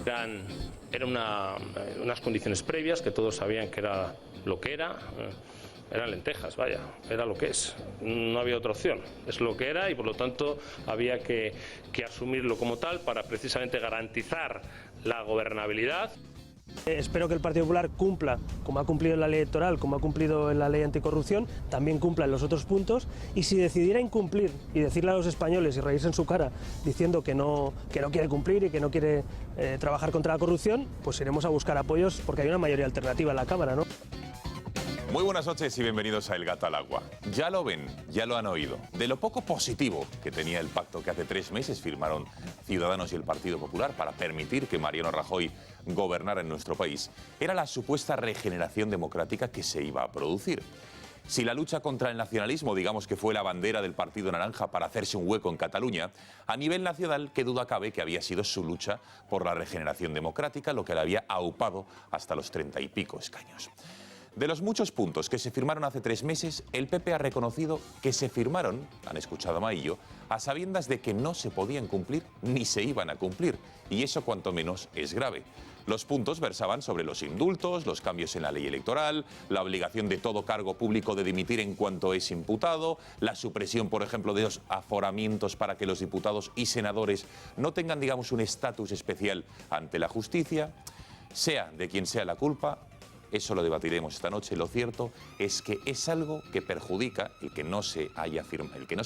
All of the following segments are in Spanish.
eran unas condiciones previas que todos sabían que era lo que era. Eran lentejas, vaya, era lo que es, no había otra opción, es lo que era y por lo tanto había que asumirlo como tal para precisamente garantizar la gobernabilidad. Espero que el Partido Popular cumpla, como ha cumplido en la ley electoral, como ha cumplido en la ley anticorrupción, también cumpla en los otros puntos, y si decidiera incumplir y decirle a los españoles y reírse en su cara diciendo que no quiere cumplir y que no quiere trabajar contra la corrupción, pues iremos a buscar apoyos porque hay una mayoría alternativa en la Cámara, ¿no? Muy buenas noches y bienvenidos a El Gato al Agua. Ya lo ven, ya lo han oído. De lo poco positivo que tenía el pacto que hace 3 meses firmaron Ciudadanos y el Partido Popular para permitir que Mariano Rajoy gobernara en nuestro país, era la supuesta regeneración democrática que se iba a producir. Si la lucha contra el nacionalismo, digamos que fue la bandera del Partido Naranja para hacerse un hueco en Cataluña, a nivel nacional, qué duda cabe que había sido su lucha por la regeneración democrática lo que le había aupado hasta los 30 y pico escaños. De los muchos puntos que se firmaron hace 3 meses, el PP ha reconocido que se firmaron, han escuchado a Maillo, a sabiendas de que no se podían cumplir ni se iban a cumplir, y eso cuanto menos es grave. Los puntos versaban sobre los indultos, los cambios en la ley electoral, la obligación de todo cargo público de dimitir en cuanto es imputado, la supresión, por ejemplo, de los aforamientos para que los diputados y senadores no tengan, digamos, un estatus especial ante la justicia. Sea de quien sea la culpa, eso lo debatiremos esta noche. Lo cierto es que es algo que perjudica el que no se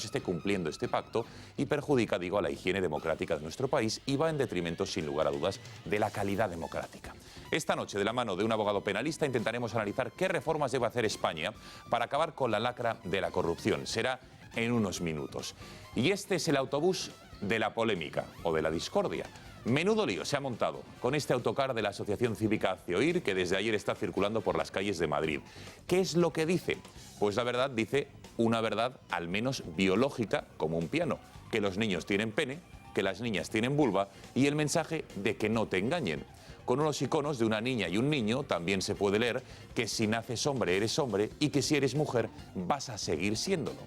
esté cumpliendo este pacto y perjudica, digo, a la higiene democrática de nuestro país y va en detrimento, sin lugar a dudas, de la calidad democrática. Esta noche, de la mano de un abogado penalista, intentaremos analizar qué reformas debe hacer España para acabar con la lacra de la corrupción. Será en unos minutos. Y este es el autobús de la polémica o de la discordia. Menudo lío se ha montado con este autocar de la Asociación Cívica Hazte Oír que desde ayer está circulando por las calles de Madrid. ¿Qué es lo que dice? Pues la verdad dice una verdad al menos biológica como un piano, que los niños tienen pene, que las niñas tienen vulva y el mensaje de que no te engañen. Con unos iconos de una niña y un niño también se puede leer que si naces hombre eres hombre y que si eres mujer vas a seguir siéndolo.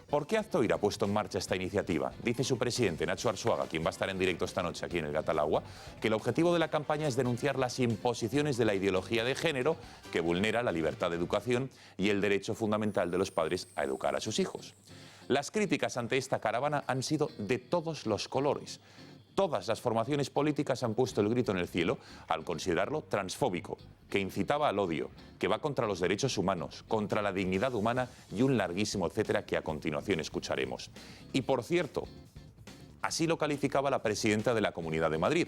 ¿Por qué Hazte Oír ha puesto en marcha esta iniciativa? Dice su presidente, Nacho Arzuaga, quien va a estar en directo esta noche aquí en El Gato al Agua, que el objetivo de la campaña es denunciar las imposiciones de la ideología de género que vulnera la libertad de educación y el derecho fundamental de los padres a educar a sus hijos. Las críticas ante esta caravana han sido de todos los colores. Todas las formaciones políticas han puesto el grito en el cielo al considerarlo transfóbico, que incitaba al odio, que va contra los derechos humanos, contra la dignidad humana y un larguísimo etcétera que a continuación escucharemos. Y por cierto, así lo calificaba la presidenta de la Comunidad de Madrid,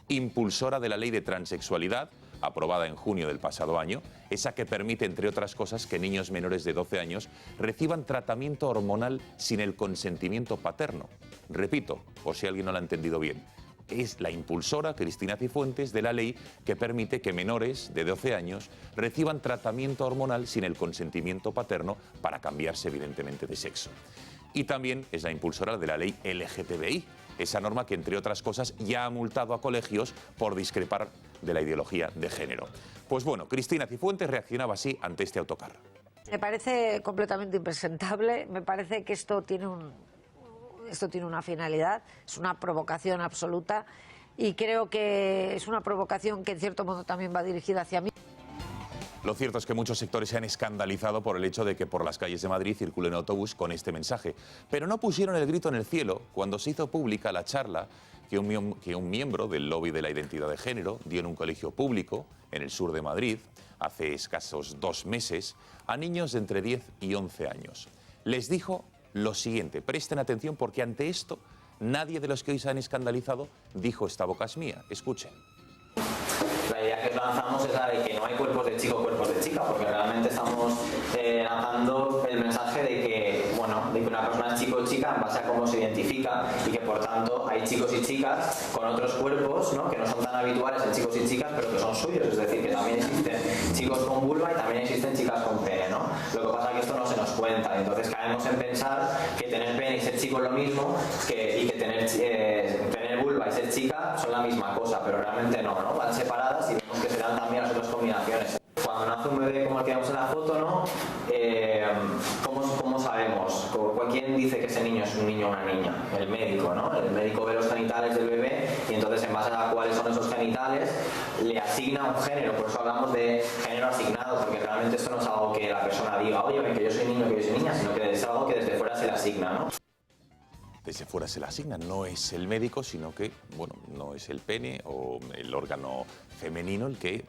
impulsora de la ley de transexualidad, aprobada en junio del pasado año, esa que permite, entre otras cosas, que niños menores de 12 años reciban tratamiento hormonal sin el consentimiento paterno. Repito, por si alguien no lo ha entendido bien, es la impulsora, Cristina Cifuentes, de la ley que permite que menores de 12 años reciban tratamiento hormonal sin el consentimiento paterno para cambiarse evidentemente de sexo. Y también es la impulsora de la ley LGTBI, esa norma que, entre otras cosas, ya ha multado a colegios por discrepar de la ideología de género. Pues bueno, Cristina Cifuentes reaccionaba así ante este autocar. Me parece completamente impresentable, me parece que esto tiene una finalidad, es una provocación absoluta y creo que es una provocación que en cierto modo también va dirigida hacia mí. Lo cierto es que muchos sectores se han escandalizado por el hecho de que por las calles de Madrid circule un autobús con este mensaje, pero no pusieron el grito en el cielo cuando se hizo pública la charla que un miembro del lobby de la identidad de género dio en un colegio público en el sur de Madrid hace escasos 2 meses a niños de entre 10 y 11 años. Les dijo lo siguiente, presten atención porque ante esto nadie de los que hoy se han escandalizado dijo esta boca es mía. Escuchen. La idea que lanzamos es la de que no hay cuerpos de chico, cuerpos de chica, porque realmente estamos lanzando el mensaje de que, bueno, de que una persona es chico o chica en base a cómo se identifica y que por tanto hay chicos y chicas con otros cuerpos, ¿no?, que no son tan habituales en chicos y chicas, pero que son suyos, es decir, que también existen chicos con vulva y también existen chicas con pene, ¿no? Lo que pasa es que esto no se nos cuenta, y entonces caemos en pensar que tener pene y ser chico es lo mismo y que tener vulva y ser chica son la misma cosa, pero realmente no, van separadas y vemos que se dan también las otras combinaciones. Cuando nace un bebé como el que vemos en la foto, ¿no? ¿Cómo sabemos? ¿Cómo ¿quién dice que ese niño es un niño o una niña? El médico, ¿no? El médico ve los genitales del bebé y entonces en base a cuáles son esos genitales le asigna un género. Por eso hablamos de género asignado, porque realmente esto no es algo que la persona diga, oye, que yo soy niño, que yo soy niña, sino que es algo que desde fuera se le asigna, ¿no? Desde fuera se le asigna, no es el médico, sino que, bueno, no es el pene o el órgano femenino el que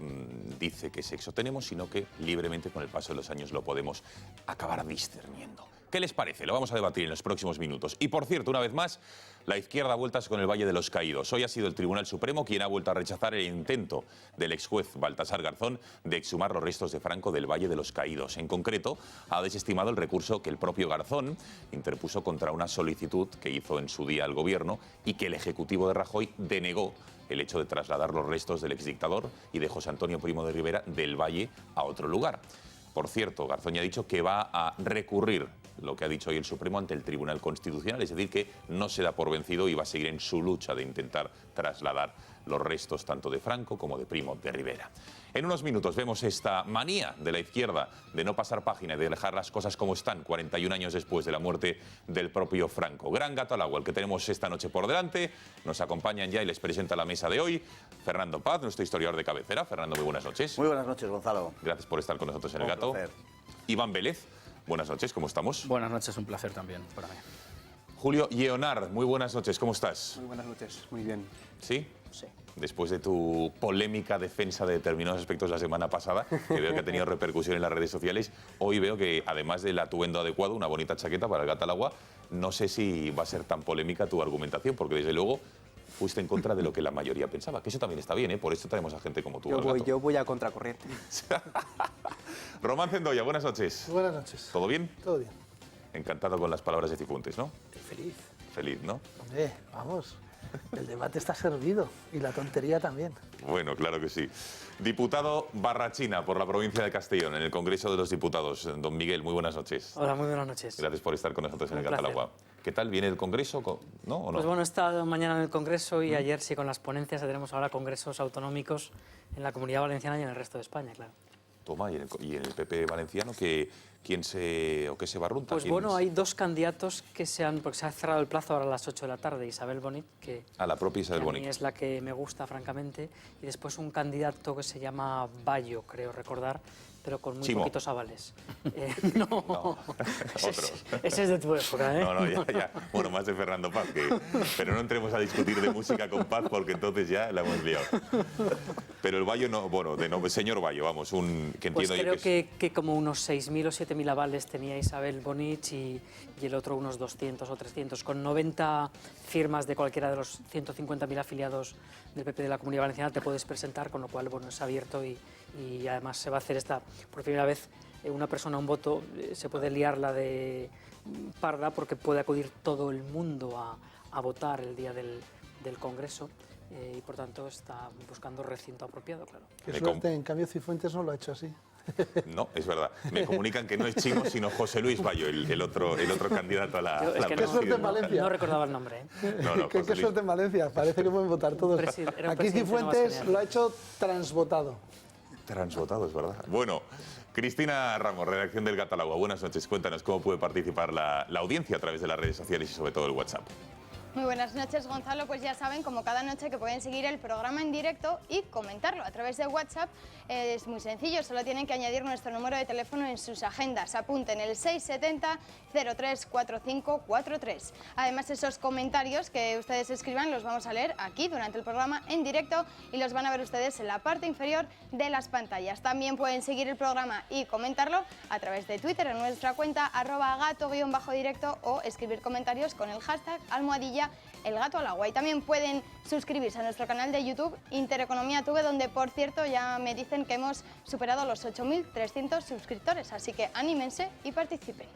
dice qué sexo tenemos, sino que libremente con el paso de los años lo podemos acabar discerniendo. ¿Qué les parece? Lo vamos a debatir en los próximos minutos. Y por cierto, una vez más, la izquierda ha vueltas con el Valle de los Caídos. Hoy ha sido el Tribunal Supremo quien ha vuelto a rechazar el intento del exjuez Baltasar Garzón de exhumar los restos de Franco del Valle de los Caídos. En concreto, ha desestimado el recurso que el propio Garzón interpuso contra una solicitud que hizo en su día el Gobierno y que el Ejecutivo de Rajoy denegó el hecho de trasladar los restos del exdictador y de José Antonio Primo de Rivera del Valle a otro lugar. Por cierto, Garzón ya ha dicho que va a recurrir lo que ha dicho hoy el Supremo ante el Tribunal Constitucional, es decir, que no se da por vencido y va a seguir en su lucha de intentar trasladar los restos tanto de Franco como de Primo de Rivera. En unos minutos vemos esta manía de la izquierda de no pasar página y de dejar las cosas como están 41 años después de la muerte del propio Franco. Gran gato al agua el que tenemos esta noche por delante. Nos acompañan ya y les presenta la mesa de hoy Fernando Paz, nuestro historiador de cabecera. Fernando, muy buenas noches. Muy buenas noches, Gonzalo. Gracias por estar con nosotros en El Gato. Placer. Iván Vélez, buenas noches, ¿cómo estamos? Buenas noches, un placer también para mí. Julio Lleonard, muy buenas noches, ¿cómo estás? Muy buenas noches, muy bien. ¿Sí? Sí. Después de tu polémica defensa de determinados aspectos la semana pasada, que veo que ha tenido repercusión en las redes sociales, hoy veo que además del atuendo adecuado, una bonita chaqueta para el gato al agua, no sé si va a ser tan polémica tu argumentación, porque desde luego fuiste en contra de lo que la mayoría pensaba, que eso también está bien, ¿eh? Por eso traemos a gente como tú. Yo voy a contracorriente. Román Cendoya, buenas noches. Buenas noches. ¿Todo bien? Todo bien. Encantado con las palabras de Cifuentes, ¿no? Feliz. Feliz, ¿no? Hombre, vamos. El debate está servido y la tontería también. Bueno, claro que sí. Diputado Barrachina por la provincia de Castellón en el Congreso de los Diputados. Don Miguel, muy buenas noches. Hola, muy buenas noches. Gracias por estar con nosotros en el Un placer. Gato al Agua. ¿Qué tal? ¿Viene el Congreso? ¿No o no? Pues bueno, he estado mañana en el Congreso y ayer sí con las ponencias. Tenemos ahora congresos autonómicos en la Comunidad Valenciana y en el resto de España, claro. Toma, y en el PP valenciano, ¿quién se barrunta? Pues bueno, hay dos candidatos que porque se ha cerrado el plazo ahora a las 8 de la tarde. Isabel Bonit, que A la propia Isabel a Bonit. mí es la que me gusta, francamente. Y después un candidato que se llama Bayo, creo recordar, pero con muy Chimo. poquitos avales. No, No, ese es de tu época, ¿eh? No, ya. Bueno, más de Fernando Paz. Pero no entremos a discutir de música con Paz porque entonces ya la hemos liado. Pero el Bayo, no, bueno, señor Bayo, vamos, que entiendo Pues yo creo que es... que como unos 6.000 o 7.000 avales tenía Isabel Bonich y el otro unos 200 o 300. Con 90 firmas de cualquiera de los 150.000 afiliados del PP de la Comunidad Valenciana te puedes presentar, con lo cual bueno, es abierto y además se va a hacer por primera vez una persona, un voto. Se puede liar la de parda porque puede acudir todo el mundo a votar el día del Congreso. Y por tanto está buscando recinto apropiado, claro. Qué suerte, en cambio Cifuentes no lo ha hecho así. No, es verdad. Me comunican que no es Chimo, sino José Luis Bayo, el otro candidato a la Es que Qué suerte en Valencia. no recordaba el nombre, ¿eh? No, Qué José Luis. suerte en Valencia, parece que pueden votar todos. Era un Aquí presidente Cifuentes más lo ha hecho transvotado. Transvotado, es verdad. Bueno, Cristina Ramos, redacción del Gato al Agua. Buenas noches. Cuéntanos cómo puede participar la audiencia a través de las redes sociales y sobre todo el WhatsApp. Muy buenas noches, Gonzalo. Pues ya saben, como cada noche, que pueden seguir el programa en directo y comentarlo a través de WhatsApp. Es muy sencillo, solo tienen que añadir nuestro número de teléfono en sus agendas. Apunten el 670-034543. Además, esos comentarios que ustedes escriban los vamos a leer aquí durante el programa en directo y los van a ver ustedes en la parte inferior de las pantallas. También pueden seguir el programa y comentarlo a través de Twitter en nuestra cuenta @gato_directo o escribir comentarios con el hashtag #El Gato al Agua. Y también pueden suscribirse a nuestro canal de YouTube Intereconomía TV, donde por cierto ya me dicen que hemos superado los 8.300 suscriptores, así que anímense y participen.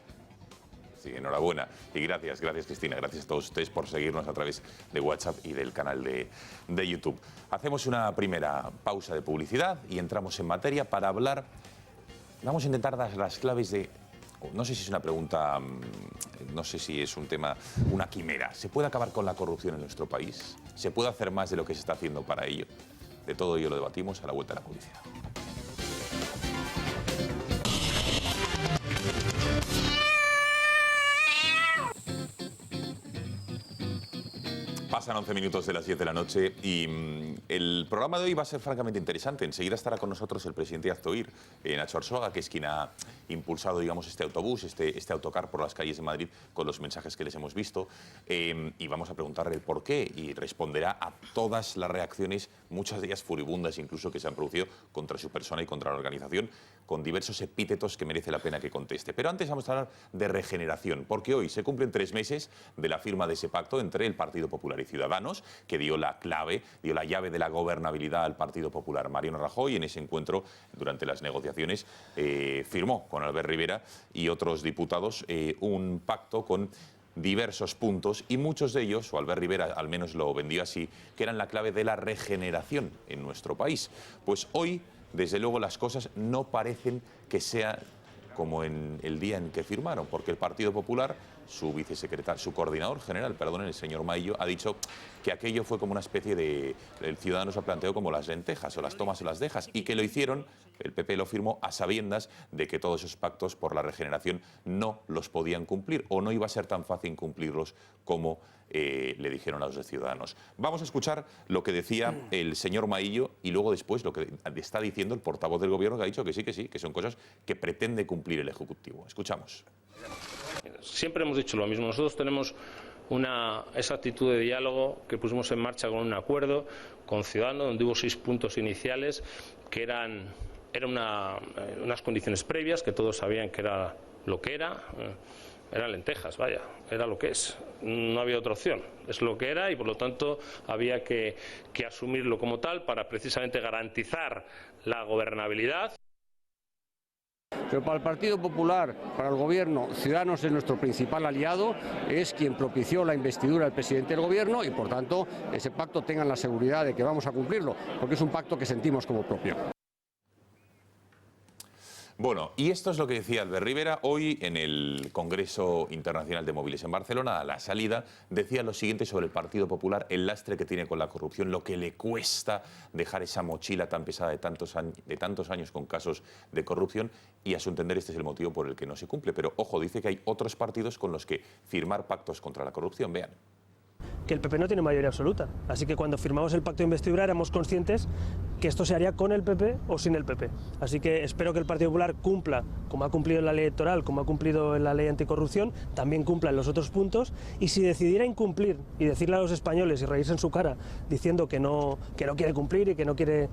Sí, enhorabuena. Y gracias Cristina, gracias a todos ustedes por seguirnos a través de WhatsApp y del canal de YouTube. Hacemos una primera pausa de publicidad y entramos en materia para hablar. Vamos a intentar dar las claves de... No sé si es una pregunta, no sé si es un tema, una quimera. ¿Se puede acabar con la corrupción en nuestro país? ¿Se puede hacer más de lo que se está haciendo para ello? De todo ello lo debatimos a la vuelta de la publicidad. Pasan 11 minutos de las 10 de la noche y el programa de hoy va a ser francamente interesante. Enseguida estará con nosotros el presidente de Aztoir, Nacho Arzuaga, que es quien ha impulsado, digamos, este autobús, este autocar por las calles de Madrid con los mensajes que les hemos visto. Y vamos a preguntarle el por qué y responderá a todas las reacciones, muchas de ellas furibundas incluso, que se han producido contra su persona y contra la organización, con diversos epítetos que merece la pena que conteste. Pero antes vamos a hablar de regeneración, porque hoy se cumplen 3 meses de la firma de ese pacto entre el Partido Popular y Ciudadanos, que dio la llave de la gobernabilidad al Partido Popular. Mariano Rajoy, en ese encuentro, durante las negociaciones, firmó con Albert Rivera y otros diputados un pacto con diversos puntos, y muchos de ellos, o Albert Rivera al menos lo vendió así, que eran la clave de la regeneración en nuestro país. Pues hoy, desde luego, las cosas no parecen que sea como en el día en que firmaron, porque el Partido Popular, su coordinador general, el señor Maillo, ha dicho que aquello fue como una especie de... El Ciudadanos lo planteó como las lentejas, o las tomas o las dejas, y que lo hicieron, el PP lo firmó a sabiendas de que todos esos pactos por la regeneración no los podían cumplir, o no iba a ser tan fácil cumplirlos como le dijeron a los de Ciudadanos. Vamos a escuchar lo que decía el señor Maillo y luego después lo que está diciendo el portavoz del Gobierno, que ha dicho que sí, que son cosas que pretende cumplir el Ejecutivo. Escuchamos. Siempre hemos dicho lo mismo. Nosotros tenemos esa actitud de diálogo que pusimos en marcha con un acuerdo con Ciudadanos, donde hubo 6 puntos iniciales que eran unas condiciones previas, que todos sabían que era lo que era. Eran lentejas, vaya, era lo que es. No había otra opción. Es lo que era y, por lo tanto, había que asumirlo como tal para precisamente garantizar la gobernabilidad. Pero para el Partido Popular, para el Gobierno, Ciudadanos es nuestro principal aliado, es quien propició la investidura del presidente del Gobierno y, por tanto, ese pacto tengan la seguridad de que vamos a cumplirlo, porque es un pacto que sentimos como propio. Bueno, y esto es lo que decía Albert Rivera hoy en el Congreso Internacional de Móviles en Barcelona. A la salida decía lo siguiente sobre el Partido Popular, el lastre que tiene con la corrupción, lo que le cuesta dejar esa mochila tan pesada de tantos años con casos de corrupción, y a su entender este es el motivo por el que no se cumple. Pero ojo, dice que hay otros partidos con los que firmar pactos contra la corrupción. Vean. Que el PP no tiene mayoría absoluta. Así que cuando firmamos el pacto de investidura éramos conscientes que esto se haría con el PP o sin el PP. Así que espero que el Partido Popular cumpla, como ha cumplido en la ley electoral, como ha cumplido en la ley anticorrupción, también cumpla en los otros puntos, y si decidiera incumplir y decirle a los españoles y reírse en su cara diciendo que no quiere cumplir y que no quiere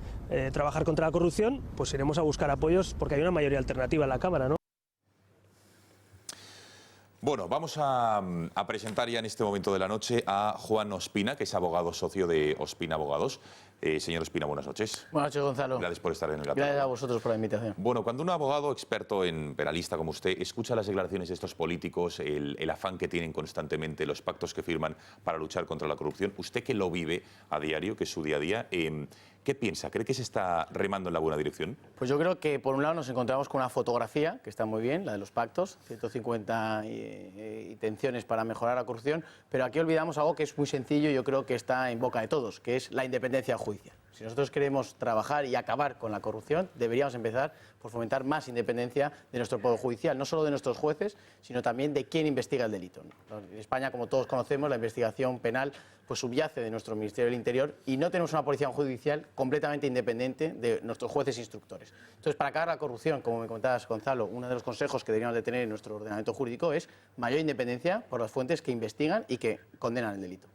trabajar contra la corrupción, pues iremos a buscar apoyos porque hay una mayoría alternativa en la Cámara, ¿no? Bueno, vamos a presentar ya en este momento de la noche a Juan Ospina, que es abogado socio de Ospina Abogados. Señor Ospina, buenas noches. Buenas noches, Gonzalo. Gracias por estar en el Gata. Gracias a vosotros por la invitación. Bueno, cuando un abogado experto en penalista como usted escucha las declaraciones de estos políticos, el afán que tienen constantemente, los pactos que firman para luchar contra la corrupción, usted que lo vive a diario, que es su día a día, ¿qué piensa? ¿Cree que se está remando en la buena dirección? Pues yo creo que por un lado nos encontramos con una fotografía que está muy bien, la de los pactos, 150 intenciones para mejorar la corrupción, pero aquí olvidamos algo que es muy sencillo y yo creo que está en boca de todos, que es la independencia judicial. Si nosotros queremos trabajar y acabar con la corrupción, deberíamos empezar por fomentar más independencia de nuestro poder judicial, no solo de nuestros jueces, sino también de quién investiga el delito. En España, como todos conocemos, la investigación penal pues subyace de nuestro Ministerio del Interior y no tenemos una policía judicial completamente independiente de nuestros jueces e instructores. Entonces, para acabar la corrupción, como me comentabas, Gonzalo, uno de los consejos que deberíamos de tener en nuestro ordenamiento jurídico es mayor independencia por las fuentes que investigan y que condenan el delito.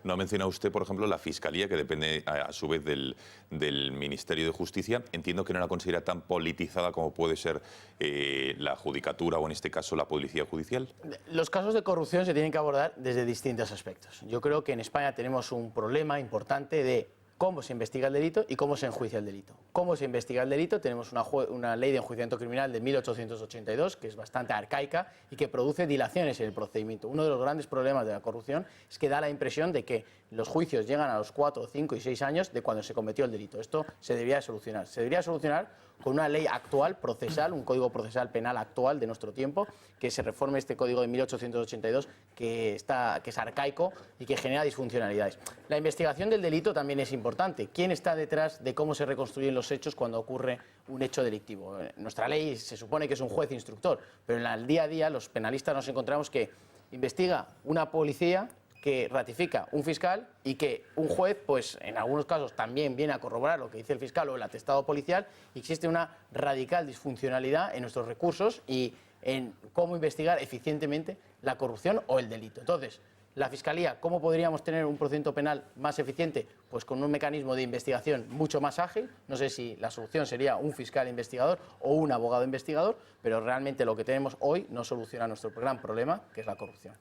No ha mencionado usted, por ejemplo, la Fiscalía, que depende a su vez del Ministerio de Justicia. Entiendo que no la considera tan politizada como puede ser la Judicatura o, en este caso, la Policía Judicial. Los casos de corrupción se tienen que abordar desde distintos aspectos. Yo creo que en España tenemos un problema importante de cómo se investiga el delito y cómo se enjuicia el delito. ¿Cómo se investiga el delito? Tenemos una ley de enjuiciamiento criminal de 1882, que es bastante arcaica y que produce dilaciones en el procedimiento. Uno de los grandes problemas de la corrupción es que da la impresión de que los juicios llegan a los 4, 5 y 6 años de cuando se cometió el delito. Esto se debería solucionar. Se debería solucionar con una ley actual, procesal, un código procesal penal actual de nuestro tiempo, que se reforme este código de 1882 que es arcaico y que genera disfuncionalidades. La investigación del delito también es importante. ¿Quién está detrás de cómo se reconstruyen los hechos cuando ocurre un hecho delictivo? Nuestra ley se supone que es un juez instructor, pero en el día a día los penalistas nos encontramos que investiga una policía que ratifica un fiscal y que un juez, pues en algunos casos también viene a corroborar lo que dice el fiscal o el atestado policial, y existe una radical disfuncionalidad en nuestros recursos y en cómo investigar eficientemente la corrupción o el delito. Entonces, la Fiscalía, ¿cómo podríamos tener un procedimiento penal más eficiente? Pues con un mecanismo de investigación mucho más ágil. No sé si la solución sería un fiscal investigador o un abogado investigador, pero realmente lo que tenemos hoy no soluciona nuestro gran problema, que es la corrupción.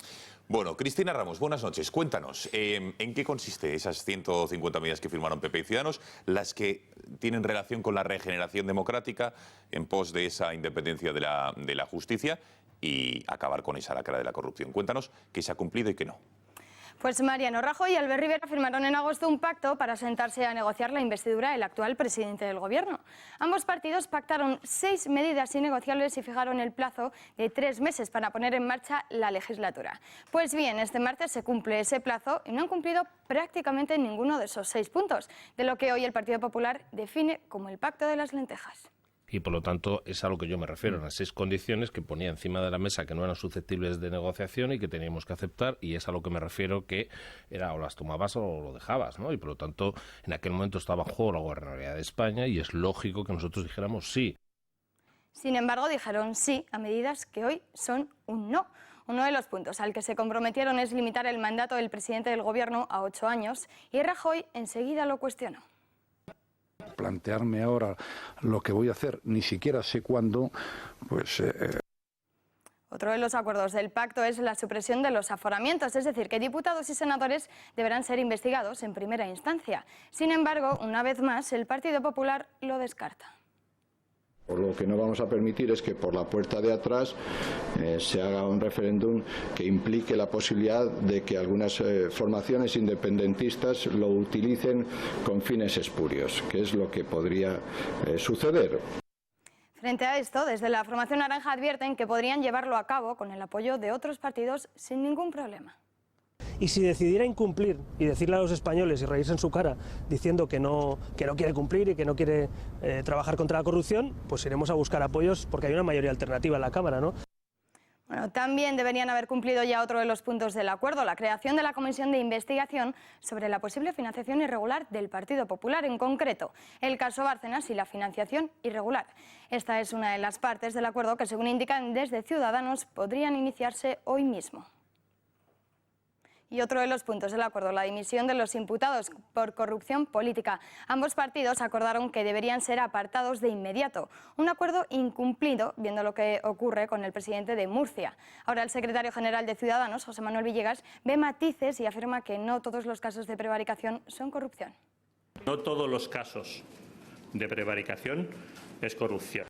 Bueno, Cristina Ramos, buenas noches. Cuéntanos, ¿en qué consiste esas 150 medidas que firmaron PP y Ciudadanos, las que tienen relación con la regeneración democrática en pos de esa independencia de la justicia y acabar con esa lacra de la corrupción? Cuéntanos qué se ha cumplido y qué no. Pues Mariano Rajoy y Albert Rivera firmaron en agosto un pacto para sentarse a negociar la investidura del actual presidente del Gobierno. Ambos partidos pactaron 6 medidas innegociables y fijaron el plazo de 3 meses para poner en marcha la legislatura. Pues bien, este martes se cumple ese plazo y no han cumplido prácticamente ninguno de esos 6 puntos, de lo que hoy el Partido Popular define como el pacto de las lentejas. Y por lo tanto es a lo que yo me refiero, las 6 condiciones que ponía encima de la mesa que no eran susceptibles de negociación y que teníamos que aceptar, y es a lo que me refiero, que era o las tomabas o lo dejabas, ¿no? Y por lo tanto en aquel momento estaba en juego la gobernabilidad de España y es lógico que nosotros dijéramos sí. Sin embargo, dijeron sí a medidas que hoy son un no. Uno de los puntos al que se comprometieron es limitar el mandato del presidente del Gobierno a 8 años y Rajoy enseguida lo cuestionó. Plantearme ahora lo que voy a hacer, ni siquiera sé cuándo, pues... Otro de los acuerdos del pacto es la supresión de los aforamientos, es decir, que diputados y senadores deberán ser investigados en primera instancia. Sin embargo, una vez más, el Partido Popular lo descarta. Lo que no vamos a permitir es que por la puerta de atrás se haga un referéndum que implique la posibilidad de que algunas formaciones independentistas lo utilicen con fines espurios, que es lo que podría suceder. Frente a esto, desde la formación naranja advierten que podrían llevarlo a cabo con el apoyo de otros partidos sin ningún problema. Y si decidiera incumplir y decirle a los españoles y reírse en su cara diciendo que no quiere cumplir y que no quiere trabajar contra la corrupción, pues iremos a buscar apoyos porque hay una mayoría alternativa en la Cámara, ¿no? Bueno, también deberían haber cumplido ya otro de los puntos del acuerdo, la creación de la comisión de investigación sobre la posible financiación irregular del Partido Popular, en concreto el caso Bárcenas y la financiación irregular. Esta es una de las partes del acuerdo que, según indican desde Ciudadanos, podrían iniciarse hoy mismo. Y otro de los puntos del acuerdo, la dimisión de los imputados por corrupción política. Ambos partidos acordaron que deberían ser apartados de inmediato. Un acuerdo incumplido, viendo lo que ocurre con el presidente de Murcia. Ahora el secretario general de Ciudadanos, José Manuel Villegas, ve matices y afirma que no todos los casos de prevaricación son corrupción. No todos los casos de prevaricación es corrupción.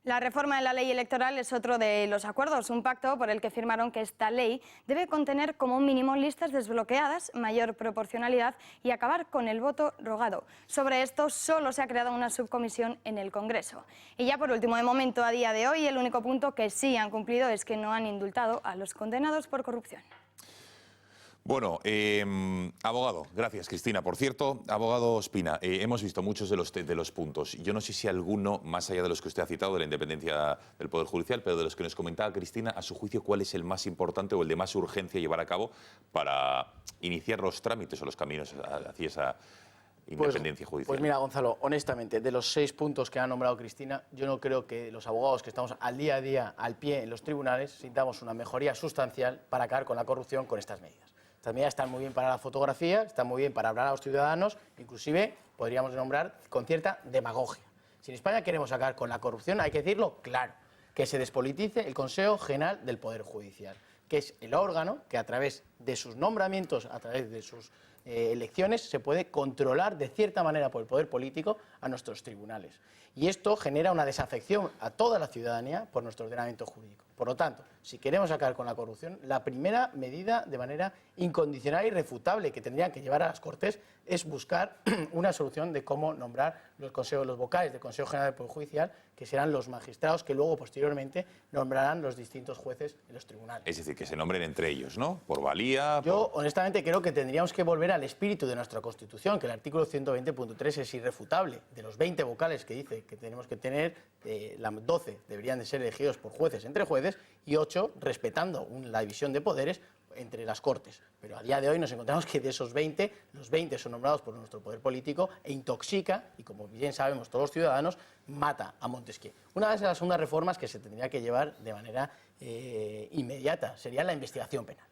La reforma de la ley electoral es otro de los acuerdos, un pacto por el que firmaron que esta ley debe contener como mínimo listas desbloqueadas, mayor proporcionalidad y acabar con el voto rogado. Sobre esto solo se ha creado una subcomisión en el Congreso. Y ya por último, de momento, a día de hoy, el único punto que sí han cumplido es que no han indultado a los condenados por corrupción. Bueno, abogado, gracias Cristina. Por cierto, abogado Espina, hemos visto muchos de los puntos. Yo no sé si alguno, más allá de los que usted ha citado, de la independencia del Poder Judicial, pero de los que nos comentaba Cristina, a su juicio, ¿cuál es el más importante o el de más urgencia llevar a cabo para iniciar los trámites o los caminos hacia esa independencia judicial? Pues mira, Gonzalo, honestamente, de los 6 puntos que ha nombrado Cristina, yo no creo que los abogados que estamos al día a día, al pie en los tribunales, sintamos una mejoría sustancial para acabar con la corrupción con estas medidas. Estas medidas están muy bien para la fotografía, están muy bien para hablar a los ciudadanos, inclusive podríamos nombrar con cierta demagogia. Si en España queremos acabar con la corrupción, hay que decirlo claro, que se despolitice el Consejo General del Poder Judicial, que es el órgano que a través de sus nombramientos, a través de sus elecciones, se puede controlar de cierta manera por el poder político a nuestros tribunales. Y esto genera una desafección a toda la ciudadanía por nuestro ordenamiento jurídico. Por lo tanto, si queremos acabar con la corrupción, la primera medida de manera incondicional e irrefutable que tendrían que llevar a las Cortes es buscar una solución de cómo nombrar los vocales del Consejo General del Poder Judicial, que serán los magistrados que luego posteriormente nombrarán los distintos jueces en los tribunales. Es decir, que se nombren entre ellos, ¿no? Por valía... Yo, honestamente, creo que tendríamos que volver al espíritu de nuestra Constitución, que el artículo 120.3 es irrefutable. De los 20 vocales que dice que tenemos que tener, 12 deberían de ser elegidos por jueces entre jueces y 8, respetando la división de poderes, entre las Cortes. Pero a día de hoy nos encontramos que de esos 20, los 20 son nombrados por nuestro poder político e intoxica, y como bien sabemos todos los ciudadanos, mata a Montesquieu. Una de las segundas reformas que se tendría que llevar de manera inmediata sería la investigación penal.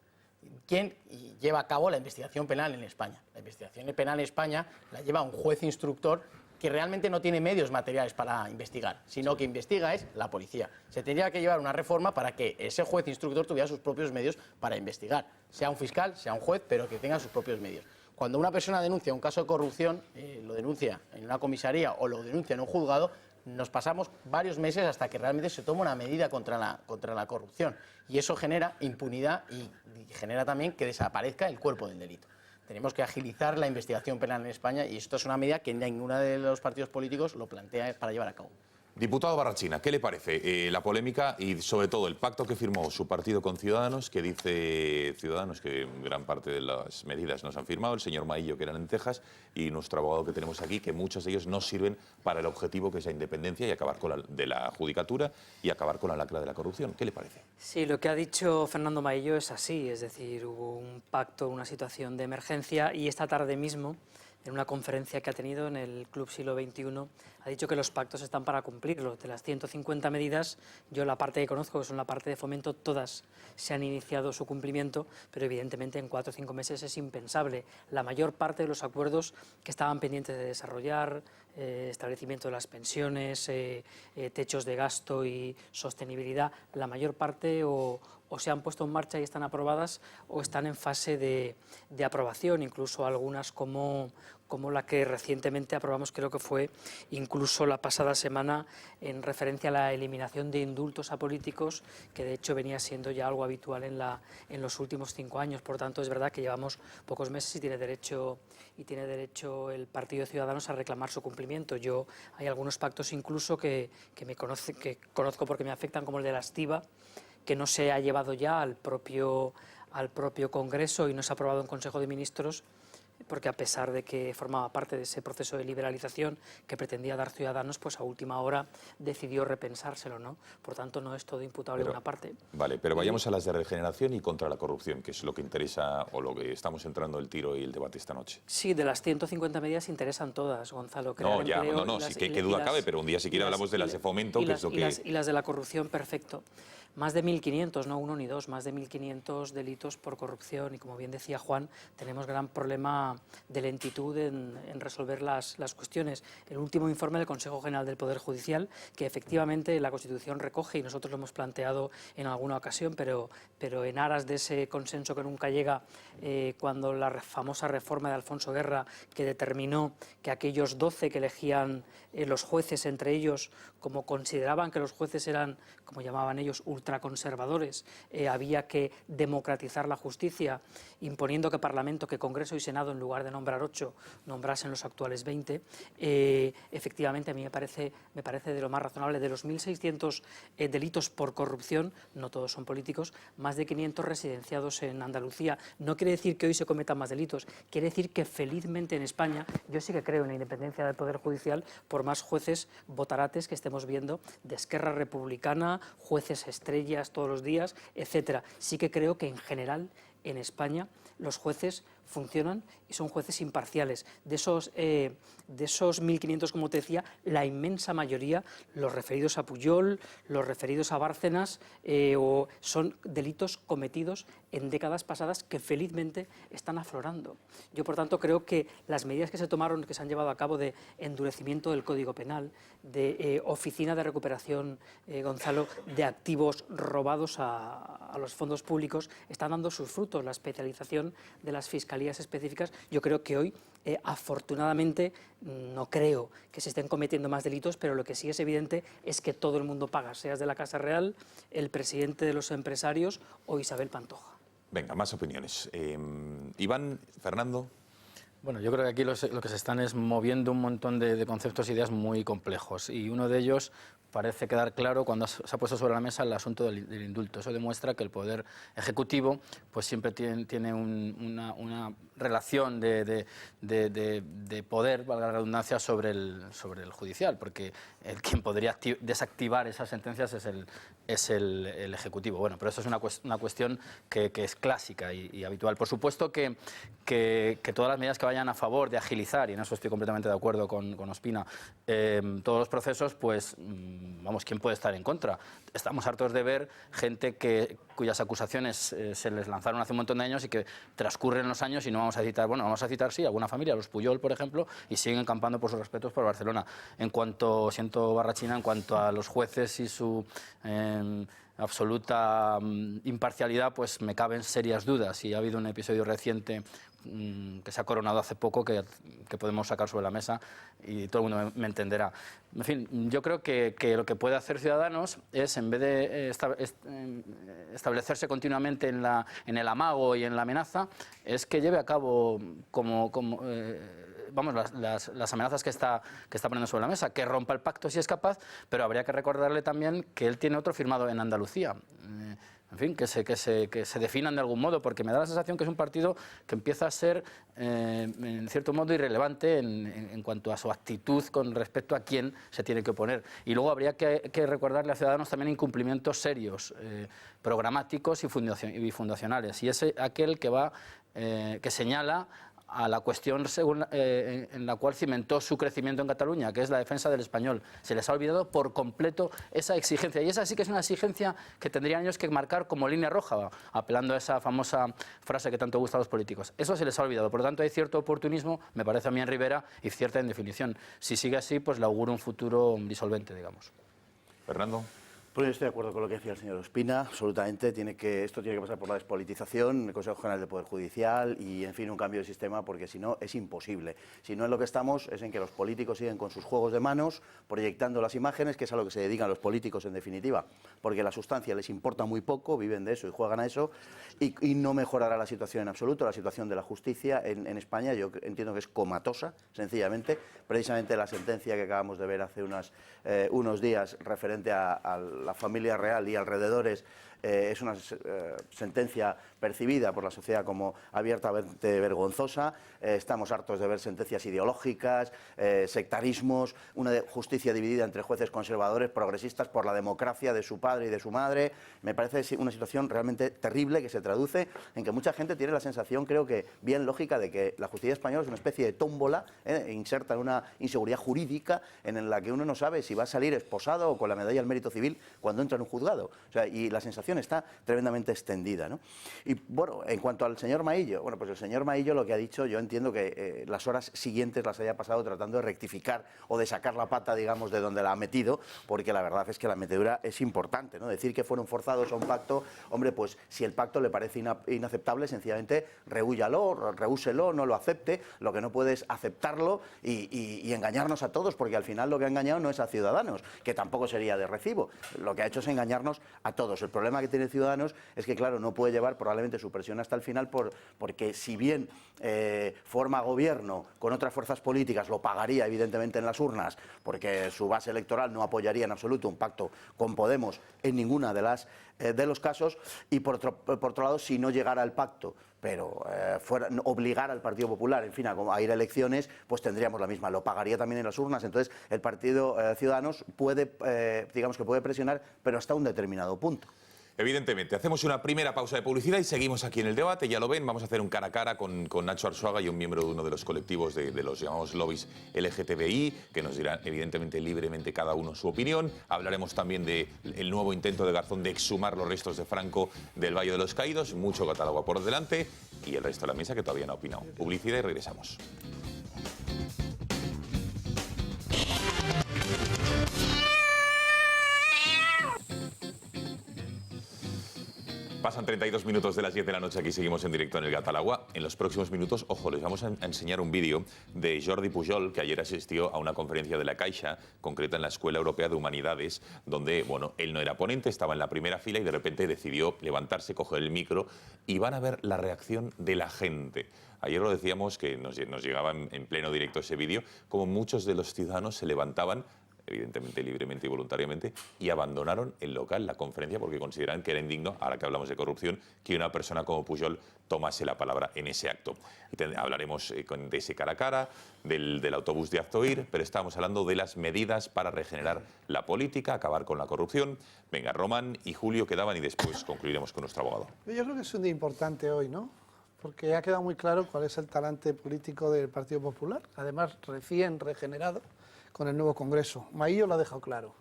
¿Quién lleva a cabo la investigación penal en España? La investigación penal en España la lleva un juez instructor que realmente no tiene medios materiales para investigar, sino que investiga es la policía. Se tendría que llevar una reforma para que ese juez instructor tuviera sus propios medios para investigar, sea un fiscal, sea un juez, pero que tenga sus propios medios. Cuando una persona denuncia un caso de corrupción, lo denuncia en una comisaría o lo denuncia en un juzgado, nos pasamos varios meses hasta que realmente se toma una medida contra la corrupción. Y eso genera impunidad y genera también que desaparezca el cuerpo del delito. Tenemos que agilizar la investigación penal en España y esto es una medida que ninguno de los partidos políticos lo plantea para llevar a cabo. Diputado Barrachina, ¿qué le parece la polémica y sobre todo el pacto que firmó su partido con Ciudadanos, que dice Ciudadanos que gran parte de las medidas no se han firmado, el señor Maillo que eran en Texas y nuestro abogado que tenemos aquí, que muchos de ellos no sirven para el objetivo que es la independencia y acabar con de la judicatura y acabar con la lacra de la corrupción? ¿Qué le parece? Sí, lo que ha dicho Fernando Maillo es así, es decir, hubo un pacto, una situación de emergencia y esta tarde mismo, en una conferencia que ha tenido en el Club Siglo XXI, ha dicho que los pactos están para cumplirlos. De las 150 medidas, yo la parte que conozco, que son la parte de fomento, todas se han iniciado su cumplimiento, pero evidentemente en 4 o 5 meses es impensable. La mayor parte de los acuerdos que estaban pendientes de desarrollar, establecimiento de las pensiones, techos de gasto y sostenibilidad, la mayor parte o se han puesto en marcha y están aprobadas o están en fase de aprobación, incluso algunas como la que recientemente aprobamos, creo que fue incluso la pasada semana, en referencia a la eliminación de indultos a políticos, que de hecho venía siendo ya algo habitual en los últimos 5 años. Por tanto, es verdad que llevamos pocos meses y tiene derecho el Partido de Ciudadanos a reclamar su cumplimiento. Hay algunos pactos incluso que conozco porque me afectan, como el de la estiba, que no se ha llevado ya al propio Congreso y no se ha aprobado en Consejo de Ministros, porque a pesar de que formaba parte de ese proceso de liberalización que pretendía dar Ciudadanos, pues a última hora decidió repensárselo, ¿no? Por tanto, no es todo imputable a una parte. Vale, pero vayamos a las de regeneración y contra la corrupción, que es lo que interesa o lo que estamos entrando el tiro y el debate esta noche. Sí, de las 150 medidas interesan todas, Gonzalo. Sí, qué duda cabe, pero un día si quiere hablamos de las de fomento, que es lo que... Y las de la corrupción, perfecto. Más de 1.500, no uno ni dos, más de 1.500 delitos por corrupción y, como bien decía Juan, tenemos gran problema de lentitud en resolver las cuestiones. El último informe del Consejo General del Poder Judicial, que efectivamente la Constitución recoge y nosotros lo hemos planteado en alguna ocasión, pero en aras de ese consenso que nunca llega, cuando la famosa reforma de Alfonso Guerra, que determinó que aquellos 12 que elegían los jueces, entre ellos, como consideraban que los jueces eran, como llamaban ellos, ultraconservadores, había que democratizar la justicia, imponiendo que Parlamento, que Congreso y Senado, en lugar de nombrar 8, nombrasen los actuales 20. Efectivamente, a mí me parece de lo más razonable. De los 1.600 delitos por corrupción, no todos son políticos, más de 500 residenciados en Andalucía. No quiere decir que hoy se cometan más delitos, quiere decir que felizmente en España, yo sí que creo en la independencia del Poder Judicial, por más jueces botarates que estemos viendo, de Esquerra Republicana, jueces estrellas todos los días, etcétera. Sí que creo que en general en España los jueces funcionan y son jueces imparciales. De esos 1.500, como te decía, la inmensa mayoría, los referidos a Pujol, los referidos a Bárcenas, son delitos cometidos en décadas pasadas que felizmente están aflorando. Yo, por tanto, creo que las medidas que se tomaron, que se han llevado a cabo de endurecimiento del Código Penal, de oficina de recuperación, Gonzalo, de activos robados a los fondos públicos, están dando sus frutos. La especialización de las fiscalías específicas, yo creo que hoy, afortunadamente, no creo que se estén cometiendo más delitos, pero lo que sí es evidente es que todo el mundo paga, seas de la Casa Real, el presidente de los empresarios o Isabel Pantoja. Venga, más opiniones. Iván, Fernando. Bueno, yo creo que aquí lo que se están es moviendo un montón de conceptos e ideas muy complejos, y uno de ellos parece quedar claro cuando se ha puesto sobre la mesa el asunto del indulto. Eso demuestra que el Poder Ejecutivo pues siempre tiene una relación de poder, valga la redundancia, sobre el judicial, porque quien podría desactivar esas sentencias es el es el Ejecutivo. Bueno, pero eso es una cuestión que es clásica y habitual. Por supuesto que todas las medidas que vayan a favor de agilizar, y en eso estoy completamente de acuerdo con Ospina, todos los procesos, pues vamos, ¿quién puede estar en contra? Estamos hartos de ver gente cuyas acusaciones se les lanzaron hace un montón de años y que transcurren los años y no vamos a citar, bueno, vamos a citar sí, alguna familia, los Puyol, por ejemplo, y siguen campando por sus respetos por Barcelona. En cuanto, siento barrachina, en cuanto a los jueces y su absoluta imparcialidad, pues me caben serias dudas, y ha habido un episodio reciente que se ha coronado hace poco que podemos sacar sobre la mesa y todo el mundo me entenderá. En fin, yo creo que lo que puede hacer Ciudadanos es, en vez de establecerse continuamente en el amago y en la amenaza, es que lleve a cabo las amenazas que está poniendo sobre la mesa, que rompa el pacto si es capaz, pero habría que recordarle también que él tiene otro firmado en Andalucía. En fin, que se definan de algún modo, porque me da la sensación que es un partido que empieza a ser, en cierto modo, irrelevante en cuanto a su actitud con respecto a quién se tiene que oponer. Y luego habría que recordarle a Ciudadanos también incumplimientos serios, programáticos y fundacionales. Y es aquel que señala a la cuestión en la cual cimentó su crecimiento en Cataluña, que es la defensa del español. Se les ha olvidado por completo esa exigencia, y esa sí que es una exigencia que tendrían ellos que marcar como línea roja, apelando a esa famosa frase que tanto gusta a los políticos. Eso se les ha olvidado, por lo tanto hay cierto oportunismo, me parece a mí en Rivera, y cierta indefinición. Si sigue así, pues le auguro un futuro disolvente, digamos. Fernando. Pues yo estoy de acuerdo con lo que decía el señor Ospina, absolutamente. Esto tiene que pasar por la despolitización, el Consejo General del Poder Judicial y, en fin, un cambio de sistema, porque si no es imposible. Si no, en lo que estamos es en que los políticos siguen con sus juegos de manos, proyectando las imágenes, que es a lo que se dedican los políticos en definitiva, porque la sustancia les importa muy poco, viven de eso y juegan a eso, y no mejorará la situación en absoluto. La situación de la justicia en España yo entiendo que es comatosa, sencillamente. Precisamente la sentencia que acabamos de ver hace unos días referente a la familia real y alrededores es una sentencia percibida por la sociedad como abiertamente vergonzosa. Estamos hartos de ver sentencias ideológicas, sectarismos, una justicia dividida entre jueces conservadores, progresistas, por la democracia de su padre y de su madre. Me parece una situación realmente terrible, que se traduce en que mucha gente tiene la sensación, creo que bien lógica, de que la justicia española es una especie de tómbola, inserta en una inseguridad jurídica en la que uno no sabe si va a salir esposado o con la medalla al mérito civil cuando entra en un juzgado. O sea, y la sensación está tremendamente extendida, ¿no? Y bueno, en cuanto al señor Maillo, bueno, pues el señor Maillo lo que ha dicho, yo entiendo que las horas siguientes las haya pasado tratando de rectificar o de sacar la pata, digamos, de donde la ha metido, porque la verdad es que la metedura es importante, ¿no? Decir que fueron forzados a un pacto, hombre, pues si el pacto le parece inaceptable, sencillamente rehúselo, no lo acepte. Lo que no puede es aceptarlo y engañarnos a todos, porque al final lo que ha engañado no es a Ciudadanos, que tampoco sería de recibo. Lo que ha hecho es engañarnos a todos. El problema que tiene Ciudadanos es que, claro, no puede llevar probablemente su presión hasta el final porque si bien forma gobierno con otras fuerzas políticas, lo pagaría evidentemente en las urnas, porque su base electoral no apoyaría en absoluto un pacto con Podemos en ninguna de los casos, y por otro lado, si no llegara al pacto, pero obligar al Partido Popular, en fin, a ir a elecciones, pues tendríamos la misma, lo pagaría también en las urnas. Entonces el Partido Ciudadanos puede, digamos que puede presionar, pero hasta un determinado punto. Evidentemente, hacemos una primera pausa de publicidad y seguimos aquí en el debate. Ya lo ven, vamos a hacer un cara a cara con Nacho Arzuaga y un miembro de uno de los colectivos de los llamados lobbies LGTBI, que nos dirán evidentemente libremente cada uno su opinión. Hablaremos también del nuevo intento de Garzón de exhumar los restos de Franco del Valle de los Caídos. Mucho catálogo por delante y el resto de la mesa que todavía no ha opinado. Publicidad y regresamos. Pasan 32 minutos de las 10 de la noche, aquí seguimos en directo en el Gat al Agua. En los próximos minutos, ojo, les vamos a enseñar un vídeo de Jordi Pujol, que ayer asistió a una conferencia de la Caixa, concreta en la Escuela Europea de Humanidades, donde, bueno, él no era ponente, estaba en la primera fila y de repente decidió levantarse, coger el micro y van a ver la reacción de la gente. Ayer lo decíamos, que nos llegaba en pleno directo ese vídeo, como muchos de los ciudadanos se levantaban evidentemente libremente y voluntariamente, y abandonaron el local, la conferencia, porque consideran que era indigno, ahora que hablamos de corrupción, que una persona como Pujol tomase la palabra en ese acto. Hablaremos de ese cara a cara, del autobús de Azzoír, pero estamos hablando de las medidas para regenerar la política, acabar con la corrupción. Venga, Román y Julio quedaban y después concluiremos con nuestro abogado. Yo creo que es un día importante hoy, ¿no? Porque ha quedado muy claro cuál es el talante político del Partido Popular, además recién regenerado con el nuevo Congreso. Maillo lo ha dejado claro.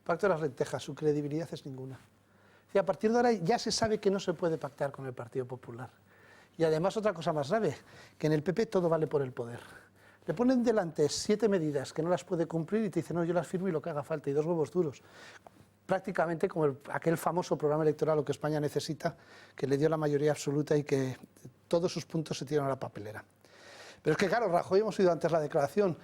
Pacto de las lentejas, su credibilidad es ninguna. Y a partir de ahora ya se sabe que no se puede pactar con el Partido Popular. Y además otra cosa más grave, que en el PP todo vale por el poder. Le ponen delante 7 medidas que no las puede cumplir y te dicen, no, yo las firmo y lo que haga falta, y 2 huevos duros. Prácticamente como aquel famoso programa electoral, lo que España necesita, que le dio la mayoría absoluta y que todos sus puntos se tiran a la papelera. Pero es que, claro, Rajoy, hemos oído antes la declaración,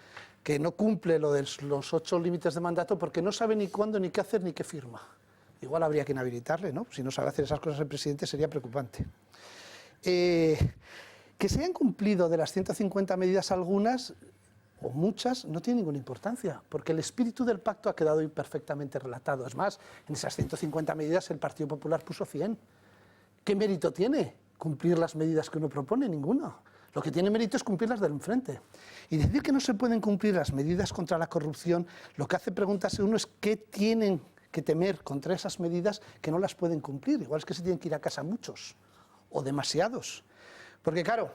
que no cumple lo de los 8 límites de mandato porque no sabe ni cuándo, ni qué hacer, ni qué firma. Igual habría que inhabilitarle, ¿no? Si no sabe hacer esas cosas el presidente sería preocupante. Que se hayan cumplido de las 150 medidas algunas, o muchas, no tiene ninguna importancia, porque el espíritu del pacto ha quedado imperfectamente relatado. Es más, en esas 150 medidas el Partido Popular puso 100. ¿Qué mérito tiene cumplir las medidas que uno propone? Ninguno. Lo que tiene mérito es cumplir las del enfrente. Y decir que no se pueden cumplir las medidas contra la corrupción, lo que hace preguntarse uno es qué tienen que temer contra esas medidas que no las pueden cumplir. Igual es que se tienen que ir a casa muchos, o demasiados. Porque claro,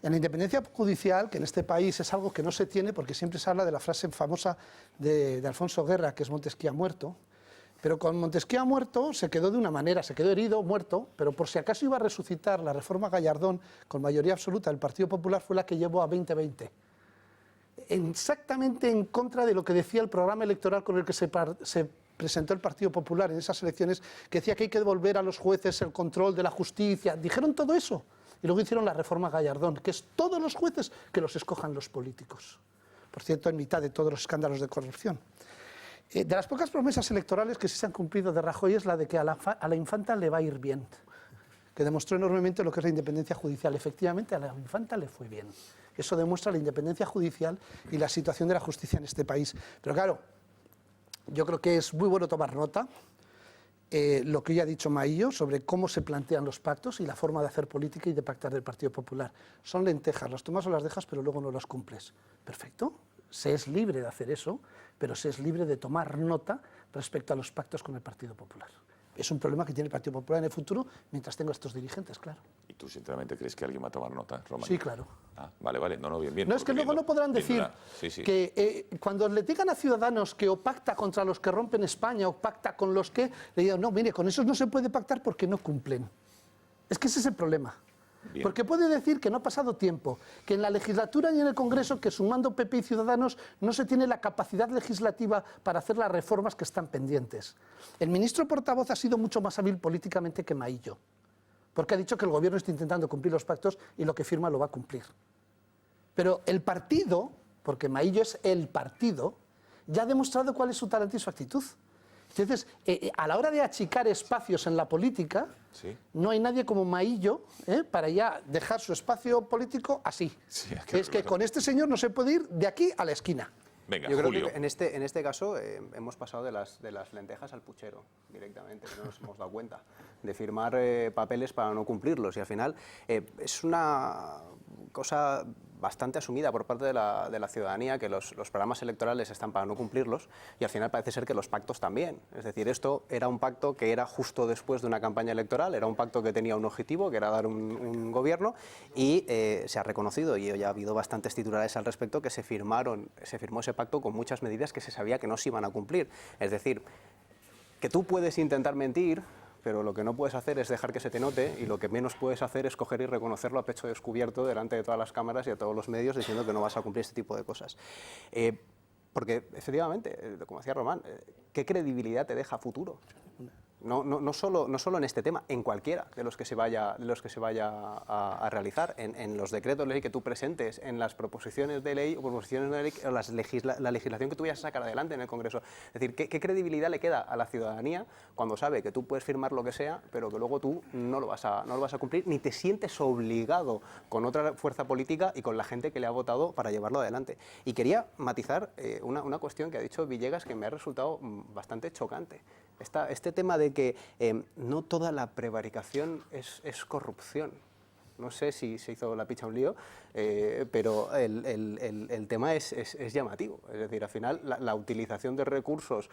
en la independencia judicial, que en este país es algo que no se tiene, porque siempre se habla de la frase famosa de Alfonso Guerra, que es Montesquieu ha muerto, pero con Montesquieu ha muerto se quedó de una manera, se quedó herido, muerto, pero por si acaso iba a resucitar la reforma Gallardón con mayoría absoluta del Partido Popular, fue la que llevó a 2020. Exactamente en contra de lo que decía el programa electoral con el que se presentó el Partido Popular en esas elecciones, que decía que hay que devolver a los jueces el control de la justicia. Dijeron todo eso. Y luego hicieron la reforma Gallardón, que es todos los jueces que los escojan los políticos. Por cierto, en mitad de todos los escándalos de corrupción. De las pocas promesas electorales que sí se han cumplido de Rajoy es la de que a la infanta le va a ir bien, que demostró enormemente lo que es la independencia judicial. Efectivamente, a la infanta le fue bien. Eso demuestra la independencia judicial y la situación de la justicia en este país. Pero claro, yo creo que es muy bueno tomar nota lo que ya ha dicho Maillo sobre cómo se plantean los pactos y la forma de hacer política y de pactar del Partido Popular. Son lentejas, las tomas o las dejas, pero luego no las cumples. Perfecto, se es libre de hacer eso, pero se es libre de tomar nota respecto a los pactos con el Partido Popular. Es un problema que tiene el Partido Popular en el futuro mientras tenga estos dirigentes, claro. ¿Y tú sinceramente crees que alguien va a tomar nota, Román? Sí, claro. Ah, vale, no, bien. No, es que luego no podrán decir que cuando le digan a Ciudadanos que o pacta contra los que rompen España o pacta con los que... Le digan, no, mire, con esos no se puede pactar porque no cumplen. Es que ese es el problema. Bien. Porque puede decir que no ha pasado tiempo, que en la legislatura y en el Congreso, que sumando PP y Ciudadanos, no se tiene la capacidad legislativa para hacer las reformas que están pendientes. El ministro portavoz ha sido mucho más hábil políticamente que Maillo, porque ha dicho que el gobierno está intentando cumplir los pactos y lo que firma lo va a cumplir. Pero el partido, porque Maillo es el partido, ya ha demostrado cuál es su talento y su actitud. Entonces, a la hora de achicar espacios en la política, no hay nadie como Maillo para ya dejar su espacio político así. Sí, es que con este señor no se puede ir de aquí a la esquina. Venga, yo creo Julio. que en este caso hemos pasado de las lentejas al puchero directamente, no nos hemos dado cuenta de firmar papeles para no cumplirlos, y al final es una cosa bastante asumida por parte de la ciudadanía que los programas electorales están para no cumplirlos, y al final parece ser que los pactos también. Es decir, esto era un pacto que era justo después de una campaña electoral, era un pacto que tenía un objetivo, que era dar un gobierno, y se ha reconocido, y ya ha habido bastantes titulares al respecto, que se firmó ese pacto con muchas medidas que se sabía que no se iban a cumplir. Es decir, que tú puedes intentar mentir, pero lo que no puedes hacer es dejar que se te note, y lo que menos puedes hacer es coger y reconocerlo a pecho descubierto delante de todas las cámaras y de todos los medios diciendo que no vas a cumplir este tipo de cosas. Porque, efectivamente, como decía Román, ¿qué credibilidad te deja futuro? No solo en este tema, en cualquiera de los que se vaya a realizar, en los decretos de ley que tú presentes, en las proposiciones de ley o la legislación que tú vayas a sacar adelante en el Congreso. Es decir, ¿qué credibilidad le queda a la ciudadanía cuando sabe que tú puedes firmar lo que sea, pero que luego tú no lo vas a cumplir, ni te sientes obligado con otra fuerza política y con la gente que le ha votado para llevarlo adelante? Y quería matizar una cuestión que ha dicho Villegas que me ha resultado bastante chocante. Este tema de que no toda la prevaricación es corrupción. No sé si se hizo la picha un lío, pero el tema es llamativo. Es decir, al final la utilización de recursos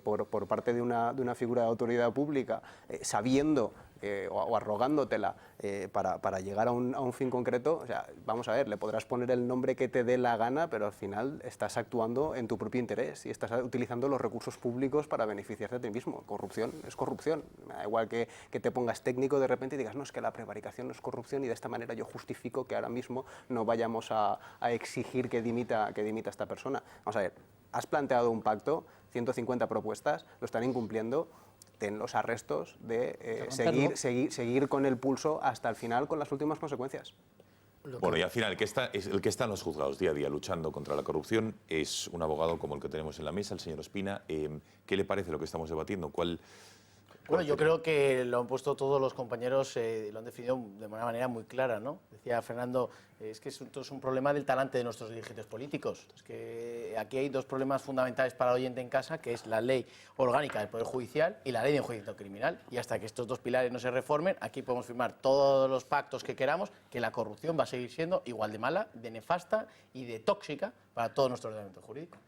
por parte de una figura de autoridad pública, sabiendo o arrogándotela para llegar a un fin concreto, o sea, vamos a ver, le podrás poner el nombre que te dé la gana, pero al final estás actuando en tu propio interés y estás utilizando los recursos públicos para beneficiarte a ti mismo. Corrupción es corrupción. Me da igual que te pongas técnico de repente y digas, no, es que la prevaricación no es corrupción y de esta manera yo justifico que ahora mismo no vayamos a exigir que dimita esta persona. Vamos a ver, has planteado un pacto, 150 propuestas, lo están incumpliendo. Ten los arrestos de seguir con el pulso hasta el final con las últimas consecuencias. Bueno, y al final, el que está en los juzgados día a día luchando contra la corrupción es un abogado como el que tenemos en la mesa, el señor Ospina. ¿Qué le parece lo que estamos debatiendo? Bueno, yo creo que lo han puesto todos los compañeros, lo han definido de una manera muy clara, ¿no? Decía Fernando, es que esto es un problema del talante de nuestros dirigentes políticos. Es que aquí hay dos problemas fundamentales para el oyente en casa, que es la ley orgánica del Poder Judicial y la ley de enjuiciamiento criminal. Y hasta que estos dos pilares no se reformen, aquí podemos firmar todos los pactos que queramos, que la corrupción va a seguir siendo igual de mala, de nefasta y de tóxica para todo nuestro ordenamiento jurídico.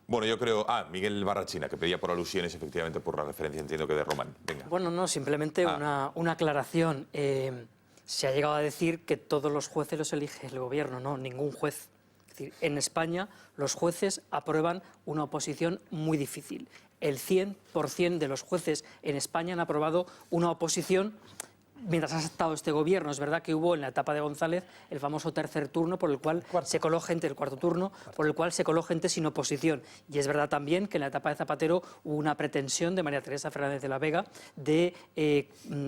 Bueno, yo creo... Miguel Barrachina, que pedía por alusiones, efectivamente, por la referencia, entiendo que de Román. Venga. Bueno, no, simplemente una aclaración. Se ha llegado a decir que todos los jueces los elige el gobierno. No, ningún juez. Es decir, en España los jueces aprueban una oposición muy difícil. El 100% de los jueces en España han aprobado una oposición mientras ha estado este gobierno. Es verdad que hubo en la etapa de González el famoso tercer turno por el cual se coló gente, el cuarto turno, por el cual se coló gente sin oposición. Y es verdad también que en la etapa de Zapatero hubo una pretensión de María Teresa Fernández de la Vega de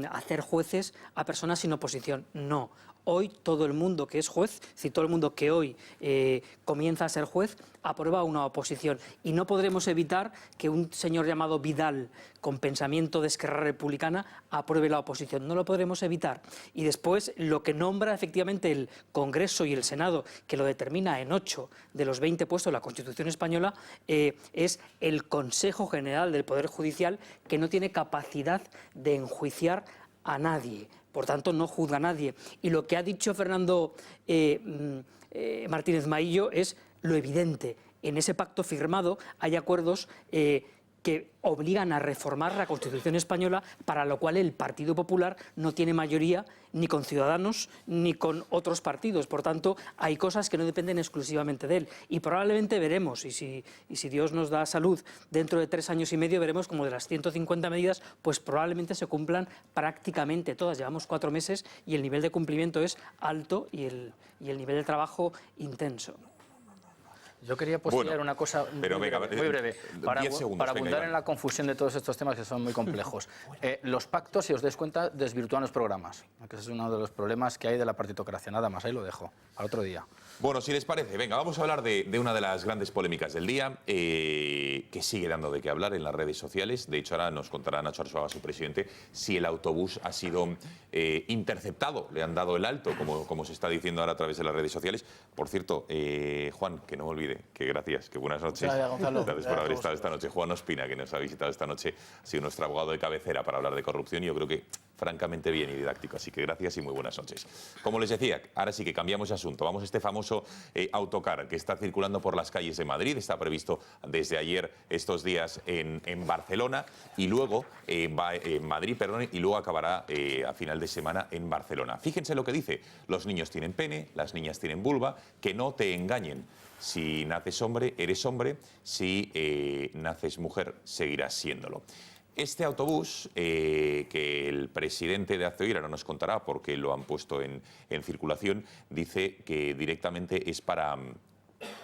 hacer jueces a personas sin oposición. No. Hoy todo el mundo que es juez, es decir, todo el mundo que hoy comienza a ser juez, aprueba una oposición. Y no podremos evitar que un señor llamado Vidal, con pensamiento de Esquerra Republicana, apruebe la oposición. No lo podremos evitar. Y después, lo que nombra efectivamente el Congreso y el Senado, que lo determina en 8 de los 20 puestos de la Constitución española, es el Consejo General del Poder Judicial, que no tiene capacidad de enjuiciar a nadie. Por tanto, no juzga a nadie. Y lo que ha dicho Fernando Martínez Maillo es lo evidente. En ese pacto firmado hay acuerdos que obligan a reformar la Constitución española, para lo cual el Partido Popular no tiene mayoría ni con Ciudadanos ni con otros partidos. Por tanto, hay cosas que no dependen exclusivamente de él. Y probablemente veremos, y si Dios nos da salud, dentro de 3 años y medio veremos como de las 150 medidas, pues probablemente se cumplan prácticamente todas. Llevamos 4 meses y el nivel de cumplimiento es alto y el nivel de trabajo intenso. Yo quería postular una cosa muy breve, para abundar en la confusión de todos estos temas que son muy complejos. Los pactos, si os dais cuenta, desvirtúan los programas, que ese es uno de los problemas que hay de la partitocracia. Nada más, ahí lo dejo, para otro día. Bueno, si les parece, venga, vamos a hablar de una de las grandes polémicas del día, que sigue dando de qué hablar en las redes sociales. De hecho, ahora nos contará Nacho Arzuaga, su presidente, si el autobús ha sido interceptado, le han dado el alto, como se está diciendo ahora a través de las redes sociales. Por cierto, Juan, que no me olvide, que gracias, que buenas noches. Gracias por haber estado esta noche. Juan Ospina, que nos ha visitado esta noche, ha sido nuestro abogado de cabecera para hablar de corrupción y yo creo que francamente bien y didáctico. Así que gracias y muy buenas noches. Como les decía, ahora sí que cambiamos de asunto. Vamos a este famoso autocar que está circulando por las calles de Madrid. Está previsto desde ayer estos días en Barcelona y luego va en Madrid, perdón, y luego acabará a final de semana en Barcelona. Fíjense lo que dice. Los niños tienen pene, las niñas tienen vulva, que no te engañen. Si naces hombre, eres hombre. Si naces mujer, seguirás siéndolo. Este autobús, que el presidente de Acceoir ahora nos contará porque lo han puesto en circulación, dice que directamente es para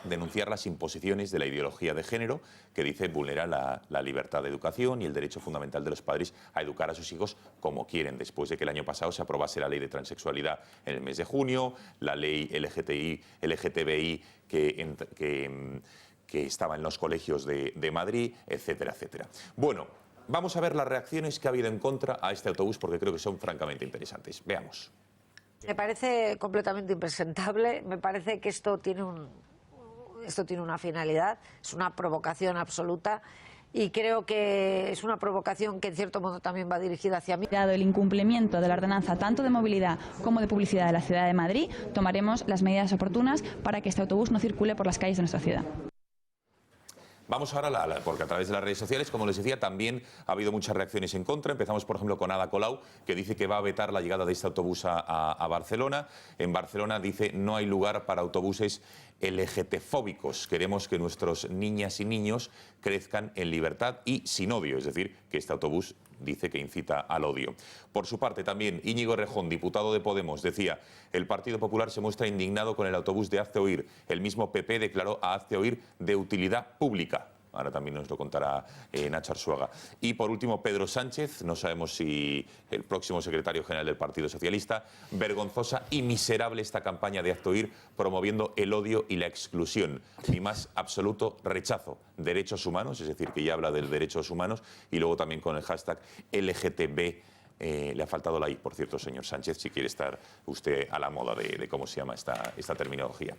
denunciar las imposiciones de la ideología de género que dice vulnera la libertad de educación y el derecho fundamental de los padres a educar a sus hijos como quieren, después de que el año pasado se aprobase la ley de transexualidad en el mes de junio, la ley LGTBI que estaba en los colegios de Madrid, etcétera, etcétera. Bueno, vamos a ver las reacciones que ha habido en contra a este autobús porque creo que son francamente interesantes. Veamos. Me parece completamente impresentable, me parece que esto tiene una finalidad, es una provocación absoluta y creo que es una provocación que en cierto modo también va dirigida hacia mí. Dado el incumplimiento de la ordenanza tanto de movilidad como de publicidad de la ciudad de Madrid, tomaremos las medidas oportunas para que este autobús no circule por las calles de nuestra ciudad. Vamos ahora, porque a través de las redes sociales, como les decía, también ha habido muchas reacciones en contra. Empezamos, por ejemplo, con Ada Colau, que dice que va a vetar la llegada de este autobús a Barcelona. En Barcelona dice no hay lugar para autobuses LGTfóbicos. Queremos que nuestros niñas y niños crezcan en libertad y sin odio, es decir, que este autobús dice que incita al odio. Por su parte, también Íñigo Errejón, diputado de Podemos, decía: el Partido Popular se muestra indignado con el autobús de Hazte Oír. El mismo PP declaró a Hazte Oír de utilidad pública. Ahora también nos lo contará Nacho Arzuaga. Y por último, Pedro Sánchez, no sabemos si el próximo secretario general del Partido Socialista. Vergonzosa y miserable esta campaña de Hazte Oír promoviendo el odio y la exclusión. Mi más absoluto rechazo. Derechos humanos, es decir, que ya habla de derechos humanos, y luego también con el hashtag LGTB. Le ha faltado la I, por cierto, señor Sánchez, si quiere estar usted a la moda de cómo se llama esta terminología.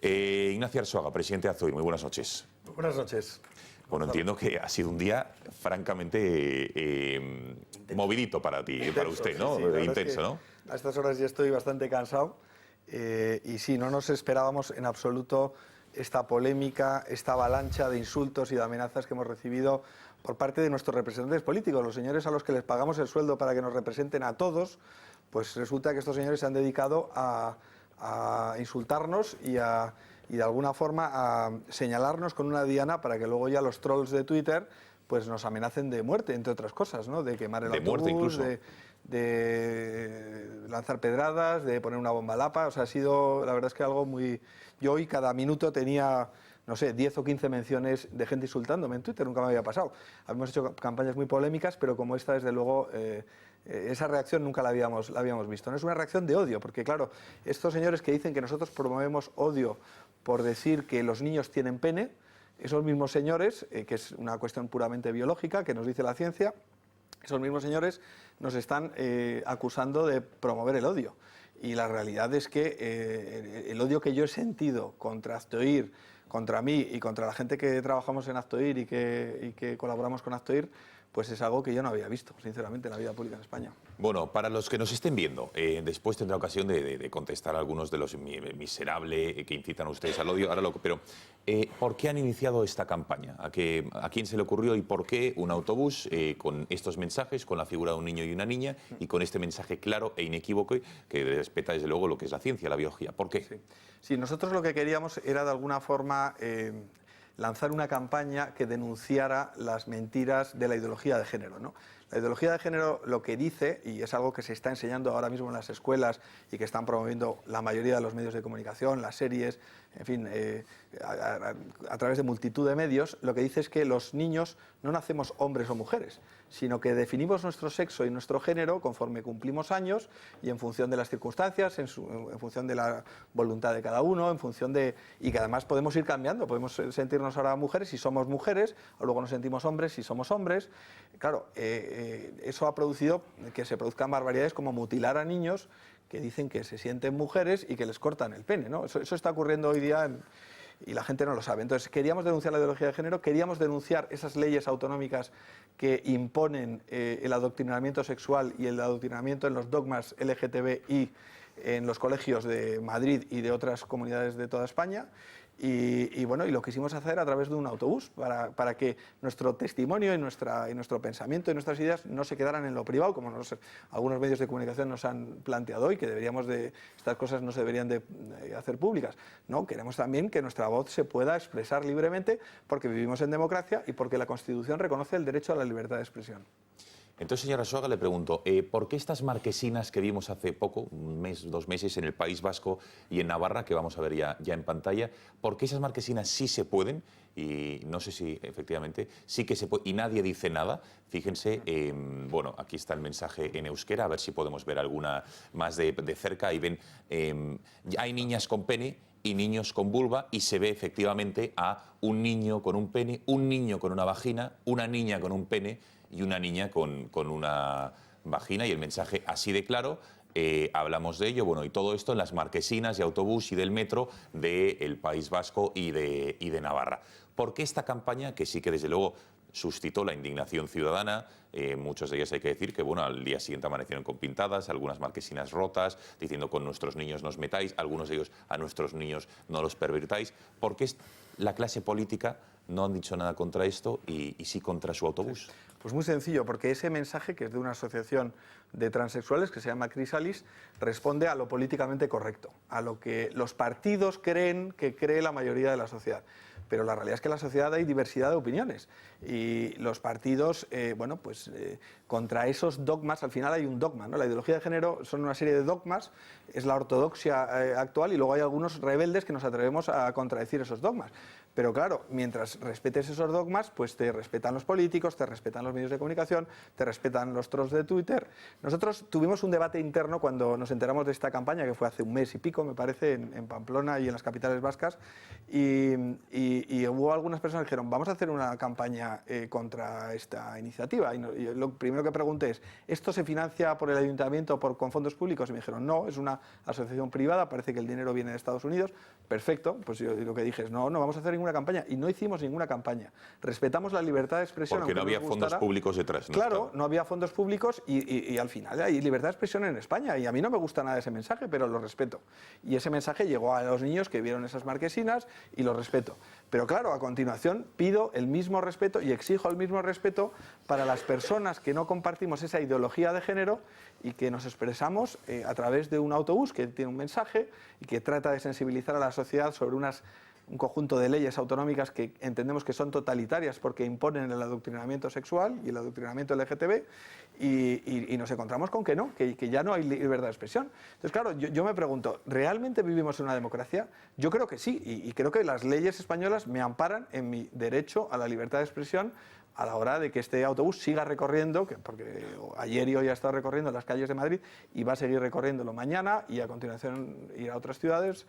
Ignacio Arzuaga, presidente de Hazte Oír, muy buenas noches. Buenas noches. Bueno, entiendo que ha sido un día francamente movidito para ti, intenso, para usted, ¿no? Sí, intenso, ¿no? A estas horas ya estoy bastante cansado y sí, no nos esperábamos en absoluto esta polémica, esta avalancha de insultos y de amenazas que hemos recibido por parte de nuestros representantes políticos, los señores a los que les pagamos el sueldo para que nos representen a todos. Pues resulta que estos señores se han dedicado a insultarnos y de alguna forma a señalarnos con una diana para que luego ya los trolls de Twitter pues nos amenacen de muerte, entre otras cosas, ¿no? De quemar el autobús, de lanzar pedradas, de poner una bomba lapa. O sea, ha sido, la verdad es que algo muy... Yo hoy cada minuto tenía, no sé, 10 o 15 menciones de gente insultándome en Twitter, nunca me había pasado. Habíamos hecho campañas muy polémicas, pero como esta, desde luego... esa reacción nunca la habíamos visto. No es una reacción de odio, porque claro, estos señores que dicen que nosotros promovemos odio por decir que los niños tienen pene, esos mismos señores, que es una cuestión puramente biológica, que nos dice la ciencia, esos mismos señores nos están acusando de promover el odio. Y la realidad es que el odio que yo he sentido contra Hazte Oír, contra mí y contra la gente que trabajamos en Hazte Oír y que colaboramos con Hazte Oír, pues es algo que yo no había visto, sinceramente, en la vida pública en España. Bueno, para los que nos estén viendo, después tendrá ocasión de contestar a algunos de los miserables que incitan a ustedes al odio. Pero, ¿por qué han iniciado esta campaña? ¿A quién se le ocurrió y por qué un autobús con estos mensajes, con la figura de un niño y una niña y con este mensaje claro e inequívoco que respeta, desde luego, lo que es la ciencia, la biología? ¿Por qué? Sí, nosotros lo que queríamos era, de alguna forma... lanzar una campaña que denunciara las mentiras de la ideología de género, ¿no? La ideología de género lo que dice, y es algo que se está enseñando ahora mismo en las escuelas y que están promoviendo la mayoría de los medios de comunicación, las series, en fin, a través de multitud de medios, lo que dice es que los niños no nacemos hombres o mujeres, sino que definimos nuestro sexo y nuestro género conforme cumplimos años y en función de las circunstancias, en función de la voluntad de cada uno, en función de... y que además podemos ir cambiando, podemos sentirnos ahora mujeres si somos mujeres, o luego nos sentimos hombres si somos hombres. Claro, eso ha producido que se produzcan barbaridades como mutilar a niños que dicen que se sienten mujeres y que les cortan el pene, ¿no? Eso está ocurriendo hoy día y la gente no lo sabe. Entonces, queríamos denunciar la ideología de género, queríamos denunciar esas leyes autonómicas que imponen el adoctrinamiento sexual y el adoctrinamiento en los dogmas LGTBI en los colegios de Madrid y de otras comunidades de toda España. Y bueno, y lo quisimos hacer a través de un autobús para que nuestro testimonio y nuestro pensamiento y nuestras ideas no se quedaran en lo privado, como algunos medios de comunicación nos han planteado hoy, que estas cosas no se deberían de hacer públicas. No, queremos también que nuestra voz se pueda expresar libremente porque vivimos en democracia y porque la Constitución reconoce el derecho a la libertad de expresión. Entonces, señora Arzuaga, le pregunto, ¿por qué estas marquesinas que vimos hace poco, un mes, 2 meses, en el País Vasco y en Navarra, que vamos a ver ya en pantalla, por qué esas marquesinas sí se pueden? Y no sé si efectivamente sí que se puede, y nadie dice nada. Fíjense, bueno, aquí está el mensaje en euskera, a ver si podemos ver alguna más de cerca. Ahí ven, hay niñas con pene y niños con vulva, y se ve efectivamente a un niño con un pene, un niño con una vagina, una niña con un pene y una niña con una vagina, y el mensaje así de claro. Hablamos de ello, bueno, y todo esto en las marquesinas de autobús y del metro del País Vasco y de Navarra. ¿Por qué esta campaña, que sí que desde luego suscitó la indignación ciudadana? Muchos de ellos, hay que decir que bueno, al día siguiente amanecieron con pintadas, algunas marquesinas rotas, diciendo con nuestros niños nos metáis, algunos de ellos a nuestros niños no los pervertáis. ¿Por qué la clase política no han dicho nada contra esto y sí contra su autobús? Pues muy sencillo, porque ese mensaje, que es de una asociación de transexuales que se llama Crisalis, responde a lo políticamente correcto, a lo que los partidos creen que cree la mayoría de la sociedad. Pero la realidad es que en la sociedad hay diversidad de opiniones y los partidos, bueno, pues contra esos dogmas, al final hay un dogma, ¿no? La ideología de género son una serie de dogmas, es la ortodoxia actual, y luego hay algunos rebeldes que nos atrevemos a contradecir esos dogmas. Pero claro, mientras respetes esos dogmas, pues te respetan los políticos, te respetan los medios de comunicación, te respetan los trolls de Twitter. Nosotros tuvimos un debate interno cuando nos enteramos de esta campaña, que fue hace un mes y pico, me parece, en Pamplona y en las capitales vascas, y hubo algunas personas que dijeron, vamos a hacer una campaña contra esta iniciativa. Y lo primero que pregunté es, ¿esto se financia por el ayuntamiento o con fondos públicos? Y me dijeron, no, es una asociación privada, parece que el dinero viene de Estados Unidos. Perfecto, pues yo lo que dije es, no vamos a hacer ninguna campaña, y no hicimos ninguna campaña. Respetamos la libertad de expresión. Porque no había fondos públicos detrás. Claro, no había fondos públicos y al final hay libertad de expresión en España, y a mí no me gusta nada ese mensaje, pero lo respeto. Y ese mensaje llegó a los niños que vieron esas marquesinas y lo respeto. Pero claro, a continuación pido el mismo respeto y exijo el mismo respeto para las personas que no compartimos esa ideología de género y que nos expresamos a través de un autobús que tiene un mensaje y que trata de sensibilizar a la sociedad sobre un conjunto de leyes autonómicas que entendemos que son totalitarias porque imponen el adoctrinamiento sexual y el adoctrinamiento LGTB, y nos encontramos con que no, que ya no hay libertad de expresión. Entonces, claro, yo me pregunto, ¿realmente vivimos en una democracia? Yo creo que sí, y creo que las leyes españolas me amparan en mi derecho a la libertad de expresión a la hora de que este autobús siga recorriendo, porque ayer y hoy ha estado recorriendo las calles de Madrid y va a seguir recorriéndolo mañana y a continuación ir a otras ciudades.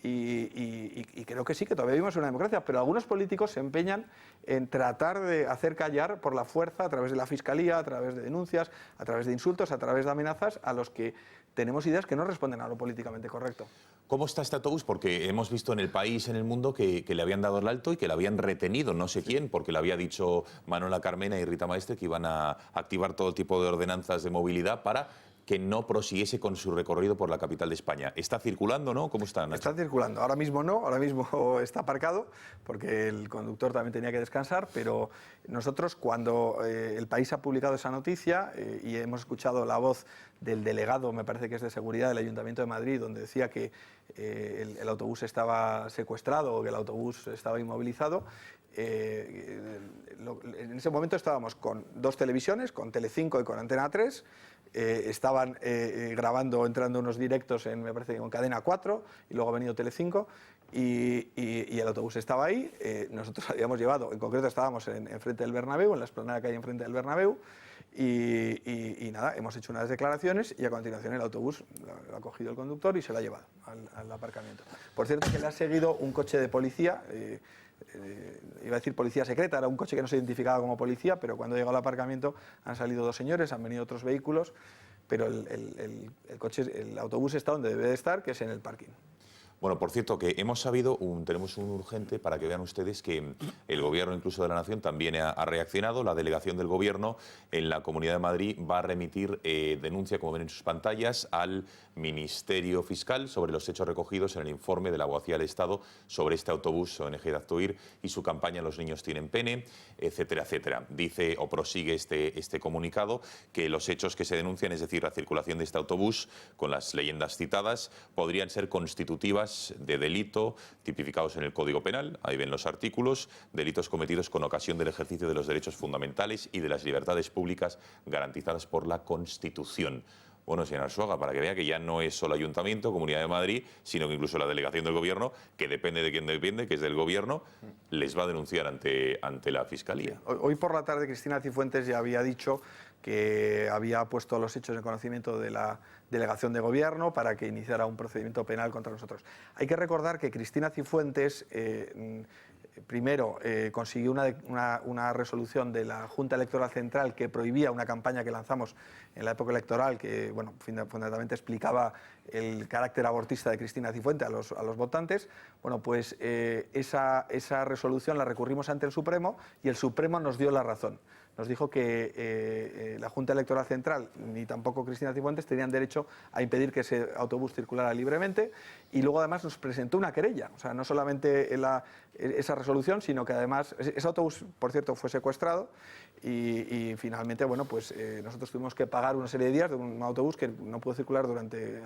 Y creo que sí, que todavía vivimos en una democracia, pero algunos políticos se empeñan en tratar de hacer callar por la fuerza, a través de la Fiscalía, a través de denuncias, a través de insultos, a través de amenazas, a los que tenemos ideas que no responden a lo políticamente correcto. ¿Cómo está este autobús? Porque hemos visto en el país, en el mundo, que le habían dado el alto y que le habían retenido, no sé quién, porque le había dicho Manuela Carmena y Rita Maestre que iban a activar todo tipo de ordenanzas de movilidad para que no prosiguiese con su recorrido por la capital de España. ¿Está circulando, no? ¿Cómo está, Nacho? Está circulando. Ahora mismo no, ahora mismo está aparcado, porque el conductor también tenía que descansar, pero nosotros, cuando El País ha publicado esa noticia y hemos escuchado la voz del delegado, me parece que es de seguridad del Ayuntamiento de Madrid, donde decía que el autobús estaba secuestrado o que el autobús estaba inmovilizado, en ese momento estábamos con 2 televisiones, con Telecinco y con Antena 3, estaban grabando, entrando unos directos me parece que con Cadena 4, y luego ha venido Telecinco, y el autobús estaba ahí. Nosotros habíamos llevado, en concreto estábamos enfrente del Bernabéu, en la explanada que hay enfrente del Bernabéu, y nada, hemos hecho unas declaraciones y a continuación el autobús lo ha cogido el conductor y se lo ha llevado al aparcamiento. Por cierto, que le ha seguido un coche de policía, iba a decir policía secreta, era un coche que no se identificaba como policía, pero cuando llegó al aparcamiento han salido 2 señores, han venido otros vehículos, pero el autobús está donde debe de estar, que es en el parking. Bueno, por cierto, que hemos sabido, tenemos un urgente para que vean ustedes que el Gobierno, incluso de la Nación, también ha reaccionado. La delegación del Gobierno en la Comunidad de Madrid va a remitir denuncia, como ven en sus pantallas, al Ministerio Fiscal sobre los hechos recogidos en el informe de la Abogacía del Estado sobre este autobús ONG de Aztuir y su campaña Los niños tienen pene, etcétera, etcétera. Dice o prosigue este comunicado que los hechos que se denuncian, es decir, la circulación de este autobús con las leyendas citadas, podrían ser constitutivas tipos de delito tipificados en el Código Penal. Ahí ven los artículos: delitos cometidos con ocasión del ejercicio de los derechos fundamentales y de las libertades públicas garantizadas por la Constitución. Bueno, señor Arzuaga, para que vea que ya no es solo Ayuntamiento, Comunidad de Madrid, sino que incluso la delegación del Gobierno, que depende de quién depende, que es del Gobierno, les va a denunciar ante la Fiscalía. Hoy por la tarde Cristina Cifuentes ya había dicho que había puesto los hechos en conocimiento de la delegación de Gobierno para que iniciara un procedimiento penal contra nosotros. Hay que recordar que Cristina Cifuentes primero consiguió una resolución de la Junta Electoral Central que prohibía una campaña que lanzamos en la época electoral que, bueno, fundamentalmente explicaba el carácter abortista de Cristina Cifuentes a los votantes. Bueno, pues esa resolución la recurrimos ante el Supremo y el Supremo nos dio la razón. Nos dijo que la Junta Electoral Central ni tampoco Cristina Cifuentes tenían derecho a impedir que ese autobús circulara libremente, y luego además nos presentó una querella. O sea, no solamente esa resolución, sino que además ese autobús, por cierto, fue secuestrado y finalmente, bueno, pues nosotros tuvimos que pagar una serie de días de un autobús que no pudo circular durante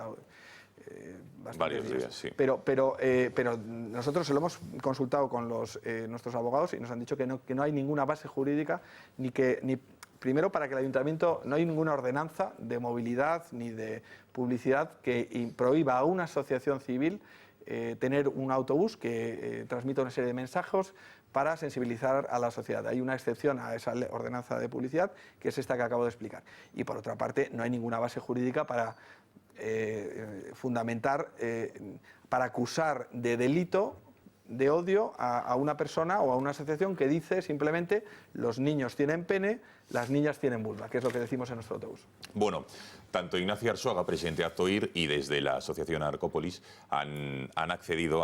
varios días, sí. Pero nosotros se lo hemos consultado con nuestros abogados y nos han dicho que no hay ninguna base jurídica, primero, para que el Ayuntamiento, no hay ninguna ordenanza de movilidad ni de publicidad que prohíba a una asociación civil tener un autobús que transmita una serie de mensajes para sensibilizar a la sociedad. Hay una excepción a esa ordenanza de publicidad, que es esta que acabo de explicar. Y por otra parte, no hay ninguna base jurídica para fundamentar, para acusar de delito de odio a una persona o a una asociación que dice simplemente: los niños tienen pene, las niñas tienen vulva, que es lo que decimos en nuestro autobús. Bueno, tanto Ignacio Arzuaga, presidente de Actoir, y desde la asociación Arcópoli han accedido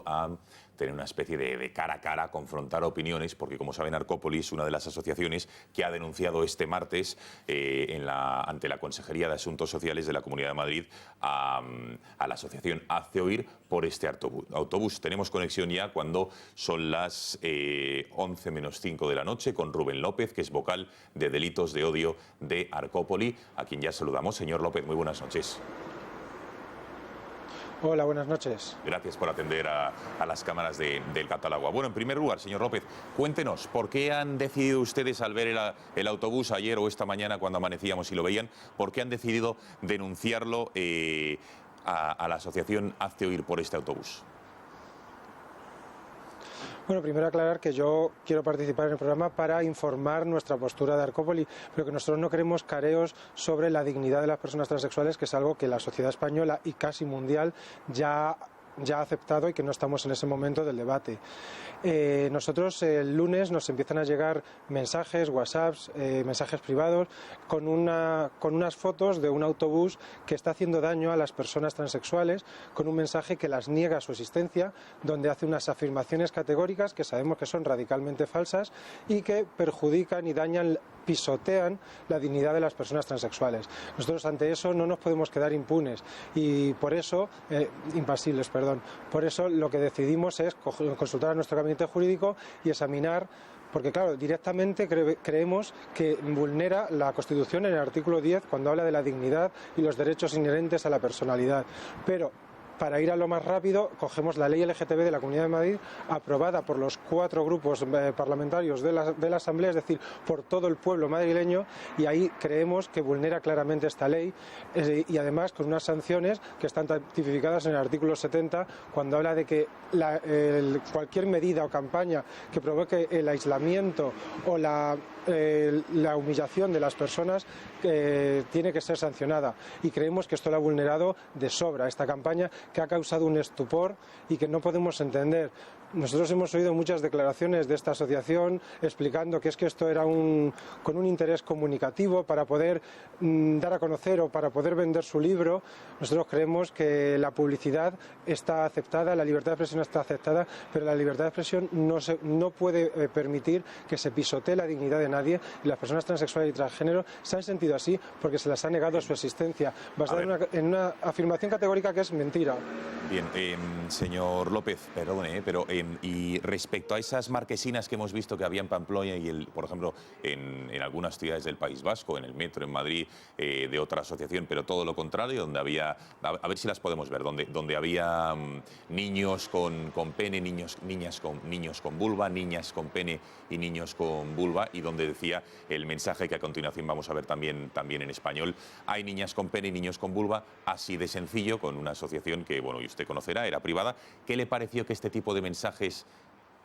a tener una especie de cara a cara, confrontar opiniones, porque, como saben, Arcópoli es una de las asociaciones que ha denunciado este martes ante la Consejería de Asuntos Sociales de la Comunidad de Madrid a la asociación Hazte Oír por este autobús. Tenemos conexión ya cuando son las 11 menos 5 de la noche con Rubén López, que es vocal de delitos de odio de Arcópoli, a quien ya saludamos. Señor López, muy buenas noches. Hola, buenas noches. Gracias por atender a las cámaras del Gato al Agua. Bueno, en primer lugar, señor López, cuéntenos, ¿por qué han decidido ustedes, al ver el autobús ayer o esta mañana cuando amanecíamos y lo veían, por qué han decidido denunciarlo a la asociación Hazte Oír por este autobús? Bueno, primero aclarar que yo quiero participar en el programa para informar nuestra postura de Arcópoli, pero que nosotros no queremos careos sobre la dignidad de las personas transexuales, que es algo que la sociedad española y casi mundial ya ha aceptado y que no estamos en ese momento del debate. Nosotros el lunes nos empiezan a llegar mensajes, WhatsApps, mensajes privados con unas fotos de un autobús que está haciendo daño a las personas transexuales, con un mensaje que las niega su existencia, donde hace unas afirmaciones categóricas que sabemos que son radicalmente falsas y que perjudican y pisotean la dignidad de las personas transexuales. Nosotros ante eso no nos podemos quedar impunes y por eso, impasibles, perdón. Por eso lo que decidimos es consultar a nuestro gabinete jurídico y examinar, porque claro, directamente creemos que vulnera la Constitución en el artículo 10 cuando habla de la dignidad y los derechos inherentes a la personalidad. Pero para ir a lo más rápido, cogemos la ley LGTB de la Comunidad de Madrid, aprobada por los 4 grupos parlamentarios de la Asamblea, es decir, por todo el pueblo madrileño, y ahí creemos que vulnera claramente esta ley, y además con unas sanciones que están tipificadas en el artículo 70, cuando habla de que cualquier medida o campaña que provoque el aislamiento o la humillación de las personas tiene que ser sancionada, y creemos que esto lo ha vulnerado de sobra esta campaña, que ha causado un estupor y que no podemos entender. Nosotros hemos oído muchas declaraciones de esta asociación explicando que esto era con un interés comunicativo para poder dar a conocer o para poder vender su libro. Nosotros creemos que la publicidad está aceptada, la libertad de expresión está aceptada, pero la libertad de expresión no puede permitir que se pisotee la dignidad de nadie, y las personas transexuales y transgénero se han sentido así porque se las ha negado su existencia, basada en una afirmación categórica que es mentira. Bien, señor López, perdone, pero Y respecto a esas marquesinas que hemos visto que había en Pamplona y, por ejemplo, en algunas ciudades del País Vasco, en el metro, en Madrid, de otra asociación, pero todo lo contrario, donde había, a ver si las podemos ver, donde había niños con pene, niños con vulva, niñas con pene y niños con vulva, y donde decía el mensaje que a continuación vamos a ver también en español: hay niñas con pene y niños con vulva, así de sencillo, con una asociación que, bueno, y usted conocerá, era privada. ¿Qué le pareció que este tipo de mensajes,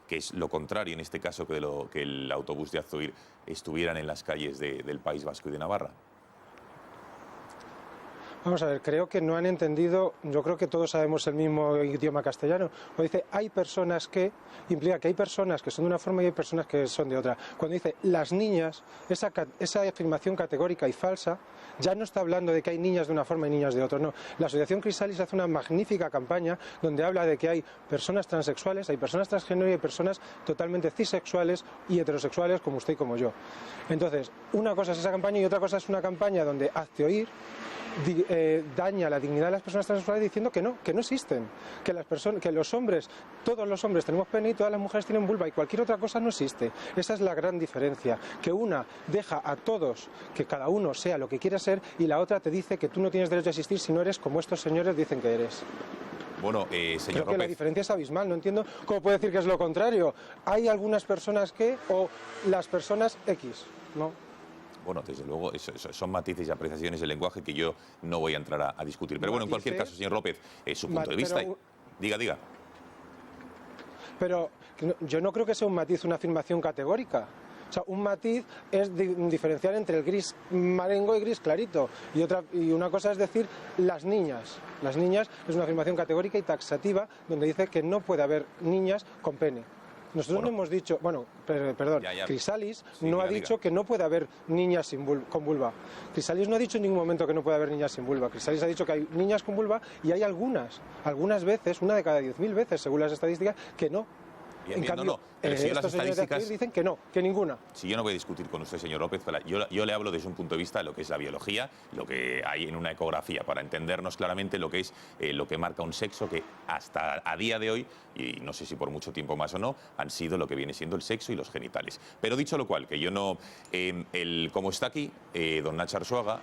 que es lo contrario en este caso que el autobús de Azzoír, estuvieran en las calles del País Vasco y de Navarra? Vamos a ver, creo que no han entendido, yo creo que todos sabemos el mismo idioma castellano. Cuando dice hay personas que, implica que hay personas que son de una forma y hay personas que son de otra. Cuando dice las niñas, esa afirmación categórica y falsa, ya no está hablando de que hay niñas de una forma y niñas de otra, no. La Asociación Chrysalis hace una magnífica campaña donde habla de que hay personas transexuales, hay personas transgénero y hay personas totalmente cisexuales y heterosexuales como usted y como yo. Entonces, una cosa es esa campaña y otra cosa es una campaña donde Azzoír daña la dignidad de las personas transexuales diciendo que no existen, que los hombres, todos los hombres tenemos pene y todas las mujeres tienen vulva y cualquier otra cosa no existe. Esa es la gran diferencia, que una deja a todos que cada uno sea lo que quiera ser y la otra te dice que tú no tienes derecho a existir si no eres como estos señores dicen que eres. Bueno, señor Creo que López, la diferencia es abismal, no entiendo cómo puede decir que es lo contrario. Hay algunas personas que, o las personas X, ¿no? bueno, desde luego, son matices y apreciaciones del lenguaje que yo no voy a entrar a discutir. Pero bueno, en cualquier caso, señor López, su punto de vista... Diga. Pero yo no creo que sea un matiz, una afirmación categórica. O sea, un matiz es diferenciar entre el gris marengo y gris clarito. Y una cosa es decir las niñas. Las niñas es una afirmación categórica y taxativa donde dice que no puede haber niñas con pene. Nosotros no hemos dicho, perdón, Chrysalis no ha dicho que no puede haber niñas con vulva. Chrysalis no ha dicho en ningún momento que no puede haber niñas sin vulva. Chrysalis ha dicho que hay niñas con vulva y hay algunas veces, una de cada 10.000 veces, según las estadísticas, que no. Bien, en cambio, pero si estos señores de aquí dicen que no, que ninguna. Si yo no voy a discutir con usted, señor López, yo le hablo desde un punto de vista de lo que es la biología, lo que hay en una ecografía, para entendernos claramente lo que es lo que marca un sexo, que hasta a día de hoy, y no sé si por mucho tiempo más o no, han sido lo que viene siendo el sexo y los genitales. Pero dicho lo cual, que yo no... como está aquí, don Nacho Arzuaga,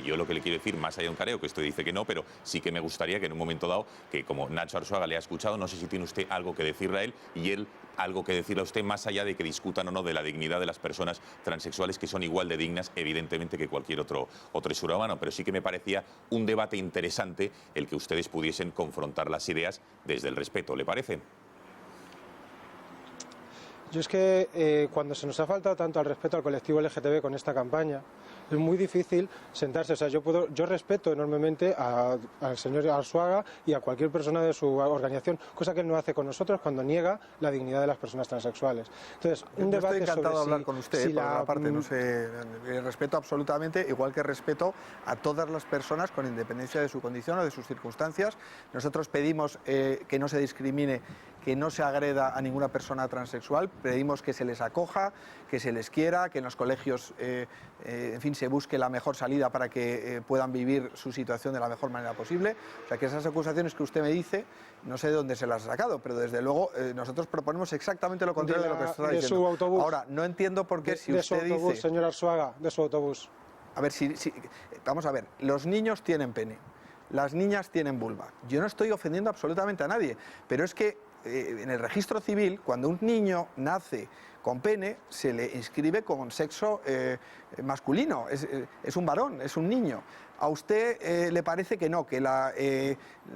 yo lo que le quiero decir, más allá de un careo, que usted dice que no, pero sí que me gustaría que en un momento dado, que como Nacho Arzuaga le ha escuchado, no sé si tiene usted algo que decirle a él y él algo que decirle a usted, más allá de que discutan o no de la dignidad de las personas transexuales, que son igual de dignas, evidentemente, que cualquier otro ser humano. Pero sí que me parecía un debate interesante el que ustedes pudiesen confrontar las ideas desde el respeto. ¿Le parece? Yo es que cuando se nos ha faltado tanto al respeto al colectivo LGTB con esta campaña, es muy difícil sentarse. O sea, yo respeto enormemente al señor Arzuaga y a cualquier persona de su organización, cosa que él no hace con nosotros cuando niega la dignidad de las personas transexuales. Entonces, un debate estoy encantado sobre de hablar con usted, por otra parte, no sé, respeto absolutamente, igual que respeto a todas las personas con independencia de su condición o de sus circunstancias. Nosotros pedimos que no se discrimine, que no se agreda a ninguna persona transexual, pedimos que se les acoja, que se les quiera, que en los colegios, en fin, se busque la mejor salida para que puedan vivir su situación de la mejor manera posible. O sea, que esas acusaciones que usted me dice, no sé de dónde se las ha sacado, pero desde luego nosotros proponemos exactamente lo contrario de lo que está diciendo. De su autobús. Ahora, no entiendo por qué si de usted su autobús, dice... señor Arzuaga, de su autobús. A ver, vamos a ver, los niños tienen pene, las niñas tienen vulva. Yo no estoy ofendiendo absolutamente a nadie, pero es que en el registro civil, cuando un niño nace con pene, se le inscribe con sexo masculino, es un varón, es un niño. A usted le parece que no, que la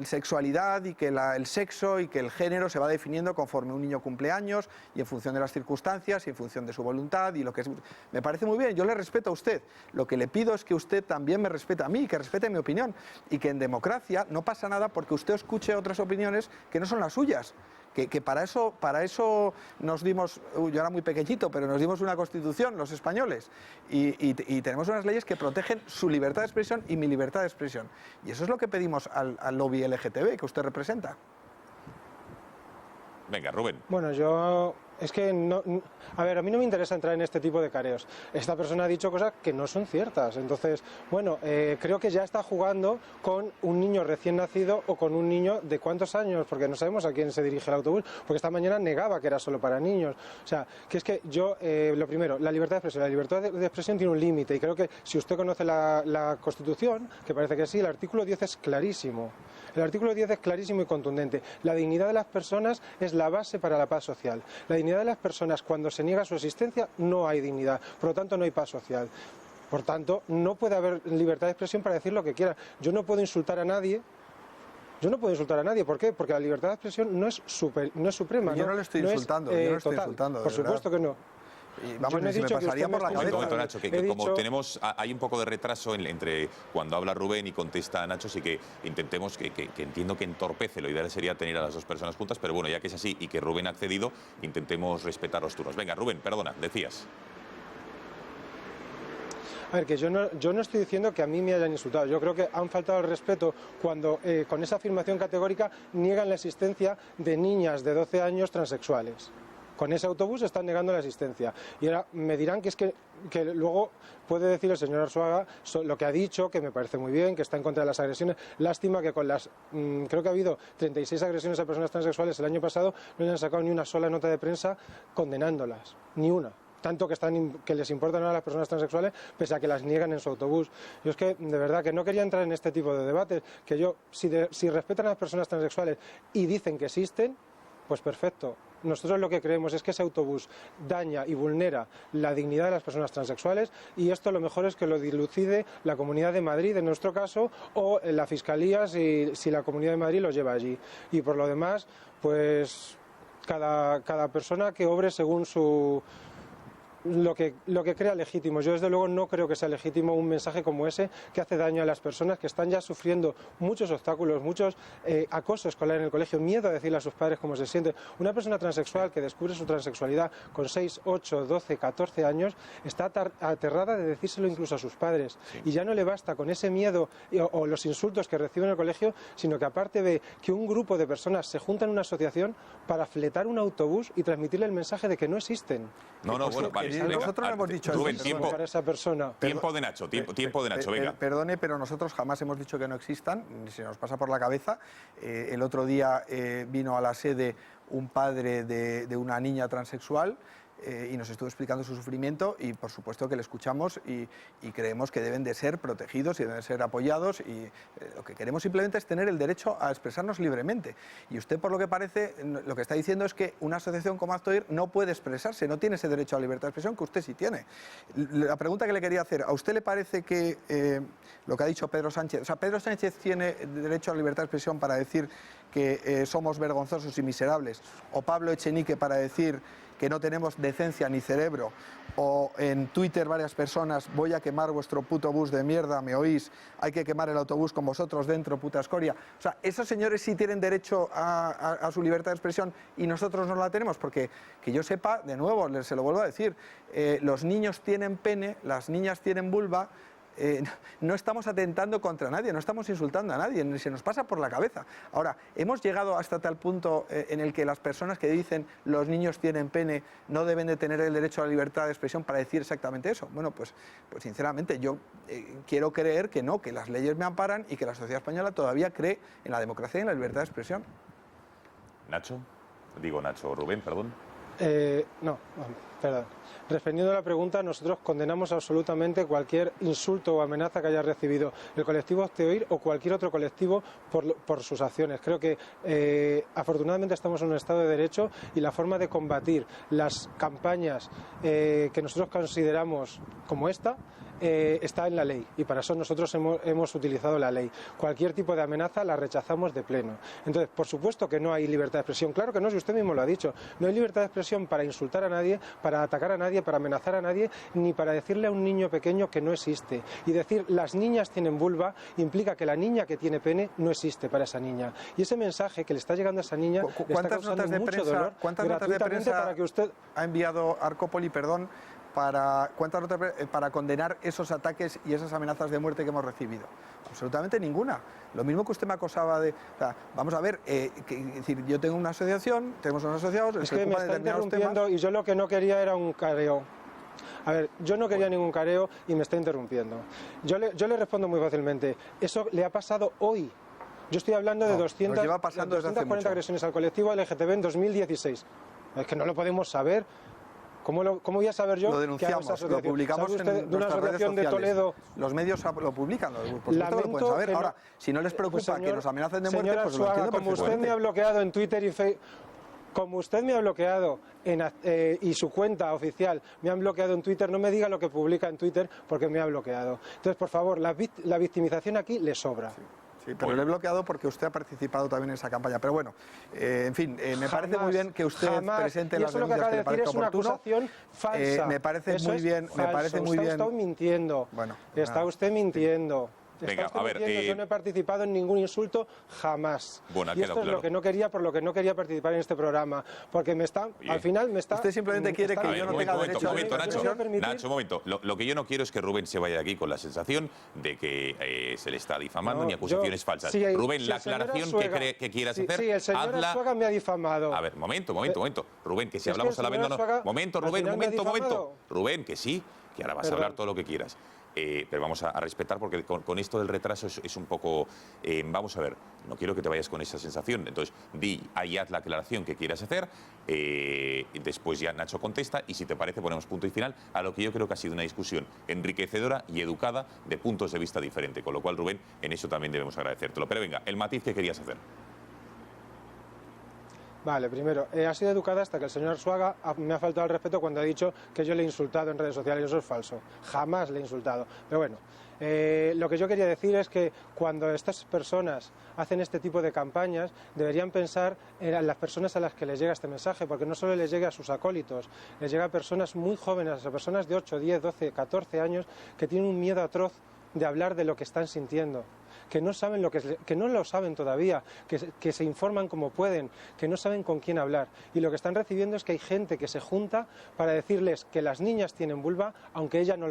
sexualidad y que el sexo y que el género se va definiendo conforme un niño cumple años y en función de las circunstancias y en función de su voluntad y lo que es. Me parece muy bien, yo le respeto a usted. Lo que le pido es que usted también me respete a mí, que respete mi opinión y que en democracia no pasa nada porque usted escuche otras opiniones que no son las suyas. Que para eso nos dimos, yo era muy pequeñito, pero nos dimos una constitución, los españoles, y tenemos unas leyes que protegen su libertad de expresión y mi libertad de expresión. Y eso es lo que pedimos al lobby LGTB que usted representa. Venga, Rubén. Bueno, yo... Es que no, a ver, a mí no me interesa entrar en este tipo de careos. Esta persona ha dicho cosas que no son ciertas. Entonces, bueno, creo que ya está jugando con un niño recién nacido o con un niño de cuántos años, porque no sabemos a quién se dirige el autobús, porque esta mañana negaba que era solo para niños. O sea, que es que yo, lo primero, la libertad de expresión. La libertad de expresión tiene un límite y creo que si usted conoce la Constitución, que parece que sí, el artículo 10 es clarísimo. El artículo 10 es clarísimo y contundente. La dignidad de las personas es la base para la paz social. La dignidad de las personas, cuando se niega su existencia, no hay dignidad. Por lo tanto, no hay paz social. Por tanto, no puede haber libertad de expresión para decir lo que quiera. Yo no puedo insultar a nadie. ¿Por qué? Porque la libertad de expresión no es suprema. Yo no le estoy insultando, yo no estoy insultando. Por supuesto que no. Y vamos, ni si me pasaría por la cabeza. Un momento, Nacho, que como hay un poco de retraso entre cuando habla Rubén y contesta Nacho, sí que intentemos, que entiendo que entorpece, lo ideal sería tener a las dos personas juntas, pero bueno, ya que es así y que Rubén ha accedido, intentemos respetar los turnos. Venga, Rubén, perdona, decías. A ver, que yo no estoy diciendo que a mí me hayan insultado. Yo creo que han faltado el respeto cuando con esa afirmación categórica niegan la existencia de niñas de 12 años transexuales. Con ese autobús están negando la existencia. Y ahora me dirán que luego puede decir el señor Arzuaga lo que ha dicho, que me parece muy bien, que está en contra de las agresiones. Lástima que con creo que ha habido 36 agresiones a personas transexuales el año pasado, no le han sacado ni una sola nota de prensa condenándolas. Ni una. Tanto que les importan a las personas transexuales, pese a que las niegan en su autobús. Yo es que, de verdad, que no quería entrar en este tipo de debates, que yo, si respetan a las personas transexuales y dicen que existen, pues perfecto. Nosotros lo que creemos es que ese autobús daña y vulnera la dignidad de las personas transexuales y esto lo mejor es que lo dilucide la Comunidad de Madrid, en nuestro caso, o la Fiscalía si la Comunidad de Madrid lo lleva allí. Y por lo demás, pues cada persona que obre según lo que crea legítimo. Yo desde luego no creo que sea legítimo un mensaje como ese que hace daño a las personas que están ya sufriendo muchos obstáculos, muchos acoso escolar en el colegio, miedo a decirle a sus padres cómo se siente. Una persona transexual que descubre su transexualidad con 6, 8, 12, 14 años está aterrada de decírselo incluso a sus padres. Sí. Y ya no le basta con ese miedo o los insultos que recibe en el colegio, sino que aparte ve que un grupo de personas se junta en una asociación para fletar un autobús y transmitirle el mensaje de que no existen. Bueno, vale. Nosotros no hemos dicho Rubén, eso. Para esa persona. Tiempo de Nacho, venga. Perdone, pero nosotros jamás hemos dicho que no existan, ni se nos pasa por la cabeza. El otro día vino a la sede un padre de una niña transexual y nos estuvo explicando su sufrimiento y por supuesto que le escuchamos y creemos que deben de ser protegidos y deben de ser apoyados y lo que queremos simplemente es tener el derecho a expresarnos libremente. Y usted, por lo que parece, lo que está diciendo es que una asociación como Actoir no puede expresarse, no tiene ese derecho a libertad de expresión que usted sí tiene. La pregunta que le quería hacer, ¿a usted le parece que lo que ha dicho Pedro Sánchez, o sea, Pedro Sánchez tiene derecho a libertad de expresión para decir que somos vergonzosos y miserables, o Pablo Echenique para decir que no tenemos decencia ni cerebro, o en Twitter varias personas, voy a quemar vuestro puto bus de mierda, ¿me oís? Hay que quemar el autobús con vosotros dentro, puta escoria. O sea, esos señores sí tienen derecho a su libertad de expresión y nosotros no la tenemos, porque que yo sepa, de nuevo, se lo vuelvo a decir, los niños tienen pene, las niñas tienen vulva. No estamos atentando contra nadie, no estamos insultando a nadie, ni se nos pasa por la cabeza. Ahora, hemos llegado hasta tal punto en el que las personas que dicen los niños tienen pene no deben de tener el derecho a la libertad de expresión para decir exactamente eso. Bueno, pues sinceramente yo quiero creer que no, que las leyes me amparan y que la sociedad española todavía cree en la democracia y en la libertad de expresión. Rubén, perdón. No, perdón. Respondiendo a la pregunta, nosotros condenamos absolutamente cualquier insulto o amenaza que haya recibido el colectivo Actoir o cualquier otro colectivo por sus acciones. Creo que afortunadamente estamos en un Estado de Derecho y la forma de combatir las campañas que nosotros consideramos como esta está en la ley y para eso nosotros hemos utilizado la ley. Cualquier tipo de amenaza la rechazamos de pleno. Entonces, por supuesto que no hay libertad de expresión. Claro que no, si usted mismo lo ha dicho. No hay libertad de expresión para insultar a nadie, para atacar a nadie, para amenazar a nadie, ni para decirle a un niño pequeño que no existe. Y decir las niñas tienen vulva implica que la niña que tiene pene no existe para esa niña. Y ese mensaje que le está llegando a esa niña le está causando mucho dolor. ¿Cuántas notas de prensa para que usted ha enviado Arcópoli, para condenar esos ataques y esas amenazas de muerte que hemos recibido? absolutamente ninguna. Lo mismo que usted me acosaba de... O sea, vamos a ver, es decir, yo tengo una asociación, tenemos unos asociados... Es que me está interrumpiendo y yo lo que no quería era un careo. A ver, yo no quería ningún careo y me está interrumpiendo. Yo le respondo muy fácilmente. Eso le ha pasado hoy. Yo estoy hablando de 240 agresiones al colectivo LGTB en 2016. Es que no lo podemos saber. ¿Cómo voy a saber yo? Lo denunciamos, lo publicamos en nuestras redes sociales. De Toledo? Los medios lo publican, por supuesto lo pueden saber. Ahora, si no les preocupa que nos amenacen de muerte, pues lo entiendo como usted me ha bloqueado en Twitter y Facebook, como usted me ha bloqueado y su cuenta oficial me han bloqueado en Twitter, no me diga lo que publica en Twitter porque me ha bloqueado. Entonces, por favor, la victimización aquí le sobra. Sí, pero lo he bloqueado porque usted ha participado también en esa campaña. Pero bueno, en fin, me parece muy bien que usted presente las denuncias que le parezca oportuno. Falsa. Me parece muy bien, me parece muy bien. Está usted mintiendo. Bueno, está usted mintiendo. Venga, a ver, yo no he participado en ningún insulto jamás. Bueno, y esto es lo que no quería, por lo que no quería participar en este programa, porque al final me está... Usted simplemente quiere que yo no tenga derecho a Nacho, un momento. Lo que yo no quiero es que Rubén se vaya de aquí con la sensación de que se le está difamando ni acusaciones falsas. Rubén, la aclaración que quieras hacer, sí, el señor Arzuaga me ha difamado. A ver, momento. Rubén, que si hablamos a la vez... Momento, Rubén, que sí, que ahora vas a hablar todo lo que quieras. Pero vamos a respetar porque con esto del retraso es un poco... vamos a ver, no quiero que te vayas con esa sensación. Entonces, ahí haz la aclaración que quieras hacer, después ya Nacho contesta y si te parece ponemos punto y final a lo que yo creo que ha sido una discusión enriquecedora y educada de puntos de vista diferentes. Con lo cual, Rubén, en eso también debemos agradecértelo. Pero venga, el matiz que querías hacer. Vale, primero, ha sido educada hasta que el señor Arzuaga me ha faltado el respeto cuando ha dicho que yo le he insultado en redes sociales. Eso es falso. Jamás le he insultado. Pero bueno, lo que yo quería decir es que cuando estas personas hacen este tipo de campañas, deberían pensar en las personas a las que les llega este mensaje, porque no solo les llega a sus acólitos, les llega a personas muy jóvenes, a personas de 8, 10, 12, 14 años que tienen un miedo atroz de hablar de lo que están sintiendo, que no saben que no lo saben todavía, que se informan como pueden, que no saben con quién hablar. Y lo que están recibiendo es que hay gente que se junta para decirles que las niñas tienen vulva, aunque ella no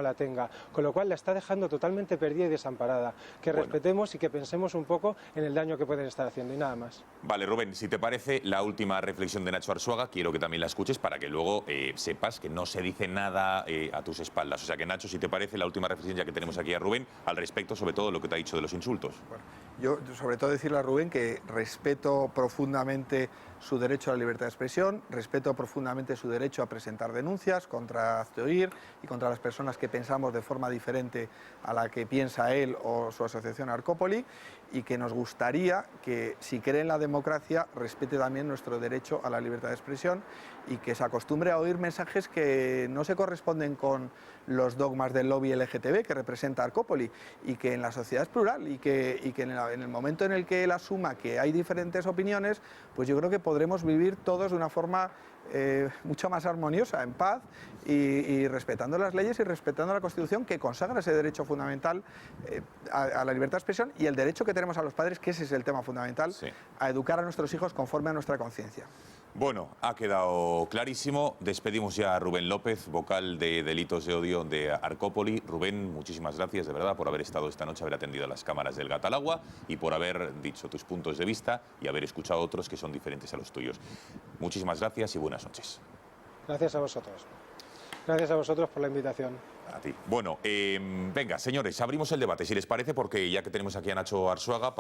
la tenga. Con lo cual la está dejando totalmente perdida y desamparada. Que respetemos y que pensemos un poco en el daño que pueden estar haciendo y nada más. Vale, Rubén, si te parece, la última reflexión de Nacho Arzuaga, quiero que también la escuches para que luego sepas que no se dice nada a tus espaldas. O sea que, Nacho, si te parece, la última reflexión ya que tenemos aquí a Rubén, al respecto, sobre todo lo que te ha dicho de los insultos. Bueno, yo, sobre todo, decirle a Rubén que respeto profundamente su derecho a la libertad de expresión, respeto profundamente su derecho a presentar denuncias contra Hazte Oír y contra las personas que pensamos de forma diferente a la que piensa él o su asociación Arcópoli, y que nos gustaría que, si cree en la democracia, respete también nuestro derecho a la libertad de expresión y que se acostumbre a oír mensajes que no se corresponden con los dogmas del lobby LGTB que representa Arcópoli, y que en la sociedad es plural y que en el momento en el que él asuma que hay diferentes opiniones, pues yo creo que podremos vivir todos de una forma mucho más armoniosa, en paz y respetando las leyes y respetando la Constitución, que consagra ese derecho fundamental a la libertad de expresión, y el derecho que tenemos a los padres, que ese es el tema fundamental, a educar a nuestros hijos conforme a nuestra conciencia. Bueno, ha quedado clarísimo. Despedimos ya a Rubén López, vocal de Delitos de Odio de Arcópoli. Rubén, muchísimas gracias, de verdad, por haber estado esta noche, haber atendido a las cámaras del Gata al Agua y por haber dicho tus puntos de vista y haber escuchado otros que son diferentes a los tuyos. Muchísimas gracias y buenas noches. Gracias a vosotros. Gracias a vosotros por la invitación. A ti. Bueno, venga, señores, abrimos el debate, si les parece, porque ya que tenemos aquí a Nacho Arzuaga,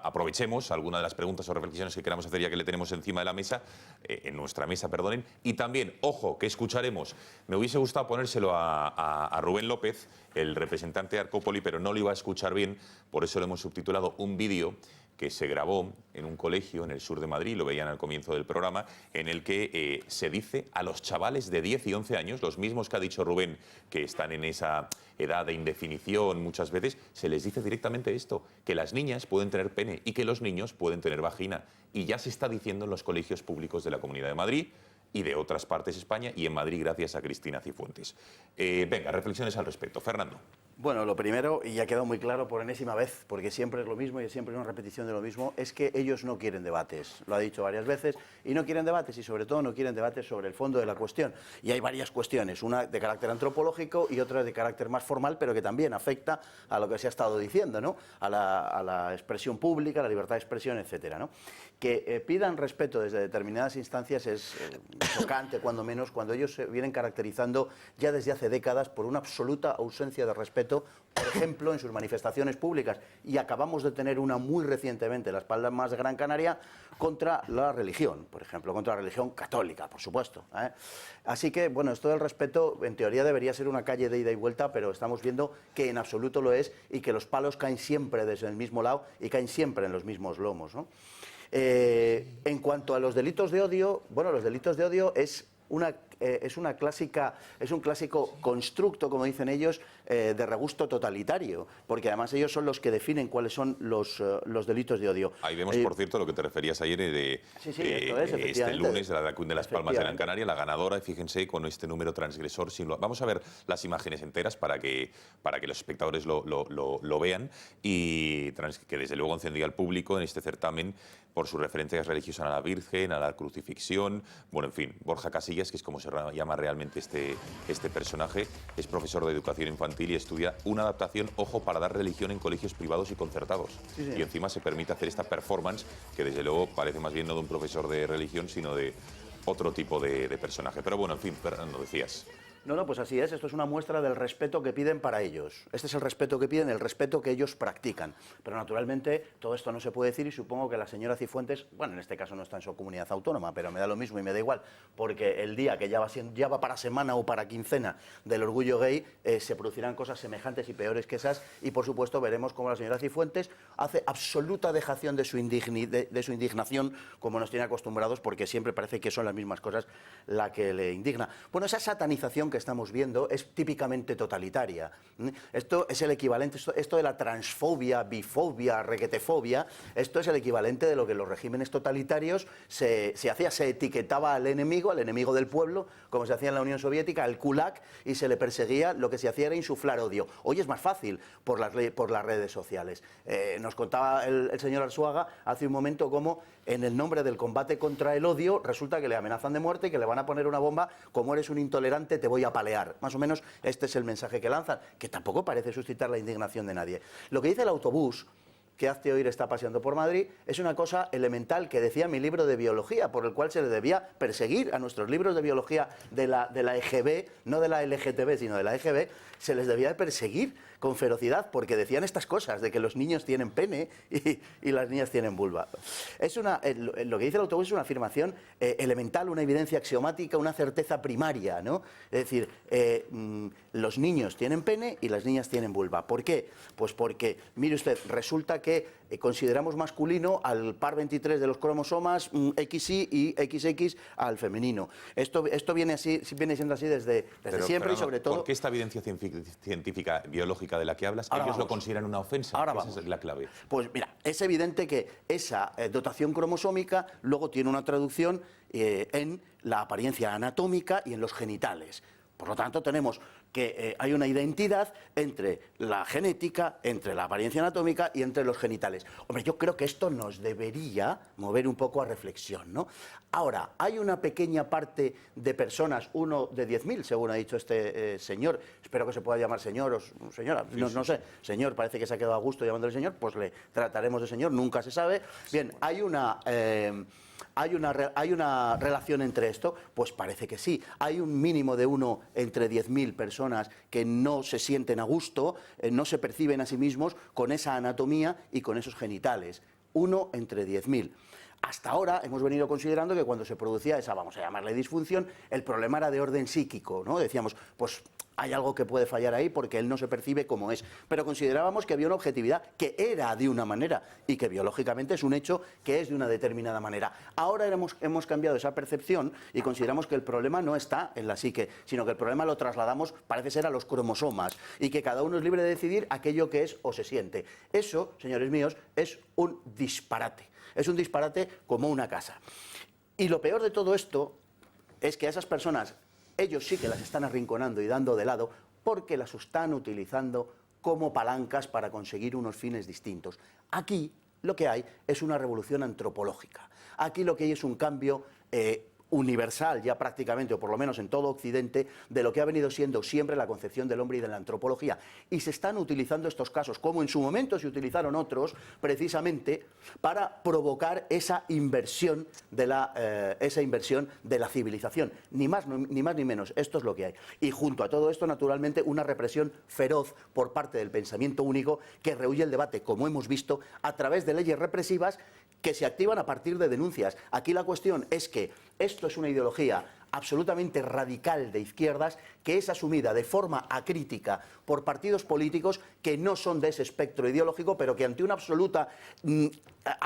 aprovechemos alguna de las preguntas o reflexiones que queramos hacer ya que le tenemos encima de la mesa, en nuestra mesa, perdonen. Y también, ojo, que escucharemos, me hubiese gustado ponérselo a Rubén López, el representante de Arcópoli, pero no lo iba a escuchar bien, por eso lo hemos subtitulado un vídeo que se grabó en un colegio en el sur de Madrid, lo veían al comienzo del programa, en el que se dice a los chavales de 10 y 11 años, los mismos que ha dicho Rubén, que están en esa edad de indefinición muchas veces, se les dice directamente esto, que las niñas pueden tener pene y que los niños pueden tener vagina. Y ya se está diciendo en los colegios públicos de la Comunidad de Madrid y de otras partes de España, y en Madrid gracias a Cristina Cifuentes. Venga, reflexiones al respecto. Fernando. Bueno, lo primero, y ha quedado muy claro por enésima vez, porque siempre es lo mismo y siempre es una repetición de lo mismo, es que ellos no quieren debates. Lo ha dicho varias veces, y no quieren debates, y sobre todo no quieren debates sobre el fondo de la cuestión. Y hay varias cuestiones, una de carácter antropológico y otra de carácter más formal, pero que también afecta a lo que se ha estado diciendo, ¿no? A la expresión pública, a la libertad de expresión, etcétera, ¿no? Que pidan respeto desde determinadas instancias es chocante, cuando menos, cuando ellos se vienen caracterizando ya desde hace décadas por una absoluta ausencia de respeto, por ejemplo, en sus manifestaciones públicas, y acabamos de tener una muy recientemente en Las Palmas de Gran Canaria, contra la religión, por ejemplo, contra la religión católica, por supuesto, ¿eh? Así que, bueno, esto del respeto, en teoría debería ser una calle de ida y vuelta, pero estamos viendo que en absoluto lo es, y que los palos caen siempre desde el mismo lado y caen siempre en los mismos lomos, ¿no? En cuanto a los delitos de odio, bueno, los delitos de odio es un clásico constructo, como dicen ellos, de regusto totalitario, porque además ellos son los que definen cuáles son los delitos de odio. Ahí vemos, por cierto, lo que te referías ayer de este lunes de la Drag Queen de Las Palmas de Gran Canaria, la ganadora, fíjense, con este número transgresor. Vamos a ver las imágenes enteras para que los espectadores lo vean, y que desde luego encendía al público en este certamen por sus referencias religiosas a la Virgen, a la crucifixión, bueno, en fin, Borja Casillas, que es como se llama realmente este personaje, es profesor de educación infantil y estudia una adaptación, ojo, para dar religión en colegios privados y concertados. Sí, sí. Y encima se permite hacer esta performance que desde luego parece más bien no de un profesor de religión, sino de otro tipo de personaje. Pero bueno, en fin, Fernando, decías. No, pues así es, esto es una muestra del respeto que piden para ellos. Este es el respeto que piden, el respeto que ellos practican. Pero naturalmente todo esto no se puede decir, y supongo que la señora Cifuentes, bueno, en este caso no está en su comunidad autónoma, pero me da lo mismo y me da igual, porque el día que ya va para semana o para quincena del orgullo gay, se producirán cosas semejantes y peores que esas, y por supuesto veremos cómo la señora Cifuentes hace absoluta dejación de su indignación, como nos tiene acostumbrados, porque siempre parece que son las mismas cosas la que le indigna. Bueno, esa satanización que estamos viendo es típicamente totalitaria. Esto es el equivalente, esto de la transfobia, bifobia, requetefobia, esto es el equivalente de lo que en los regímenes totalitarios se hacía, se etiquetaba al enemigo del pueblo, como se hacía en la Unión Soviética, el kulak, y se le perseguía, lo que se hacía era insuflar odio. Hoy es más fácil por las redes sociales. Nos contaba el señor Arzuaga hace un momento cómo en el nombre del combate contra el odio resulta que le amenazan de muerte y que le van a poner una bomba, como eres un intolerante te voy a palear. Más o menos este es el mensaje que lanzan, que tampoco parece suscitar la indignación de nadie. Lo que dice el autobús que hazte oír está paseando por Madrid es una cosa elemental que decía mi libro de biología, por el cual se le debía perseguir a nuestros libros de biología de la EGB, no de la LGTB, sino de la EGB, se les debía perseguir con ferocidad, porque decían estas cosas, de que los niños tienen pene y las niñas tienen vulva. Lo que dice el autobús es una afirmación elemental, una evidencia axiomática, una certeza primaria, ¿no? Es decir, los niños tienen pene y las niñas tienen vulva. ¿Por qué? Pues porque, mire usted, resulta que consideramos masculino al par 23 de los cromosomas XY y XX al femenino. Esto viene siendo así desde siempre, y sobre todo... ¿Por qué esta evidencia científica, biológica de la que hablas, ellos lo consideran una ofensa? Esa es la clave. Pues mira, es evidente que esa dotación cromosómica luego tiene una traducción en la apariencia anatómica y en los genitales. Por lo tanto, tenemos que hay una identidad entre la genética, entre la apariencia anatómica y entre los genitales. Hombre, yo creo que esto nos debería mover un poco a reflexión, ¿no? Ahora, hay una pequeña parte de personas, uno de 10.000, según ha dicho este señor, espero que se pueda llamar señor o señora, no sé, señor, parece que se ha quedado a gusto llamándole señor, pues le trataremos de señor, nunca se sabe. Bien, hay una relación entre esto, pues parece que sí. Hay un mínimo de uno entre 10.000 personas que no se sienten a gusto, no se perciben a sí mismos con esa anatomía y con esos genitales. Uno entre 10.000. Hasta ahora hemos venido considerando que cuando se producía esa, vamos a llamarle disfunción, el problema era de orden psíquico, ¿no? Decíamos, pues hay algo que puede fallar ahí porque él no se percibe como es. Pero considerábamos que había una objetividad que era de una manera y que biológicamente es un hecho que es de una determinada manera. Ahora hemos cambiado esa percepción y consideramos que el problema no está en la psique, sino que el problema lo trasladamos, parece ser, a los cromosomas, y que cada uno es libre de decidir aquello que es o se siente. Eso, señores míos, es un disparate. Es un disparate como una casa. Y lo peor de todo esto es que a esas personas, ellos sí que las están arrinconando y dando de lado porque las están utilizando como palancas para conseguir unos fines distintos. Aquí lo que hay es una revolución antropológica. Aquí lo que hay es un cambio universal ya prácticamente, o por lo menos en todo Occidente, de lo que ha venido siendo siempre la concepción del hombre y de la antropología. Y se están utilizando estos casos, como en su momento se utilizaron otros, precisamente para provocar esa inversión de la civilización. Ni más ni menos, esto es lo que hay. Y junto a todo esto, naturalmente, una represión feroz por parte del pensamiento único que rehúye el debate, como hemos visto, a través de leyes represivas que se activan a partir de denuncias. Aquí la cuestión es que esto es una ideología absolutamente radical de izquierdas que es asumida de forma acrítica por partidos políticos que no son de ese espectro ideológico, pero que ante una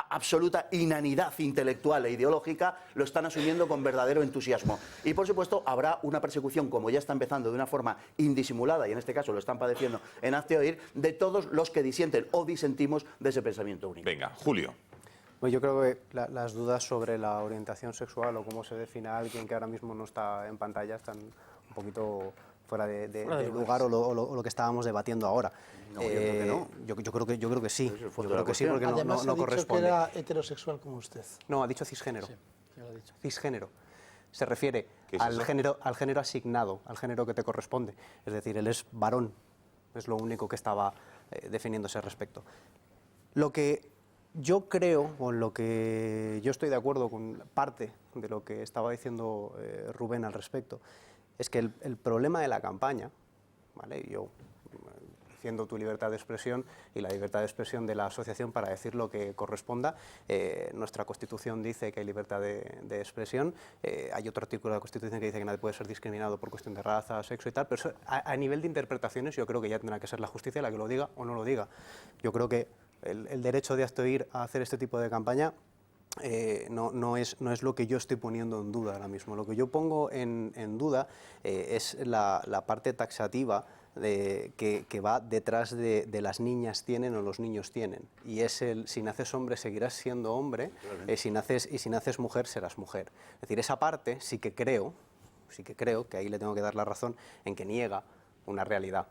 absoluta inanidad intelectual e ideológica lo están asumiendo con verdadero entusiasmo. Y por supuesto habrá una persecución, como ya está empezando de una forma indisimulada, y en este caso lo están padeciendo en Hazte Oír, de todos los que disienten o disentimos de ese pensamiento único. Venga, Julio. Pues yo creo que las dudas sobre la orientación sexual o cómo se define a alguien que ahora mismo no está en pantalla están un poquito fuera de lugar o lo que estábamos debatiendo ahora. No, yo creo que no. Yo creo que sí. Yo creo que sí, porque Además, no ha dicho corresponde. que era heterosexual como usted. No, ha dicho cisgénero. Sí, ya lo ha dicho. Cisgénero. Se refiere al género asignado, al género que te corresponde. Es decir, él es varón. Es lo único que estaba definiéndose al respecto. Lo que yo creo, o en lo que yo estoy de acuerdo con parte de lo que estaba diciendo Rubén al respecto, es que el problema de la campaña, ¿vale? Yo defiendo tu libertad de expresión y la libertad de expresión de la asociación para decir lo que corresponda. Nuestra Constitución dice que hay libertad de expresión. Hay otro artículo de la Constitución que dice que nadie puede ser discriminado por cuestión de raza, sexo y tal, pero eso, a nivel de interpretaciones yo creo que ya tendrá que ser la justicia la que lo diga o no lo diga. Yo creo que el derecho de Hazte Oír a hacer este tipo de campaña no es lo que yo estoy poniendo en duda ahora mismo. Lo que yo pongo en duda es la parte taxativa que va detrás de las niñas tienen o los niños tienen. Y es si naces hombre seguirás siendo hombre, si naces mujer serás mujer. Es decir, esa parte sí que creo que ahí le tengo que dar la razón en que niega una realidad.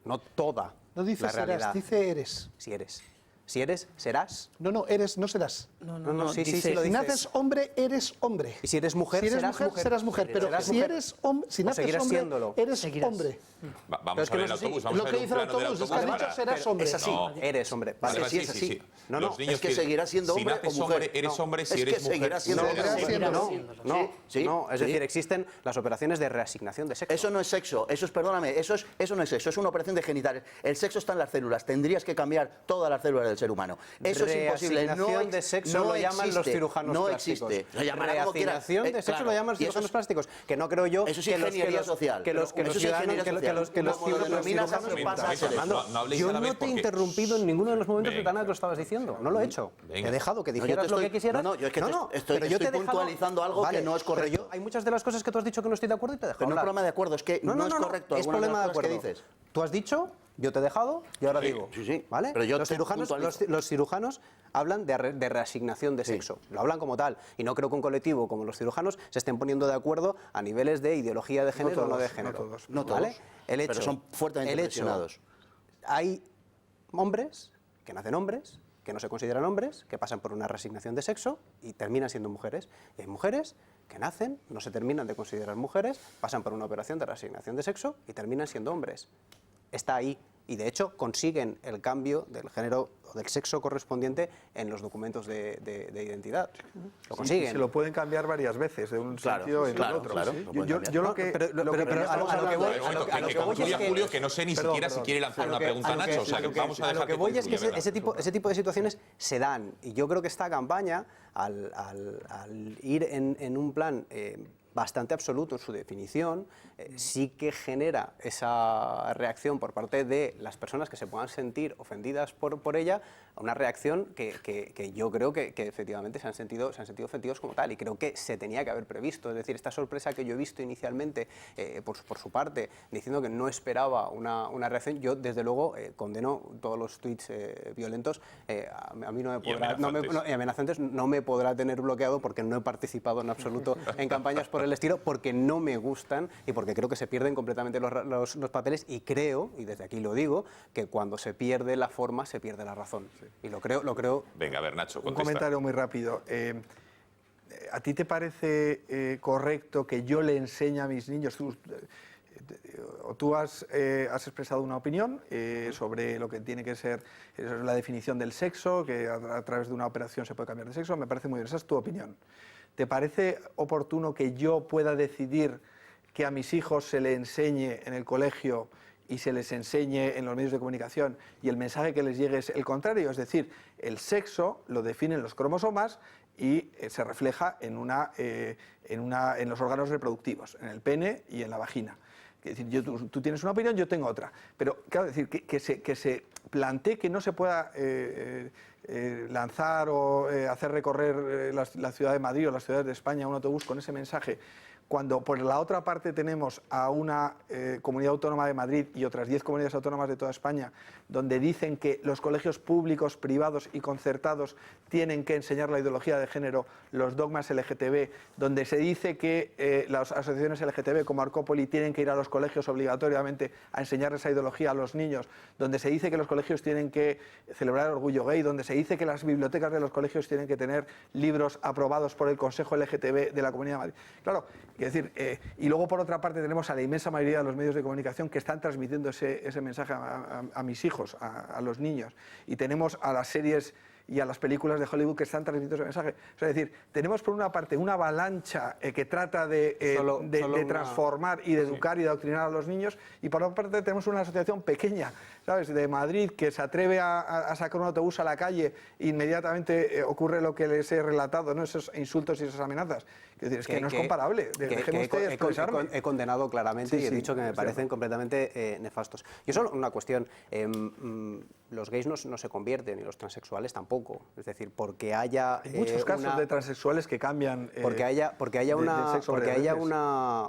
No toda No dice la realidad. serás, dice eres. Si eres. Si eres, serás. No, eres, no serás. No, sí, dice, sí, lo si dice. naces hombre, eres hombre. Y si eres mujer, serás mujer. Pero Serás si mujer. eres hombre, si naces seguirás hombre, siéndolo. eres hombre. Vamos a ver el autobús, vamos Lo a que ver un dice el plano del autobús es que autobús. has dicho serás hombre. Es así, eres hombre. Vale, Vale, sí, es así. sí. No, Los niños es que seguirás siendo si hombre naces o mujer. hombre, eres hombre, si es eres que mujer. seguirás siendo hombre. No, es decir, existen las operaciones de reasignación de sexo. Eso no es sexo, eso es, perdóname, eso no es sexo, es una operación de genitales. El sexo está en las células, tendrías que cambiar todas las células del ser humano. Eso es imposible. Reasignación de sexo lo llaman los cirujanos no plásticos. existe. Lo llamará como quiera. Reasignación de sexo Claro, lo llaman los y eso cirujanos plásticos. Que no creo yo eso es que ingeniería social. los Yo no te he interrumpido en ninguno de los momentos que lo estabas diciendo. No lo he hecho. Te he dejado que dijeras lo que quisieras. No, yo es que estoy puntualizando algo que no es correcto. Hay muchas de las cosas que tú has dicho que no estoy de acuerdo y te he dejado Pero no es hablar. problema de acuerdo, es que no es correcto. Es problema de algunas de las cosas acuerdo. que dices. Tú has dicho, yo te he dejado y ahora Sí, digo. sí. ¿Vale? Pero yo los, te cirujanos, puntualizo. los cirujanos hablan de reasignación de sexo. Lo hablan como tal. Y no creo que un colectivo como los cirujanos se estén poniendo de acuerdo a niveles de ideología de género o no de género. No todos, ¿vale? pero son fuertemente presionados. Hay hombres que nacen hombres, que no se consideran hombres, que pasan por una reasignación de sexo y terminan siendo mujeres. Y hay mujeres que nacen, no se terminan de considerar mujeres, pasan por una operación de reasignación de sexo y terminan siendo hombres. Está ahí. Y de hecho consiguen el cambio del género o del sexo correspondiente en los documentos de identidad. Lo consiguen. Sí, se lo pueden cambiar varias veces, de un sitio en el otro. Claro, yo lo que... a lo que voy es que Julio, que no sé ni siquiera si quiere lanzar una pregunta a Nacho, o sea, que vamos a dejar lo que voy es que concluya, ese tipo de situaciones se dan. Y yo creo que esta campaña, al ir en un plan bastante absoluto en su definición, sí que genera esa reacción por parte de las personas que se puedan sentir ofendidas por ella una reacción que yo creo que efectivamente se han sentido ofendidos como tal, y creo que se tenía que haber previsto. Es decir, esta sorpresa que yo he visto inicialmente por su parte, diciendo que no esperaba una reacción, yo desde luego condeno todos los tuits violentos. A mí no me podrá, y amenazantes no me podrá tener bloqueado, porque no he participado en absoluto en campañas por el estilo, porque no me gustan y porque creo que se pierden completamente los papeles, y creo, y desde aquí lo digo, que cuando se pierde la forma se pierde la razón. Sí. Y lo creo. Venga, a ver, Nacho, contesta. Un comentario muy rápido. ¿A ti te parece correcto que yo le enseñe a mis niños? Tú has expresado una opinión sobre lo que tiene que ser la definición del sexo, que a través de una operación se puede cambiar de sexo. Me parece muy bien, esa es tu opinión. ¿Te parece oportuno que yo pueda decidir que a mis hijos se les enseñe en el colegio y se les enseñe en los medios de comunicación y el mensaje que les llegue es el contrario? Es decir, el sexo lo definen los cromosomas y se refleja en los órganos reproductivos, en el pene y en la vagina. Es decir, tú tienes una opinión, yo tengo otra. Pero, claro, decir, que se plantee que no se pueda lanzar o hacer recorrer la ciudad de Madrid o las ciudades de España un autobús con ese mensaje, cuando por la otra parte tenemos a una comunidad autónoma de Madrid y otras 10 comunidades autónomas de toda España, donde dicen que los colegios públicos, privados y concertados tienen que enseñar la ideología de género, los dogmas LGTB, donde se dice que las asociaciones LGTB como Arcópoli tienen que ir a los colegios obligatoriamente a enseñar esa ideología a los niños, donde se dice que los colegios tienen que celebrar el orgullo gay, donde se dice que las bibliotecas de los colegios tienen que tener libros aprobados por el Consejo LGTB de la Comunidad de Madrid. Claro, es decir, y luego por otra parte tenemos a la inmensa mayoría de los medios de comunicación que están transmitiendo ese mensaje a mis hijos, a los niños, y tenemos a las series y a las películas de Hollywood que están transmitiendo ese mensaje. O sea, es decir, tenemos por una parte una avalancha que trata de transformar y de educar y de adoctrinar a los niños, y por otra parte tenemos una asociación pequeña, ¿sabes?, de Madrid, que se atreve a sacar un autobús a la calle e inmediatamente ocurre lo que les he relatado, ¿no?, esos insultos y esas amenazas. Es decir, es que no es comparable. He condenado claramente y he dicho que me parecen completamente nefastos. Y eso es una cuestión. Los gays no se convierten y los transexuales tampoco. Es decir, porque haya... Hay muchos casos de transexuales que cambian... Porque haya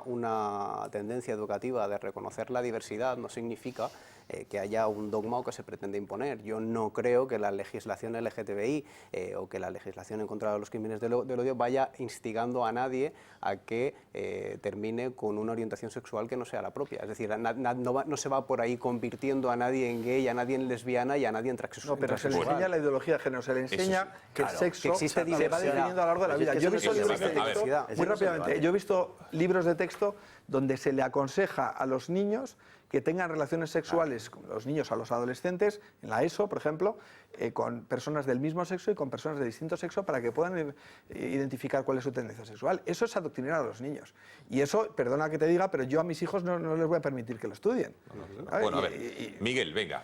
una tendencia educativa de reconocer la diversidad no significa que haya un dogma o que se pretende imponer. Yo no creo que la legislación LGTBI o que la legislación en contra de los crímenes del odio vaya instigando a nadie a que termine con una orientación sexual que no sea la propia. Es decir, no se va por ahí convirtiendo a nadie en gay, a nadie en lesbiana y a nadie en transexual. No, pero se le enseña la ideología de género, se le enseña que el sexo se va definiendo a lo largo de la vida. Yo he visto libros de texto, muy rápidamente, yo he visto libros de texto donde se le aconseja a los niños que tengan relaciones sexuales, los niños a los adolescentes, en la ESO, por ejemplo, con personas del mismo sexo y con personas de distinto sexo para que puedan identificar cuál es su tendencia sexual. Eso es adoctrinar a los niños. Y eso, perdona que te diga, pero yo a mis hijos no les voy a permitir que lo estudien. Bueno, a ver, Miguel, venga.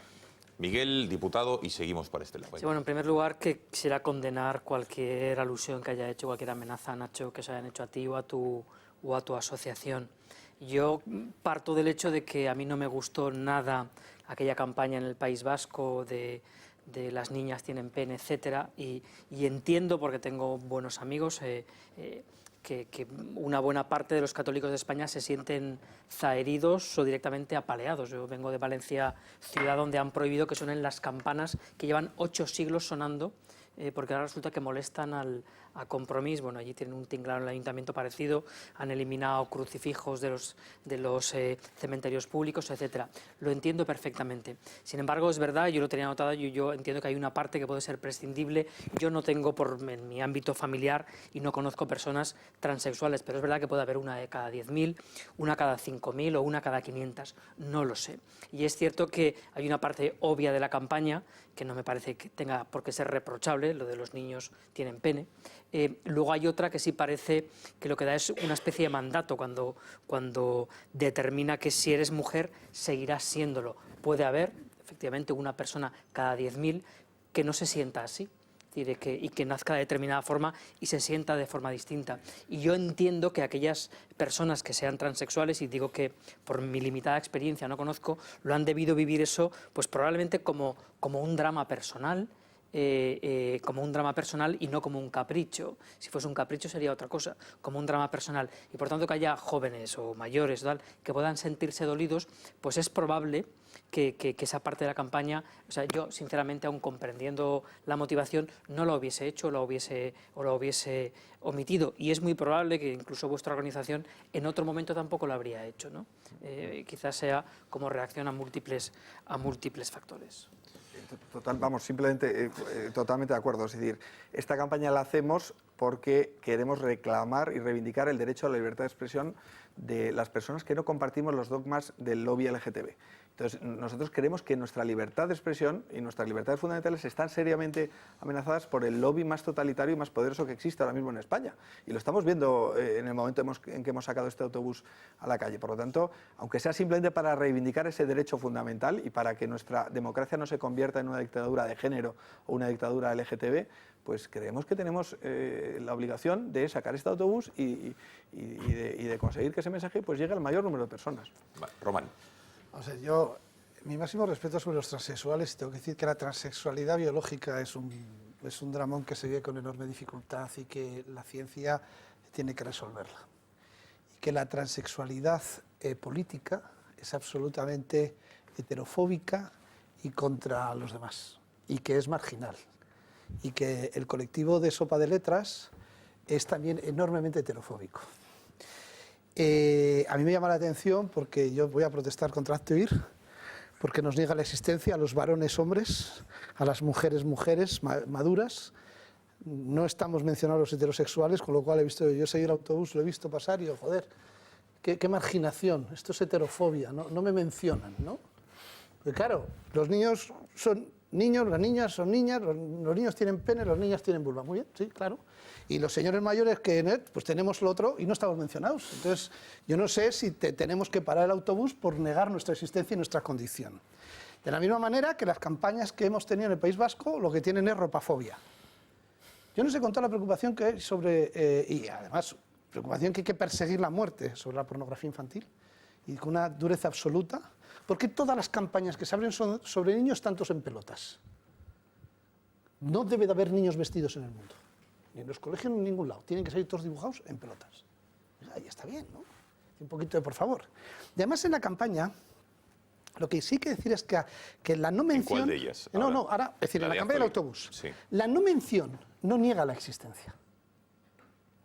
Miguel, diputado, y seguimos por este lado. Sí, bueno, en primer lugar, que quisiera condenar cualquier alusión que haya hecho, cualquier amenaza, Nacho, que se hayan hecho a ti o a tu asociación. Yo parto del hecho de que a mí no me gustó nada aquella campaña en el País Vasco de las niñas tienen pene, etcétera, y entiendo, porque tengo buenos amigos, que una buena parte de los católicos de España se sienten zaheridos o directamente apaleados. Yo vengo de Valencia, ciudad donde han prohibido que suenen las campanas que llevan 8 siglos sonando, porque ahora resulta que molestan a Compromís. Bueno, allí tienen un tinglado en el ayuntamiento parecido, han eliminado crucifijos de los cementerios públicos, etcétera. Lo entiendo perfectamente. Sin embargo, es verdad, yo lo tenía anotado, yo entiendo que hay una parte que puede ser prescindible. Yo no tengo en mi ámbito familiar y no conozco personas transexuales, pero es verdad que puede haber una de cada 10.000, una cada 5.000 o una cada 500, no lo sé. Y es cierto que hay una parte obvia de la campaña que no me parece que tenga por qué ser reprochable, lo de los niños tienen pene. Luego hay otra que sí parece que lo que da es una especie de mandato cuando determina que si eres mujer seguirás siéndolo. Puede haber efectivamente una persona cada 10.000 que no se sienta así y que nazca de determinada forma y se sienta de forma distinta. Y yo entiendo que aquellas personas que sean transexuales, y digo que por mi limitada experiencia no conozco, lo han debido vivir eso pues probablemente como un drama personal, como un drama personal y no como un capricho. Si fuese un capricho sería otra cosa, como un drama personal. Y por tanto que haya jóvenes o mayores tal, que puedan sentirse dolidos, pues es probable que esa parte de la campaña, o sea, yo sinceramente, aún comprendiendo la motivación, no lo hubiese hecho o lo hubiese omitido. Y es muy probable que incluso vuestra organización en otro momento tampoco lo habría hecho, ¿no? Quizás sea como reacción a múltiples factores. Vamos, simplemente totalmente de acuerdo. Es decir, esta campaña la hacemos porque queremos reclamar y reivindicar el derecho a la libertad de expresión de las personas que no compartimos los dogmas del lobby LGTB. Entonces, nosotros creemos que nuestra libertad de expresión y nuestras libertades fundamentales están seriamente amenazadas por el lobby más totalitario y más poderoso que existe ahora mismo en España. Y lo estamos viendo en el momento en que hemos sacado este autobús a la calle. Por lo tanto, aunque sea simplemente para reivindicar ese derecho fundamental y para que nuestra democracia no se convierta en una dictadura de género o una dictadura LGTB, pues creemos que tenemos la obligación de sacar este autobús y de conseguir que ese mensaje pues llegue al mayor número de personas. Román. O sea, mi máximo respeto sobre los transexuales, y tengo que decir que la transexualidad biológica es un dramón que se vive con enorme dificultad y que la ciencia tiene que resolverla. Y que la transexualidad política es absolutamente heterofóbica y contra los demás, y que es marginal. Y que el colectivo de Sopa de Letras es también enormemente heterofóbico. A mí me llama la atención porque yo voy a protestar contra Actoir, porque nos niega la existencia a los varones hombres, a las mujeres maduras. No estamos mencionando a los heterosexuales, con lo cual yo seguí el autobús, lo he visto pasar y digo, joder, qué marginación, esto es heterofobia, no me mencionan, ¿no? Porque claro, los niños son niños, las niñas son niñas, los niños tienen pene, las niñas tienen vulva. Muy bien, sí, claro. Y los señores mayores pues tenemos lo otro y no estamos mencionados. Entonces, yo no sé si tenemos que parar el autobús por negar nuestra existencia y nuestra condición. De la misma manera que las campañas que hemos tenido en el País Vasco lo que tienen es ropafobia. Yo no sé con toda la preocupación que hay sobre, y además, preocupación que hay que perseguir la muerte sobre la pornografía infantil, y con una dureza absoluta. ¿Por qué todas las campañas que se abren sobre niños están todos en pelotas? No debe de haber niños vestidos en el mundo, ni en los colegios ni en ningún lado. Tienen que salir todos dibujados en pelotas. Ahí está bien, ¿no? Un poquito de por favor. Y además en la campaña, lo que sí hay que decir es que la no mención... ¿En cuál de ellas? Ahora, es decir, en la campaña del autobús. Sí. La no mención no niega la existencia.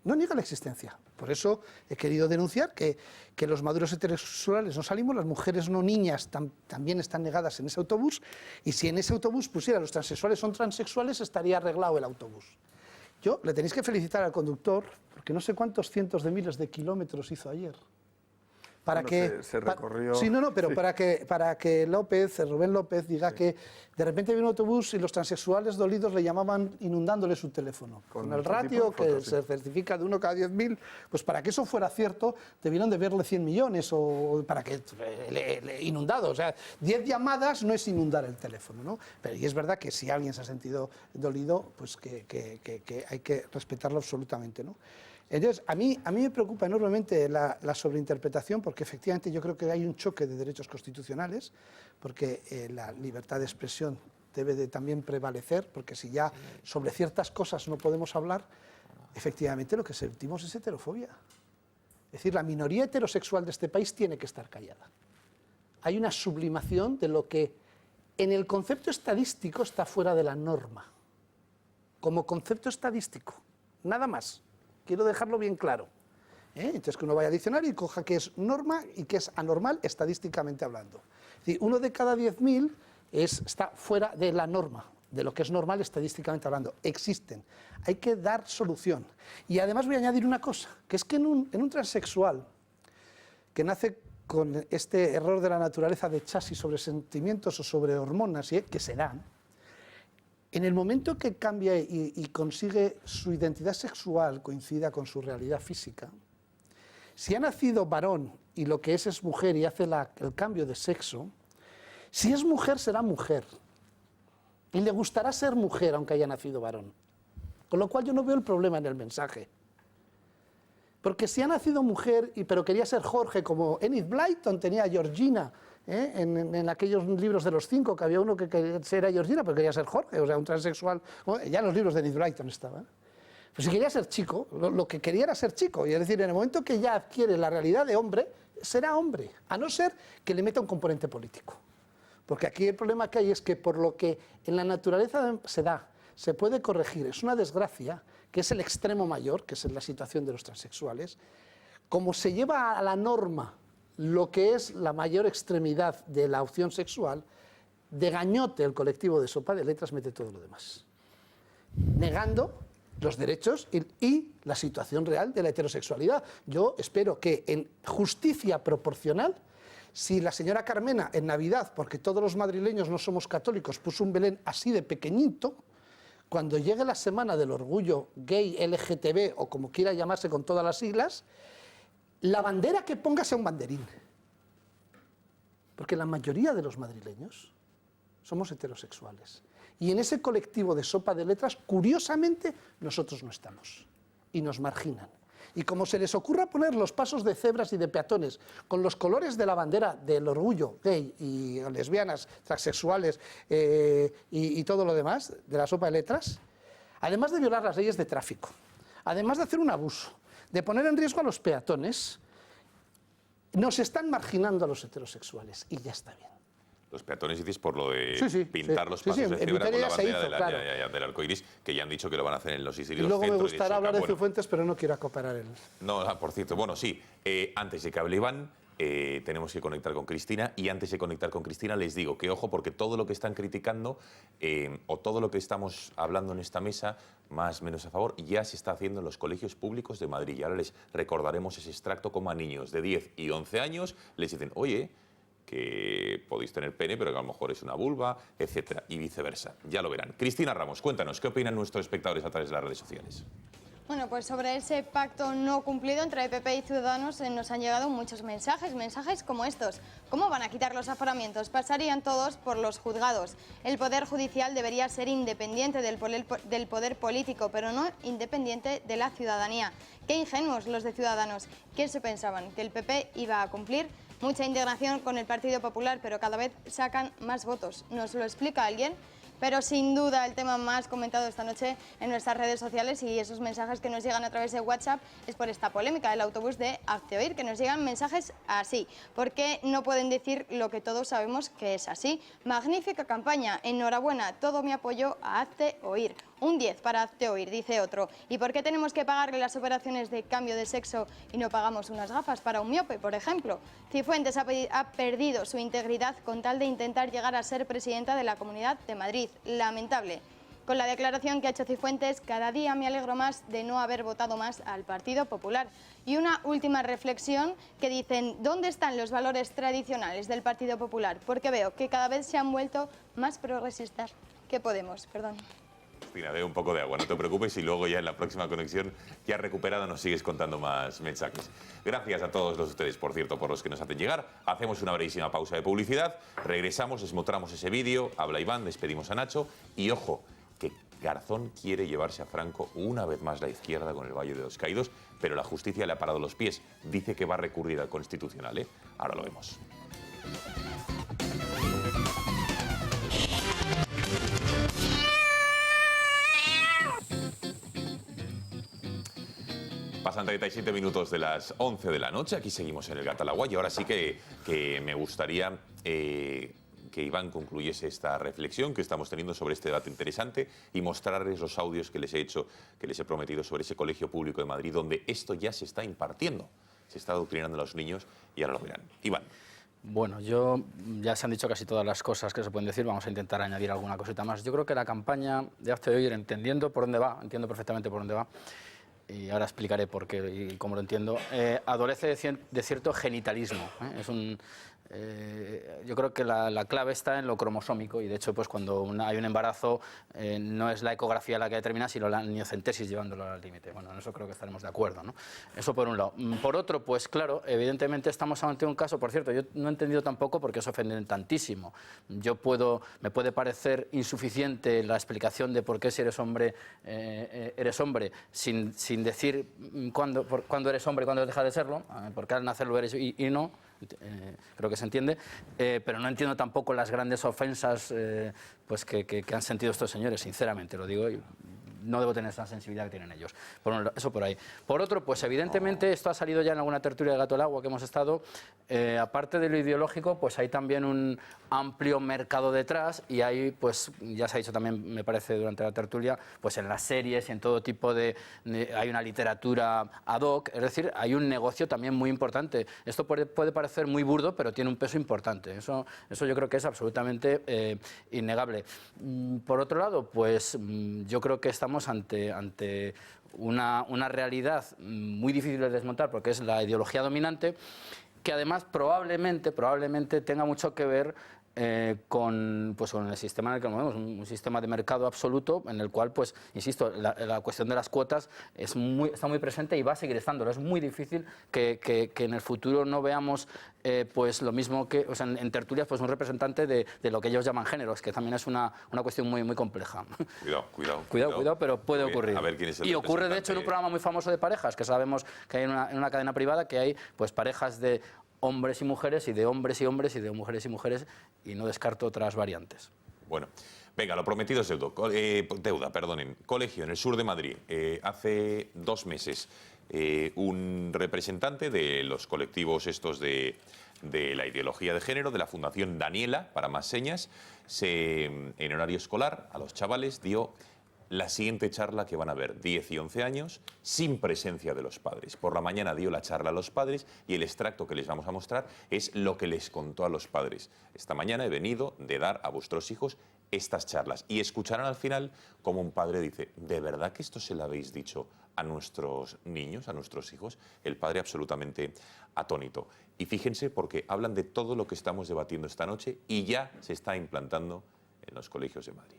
No niega la existencia. Por eso he querido denunciar que los maduros heterosexuales no salimos, las mujeres no niñas también están negadas en ese autobús, y si en ese autobús pusiera los transexuales son transexuales, estaría arreglado el autobús. Le tenéis que felicitar al conductor, porque no sé cuántos cientos de miles de kilómetros hizo ayer. Se recorrió... Sí, pero sí. para que Rubén López diga que de repente vino un autobús y los transexuales dolidos le llamaban inundándole su teléfono. Con el ratio que se certifica de 1 cada 10.000, pues para que eso fuera cierto, debieron de verle 100 millones o para que inundado. O sea, 10 llamadas no es inundar el teléfono, ¿no? Pero y es verdad que si alguien se ha sentido dolido, pues que hay que respetarlo absolutamente, ¿no? Entonces, a mí me preocupa enormemente la sobreinterpretación, porque efectivamente yo creo que hay un choque de derechos constitucionales, porque la libertad de expresión debe de también prevalecer, porque si ya sobre ciertas cosas no podemos hablar, efectivamente lo que sentimos es heterofobia. Es decir, la minoría heterosexual de este país tiene que estar callada. Hay una sublimación de lo que en el concepto estadístico está fuera de la norma, como concepto estadístico, nada más. Quiero dejarlo bien claro. Entonces, que uno vaya a diccionario y coja qué es norma y qué es anormal estadísticamente hablando. Es decir, 1 de cada 10.000 está fuera de la norma, de lo que es normal estadísticamente hablando. Existen. Hay que dar solución. Y además voy a añadir una cosa, que es que en un transexual que nace con este error de la naturaleza de chasis sobre sentimientos o sobre hormonas, que se dan, en el momento que cambia y consigue su identidad sexual coincida con su realidad física, si ha nacido varón y lo que es mujer y hace el cambio de sexo, si es mujer será mujer y le gustará ser mujer aunque haya nacido varón. Con lo cual yo no veo el problema en el mensaje. Porque si ha nacido mujer pero quería ser Jorge, como Enid Blyton tenía a Georgina en aquellos libros de los 5, que había uno que era Georgina, pero quería ser Jorge, o sea, un transexual. Ya en los libros de Enid Blyton estaba. Pues si quería ser chico, lo que quería era ser chico. Y es decir, en el momento que ya adquiere la realidad de hombre, será hombre, a no ser que le meta un componente político. Porque aquí el problema que hay es que por lo que en la naturaleza se da, se puede corregir, es una desgracia, que es el extremo mayor, que es la situación de los transexuales, como se lleva a la norma lo que es la mayor extremidad de la opción sexual, de gañote el colectivo de Sopa de Letras mete todo lo demás, negando los derechos y la situación real de la heterosexualidad. Yo espero que en justicia proporcional, si la señora Carmena en Navidad, porque todos los madrileños no somos católicos, puso un Belén así de pequeñito, cuando llegue la semana del orgullo gay, LGTB o como quiera llamarse con todas las siglas, la bandera que ponga sea un banderín. Porque la mayoría de los madrileños somos heterosexuales. Y en ese colectivo de Sopa de Letras, curiosamente, nosotros no estamos. Y nos marginan. Y como se les ocurra poner los pasos de cebras y de peatones con los colores de la bandera del orgullo gay y lesbianas, transexuales y todo lo demás de la Sopa de Letras, además de violar las leyes de tráfico, además de hacer un abuso, de poner en riesgo a los peatones, nos están marginando a los heterosexuales y ya está bien. Los peatones dices por lo de sí, pintar los pasos de cebra con la bandera hizo, del arcoiris, que ya han dicho que lo van a hacer en los sitios y luego centros. me gustará hablar de Cifuentes, pero no quiero acoparar él. No, por cierto, bueno, sí, antes de que hable Iván, tenemos que conectar con Cristina, y antes de conectar con Cristina les digo que ojo, porque todo lo que están criticando o todo lo que estamos hablando en esta mesa, más o menos a favor, ya se está haciendo en los colegios públicos de Madrid. Y ahora les recordaremos ese extracto como a niños de 10 y 11 años les dicen, oye, que podéis tener pene, pero que a lo mejor es una vulva, etcétera, y viceversa. Ya lo verán. Cristina Ramos, cuéntanos, ¿qué opinan nuestros espectadores a través de las redes sociales? Bueno, pues sobre ese pacto no cumplido entre PP y Ciudadanos nos han llegado muchos mensajes como estos. ¿Cómo van a quitar los aforamientos? Pasarían todos por los juzgados. El Poder Judicial debería ser independiente del poder político, pero no independiente de la ciudadanía. Qué ingenuos los de Ciudadanos. ¿Qué se pensaban? ¿Que el PP iba a cumplir? Mucha indignación con el Partido Popular, pero cada vez sacan más votos. ¿Nos lo explica alguien? Pero sin duda el tema más comentado esta noche en nuestras redes sociales y esos mensajes que nos llegan a través de WhatsApp es por esta polémica del autobús de Hazte Oír, que nos llegan mensajes así. ¿Por qué no pueden decir lo que todos sabemos que es así? Magnífica campaña, enhorabuena, todo mi apoyo a Hazte Oír. Un 10 para Hazte Oír, dice otro. ¿Y por qué tenemos que pagarle las operaciones de cambio de sexo y no pagamos unas gafas para un miope, por ejemplo? Cifuentes ha perdido su integridad con tal de intentar llegar a ser presidenta de la Comunidad de Madrid. Lamentable. Con la declaración que ha hecho Cifuentes, cada día me alegro más de no haber votado más al Partido Popular. Y una última reflexión que dicen, ¿dónde están los valores tradicionales del Partido Popular? Porque veo que cada vez se han vuelto más progresistas que Podemos. Perdón. Cristina, bebe un poco de agua, no te preocupes, y luego ya en la próxima conexión, ya recuperada, nos sigues contando más mensajes. Gracias a todos ustedes, por cierto, por los que nos hacen llegar. Hacemos una brevísima pausa de publicidad, regresamos, les mostramos ese vídeo, habla Iván, despedimos a Nacho, y ojo, que Garzón quiere llevarse a Franco una vez más la izquierda con el Valle de los Caídos, pero la justicia le ha parado los pies. Dice que va a recurrir al Constitucional, ¿eh? Ahora lo vemos. Pasan 37 minutos de las 11 de la noche, aquí seguimos en el Gata al Agua, y ahora sí que me gustaría que Iván concluyese esta reflexión que estamos teniendo sobre este debate interesante y mostrarles los audios que les he hecho, que les he prometido sobre ese colegio público de Madrid, donde esto ya se está impartiendo, se está adoctrinando a los niños, y ahora lo verán. Iván. Bueno, ya se han dicho casi todas las cosas que se pueden decir, vamos a intentar añadir alguna cosita más. Yo creo que la campaña de Hazte Oír, entendiendo por dónde va, entiendo perfectamente por dónde va, y ahora explicaré por qué y cómo lo entiendo, adolece de cierto genitalismo. Yo creo que la clave está en lo cromosómico, y de hecho pues cuando hay un embarazo no es la ecografía la que determina, sino la amniocentesis llevándolo al límite. Bueno, en eso creo que estaremos de acuerdo, ¿no? Eso por un lado. Por otro, pues claro, evidentemente estamos ante un caso, por cierto, yo no he entendido tampoco por qué se ofenden tantísimo. Me puede parecer insuficiente la explicación de por qué si eres hombre, sin decir cuándo eres hombre y cuándo dejas de serlo, porque al nacerlo eres y no. creo que se entiende, pero no entiendo tampoco las grandes ofensas pues que han sentido estos señores, sinceramente, lo digo. No debo tener esa sensibilidad que tienen ellos. Eso por ahí. Por otro, pues evidentemente esto ha salido ya en alguna tertulia de Gato al Agua que hemos estado. Aparte de lo ideológico, pues hay también un amplio mercado detrás y hay, pues ya se ha dicho también, me parece, durante la tertulia, pues en las series y en todo tipo hay una literatura ad hoc, es decir, hay un negocio también muy importante. Esto puede parecer muy burdo, pero tiene un peso importante. Eso yo creo que es absolutamente innegable. Por otro lado, pues yo creo que estamos ante una realidad muy difícil de desmontar porque es la ideología dominante, que además probablemente tenga mucho que ver con el sistema en el que nos movemos, un sistema de mercado absoluto en el cual, pues, insisto, la cuestión de las cuotas está muy presente y va a seguir estándolo. Es muy difícil que en el futuro no veamos pues lo mismo que, o sea, en tertulias, pues un representante de lo que ellos llaman géneros, que también es una cuestión muy, muy compleja. Cuidado, pero puede ocurrir. A ver quién es el y ocurre, de hecho, en un programa muy famoso de parejas, que sabemos que hay en una cadena privada, que hay pues parejas de hombres y mujeres, y de hombres y hombres, y de mujeres y mujeres, y no descarto otras variantes. Bueno, venga, lo prometido es deuda. Colegio en el sur de Madrid. Hace 2 meses, un representante de los colectivos estos de la ideología de género, de la Fundación Daniela, para más señas, en horario escolar, a los chavales dio la siguiente charla que van a ver, 10 y 11 años, sin presencia de los padres. Por la mañana dio la charla a los padres y el extracto que les vamos a mostrar es lo que les contó a los padres. Esta mañana he venido de dar a vuestros hijos estas charlas y escucharán al final como un padre dice, ¿de verdad que esto se lo habéis dicho a nuestros niños, a nuestros hijos? El padre absolutamente atónito. Y fíjense porque hablan de todo lo que estamos debatiendo esta noche y ya se está implantando en los colegios de Madrid.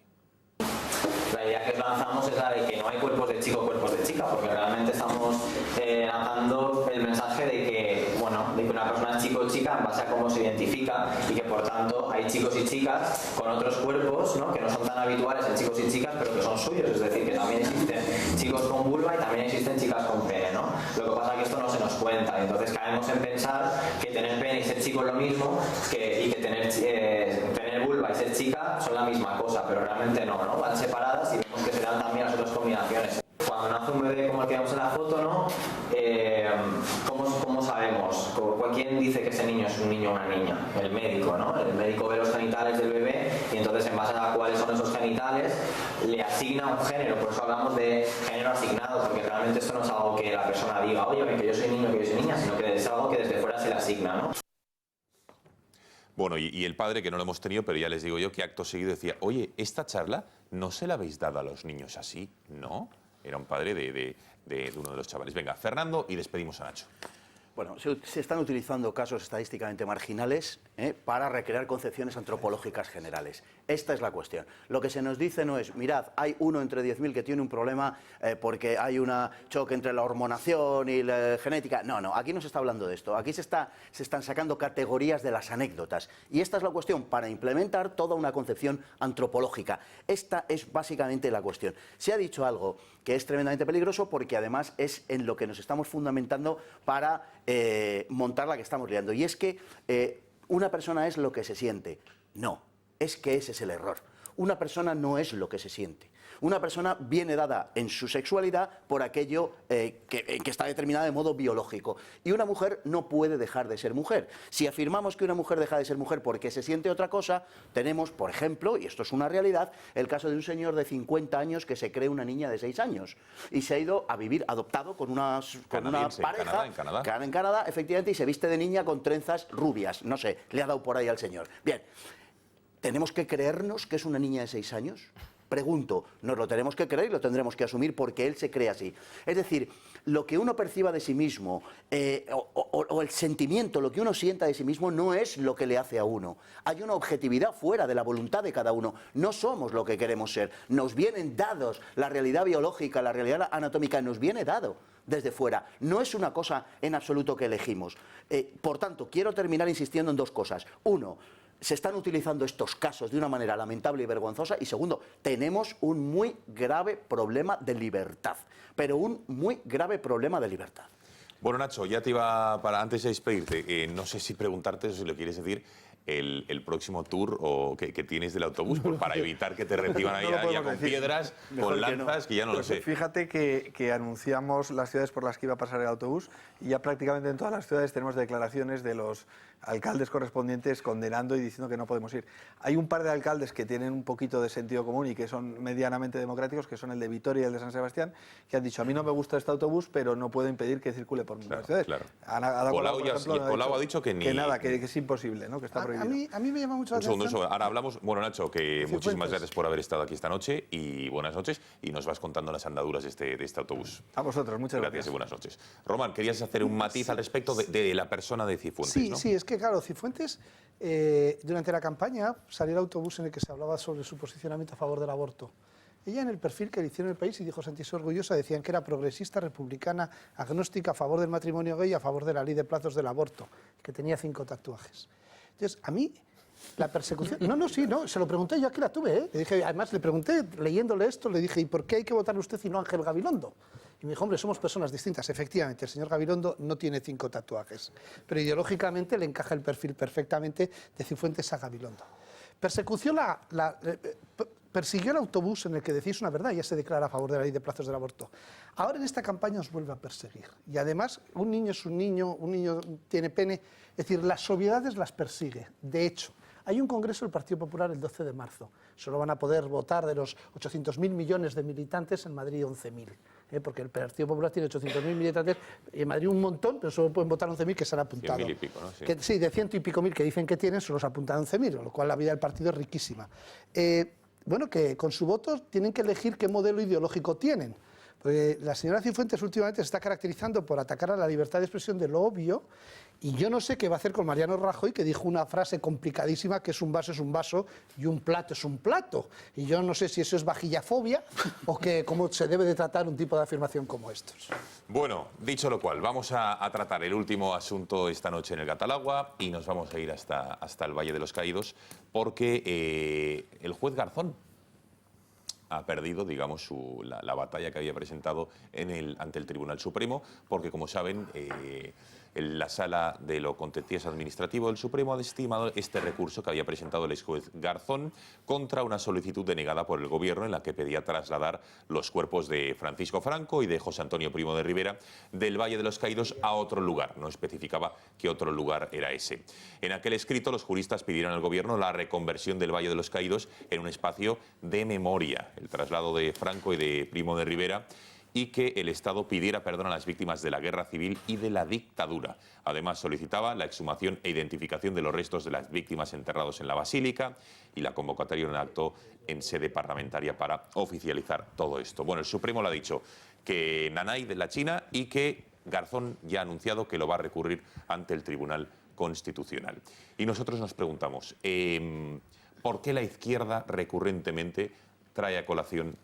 La idea que lanzamos es la de que no hay cuerpos de chico, cuerpos de chica, porque realmente estamos lanzando el mensaje de que, bueno, de que una persona es chico o chica en base a cómo se identifica y que por tanto hay chicos y chicas con otros cuerpos, ¿no?, que no son tan habituales en chicos y chicas, pero que son suyos, es decir, que también existen chicos con vulva y también existen chicas con pene, ¿no? Lo que pasa es que esto no se nos cuenta, y entonces caemos en pensar que tener pene y ser chico es lo mismo y que tener vulva y ser chica son la misma cosa, pero realmente no, van separadas y vemos que se dan también las otras combinaciones. Cuando nace un bebé como el que vemos en la foto, ¿no? ¿Cómo sabemos? ¿Quién dice que ese niño es un niño o una niña? El médico, ¿no? El médico ve los genitales del bebé y entonces en base a cuáles son esos genitales le asigna un género. Por eso hablamos de género asignado, porque realmente esto no es algo que la persona diga, oye, que yo soy niño, que yo soy niña, sino que es algo que desde fuera se le asigna, ¿no? Bueno, y el padre, que no lo hemos tenido, pero ya les digo yo que acto seguido decía, oye, esta charla no se la habéis dado a los niños así, ¿no? Era un padre de uno de los chavales. Venga, Fernando, y despedimos a Nacho. Bueno, se están utilizando casos estadísticamente marginales para recrear concepciones antropológicas generales. Esta es la cuestión. Lo que se nos dice no es, mirad, hay uno entre 10.000 que tiene un problema porque hay un choque entre la hormonación y la genética. No, aquí no se está hablando de esto. Aquí se están sacando categorías de las anécdotas. Y esta es la cuestión, para implementar toda una concepción antropológica. Esta es básicamente la cuestión. Se ha dicho algo que es tremendamente peligroso porque además es en lo que nos estamos fundamentando para montar la que estamos liando. Y es que una persona es lo que se siente. No, es que ese es el error. Una persona no es lo que se siente. Una persona viene dada en su sexualidad por aquello que está determinada de modo biológico. Y una mujer no puede dejar de ser mujer. Si afirmamos que una mujer deja de ser mujer porque se siente otra cosa, tenemos, por ejemplo, y esto es una realidad, el caso de un señor de 50 años que se cree una niña de 6 años y se ha ido a vivir adoptado con una pareja en Canadá, efectivamente, y se viste de niña con trenzas rubias. No sé, le ha dado por ahí al señor. Bien, ¿tenemos que creernos que es una niña de 6 años? Pregunto, nos lo tenemos que creer y lo tendremos que asumir porque él se cree así. Es decir, lo que uno perciba de sí mismo o el sentimiento, lo que uno sienta de sí mismo no es lo que le hace a uno. Hay una objetividad fuera de la voluntad de cada uno. No somos lo que queremos ser. Nos vienen dados, la realidad biológica, la realidad anatómica nos viene dado desde fuera. No es una cosa en absoluto que elegimos. Por tanto, quiero terminar insistiendo en 2 cosas. Uno, se están utilizando estos casos de una manera lamentable y vergonzosa. Y segundo, tenemos un muy grave problema de libertad. Pero un muy grave problema de libertad. Bueno, Nacho, ya te iba para antes de despedirte, no sé si preguntarte, si lo quieres decir, el próximo tour o que tienes del autobús, para evitar que te reciban ahí ya con piedras, con lanzas, que ya no lo sé. Fíjate que anunciamos las ciudades por las que iba a pasar el autobús y ya prácticamente en todas las ciudades tenemos declaraciones de los alcaldes correspondientes condenando y diciendo que no podemos ir. Hay un par de alcaldes que tienen un poquito de sentido común y que son medianamente democráticos, que son el de Vitoria y el de San Sebastián, que han dicho, a mí no me gusta este autobús, pero no puedo impedir que circule por las ciudades. Colau ha dicho que nada, que es imposible, ¿no? Que está prohibido. A mí me llama mucho la atención. Ahora hablamos. Bueno, Nacho, que muchísimas gracias por haber estado aquí esta noche y buenas noches. Y nos vas contando las andaduras de este autobús. A vosotros, muchas gracias. Gracias y buenas noches. Román, querías hacer un matiz al respecto de la persona de Cifuentes, Sí, ¿no? sí, es que claro, Cifuentes, durante la campaña salió el autobús en el que se hablaba sobre su posicionamiento a favor del aborto. Ella en el perfil que le hicieron en El País y dijo sentirse orgullosa, decían que era progresista, republicana, agnóstica, a favor del matrimonio gay, a favor de la ley de plazos del aborto, que tenía 5 tatuajes. Entonces, a mí, la persecución... No, se lo pregunté, yo aquí la tuve, ¿eh? Le dije, además le pregunté, leyéndole esto, le dije, ¿y por qué hay que votarle usted y no Ángel Gabilondo? Y me dijo, hombre, somos personas distintas. Efectivamente, el señor Gabilondo no tiene 5 tatuajes, pero ideológicamente le encaja el perfil perfectamente de Cifuentes a Gabilondo. Persiguió el autobús en el que decís una verdad, ya se declara a favor de la ley de plazos del aborto. Ahora en esta campaña os vuelve a perseguir. Y además, un niño es un niño tiene pene, es decir, las obviedades las persigue. De hecho, hay un congreso del Partido Popular el 12 de marzo. Solo van a poder votar de los 800.000 millones de militantes, en Madrid 11.000. Porque el Partido Popular tiene 800.000 militantes, y en Madrid un montón, pero solo pueden votar 11.000 que se han apuntado. 100.000 y pico, ¿no? Sí. Sí, de 100 y pico mil que dicen que tienen, solo se apuntan 11.000, con lo cual la vida del partido es riquísima. Bueno, que con su voto tienen que elegir qué modelo ideológico tienen. Porque la señora Cifuentes últimamente se está caracterizando por atacar a la libertad de expresión de lo obvio, y yo no sé qué va a hacer con Mariano Rajoy, que dijo una frase complicadísima, que es un vaso y un plato es un plato. Y yo no sé si eso es vajillafobia o que cómo se debe de tratar un tipo de afirmación como estos. Bueno, dicho lo cual, vamos a tratar el último asunto esta noche en el Gatalagua y nos vamos a ir hasta el Valle de los Caídos, porque el juez Garzón ha perdido, digamos, la batalla que había presentado ante el Tribunal Supremo, porque, como saben, la Sala de lo Contencioso Administrativo del Supremo ha desestimado este recurso que había presentado el exjuez Garzón contra una solicitud denegada por el Gobierno en la que pedía trasladar los cuerpos de Francisco Franco y de José Antonio Primo de Rivera del Valle de los Caídos a otro lugar. No especificaba qué otro lugar era ese. En aquel escrito, los juristas pidieron al Gobierno la reconversión del Valle de los Caídos en un espacio de memoria, el traslado de Franco y de Primo de Rivera, y que el Estado pidiera perdón a las víctimas de la guerra civil y de la dictadura. Además, solicitaba la exhumación e identificación de los restos de las víctimas enterrados en la Basílica y la convocatoria de un acto en sede parlamentaria para oficializar todo esto. Bueno, el Supremo lo ha dicho, que nanay de la China, y que Garzón ya ha anunciado que lo va a recurrir ante el Tribunal Constitucional. Y nosotros nos preguntamos, ¿por qué la izquierda recurrentemente trae a colación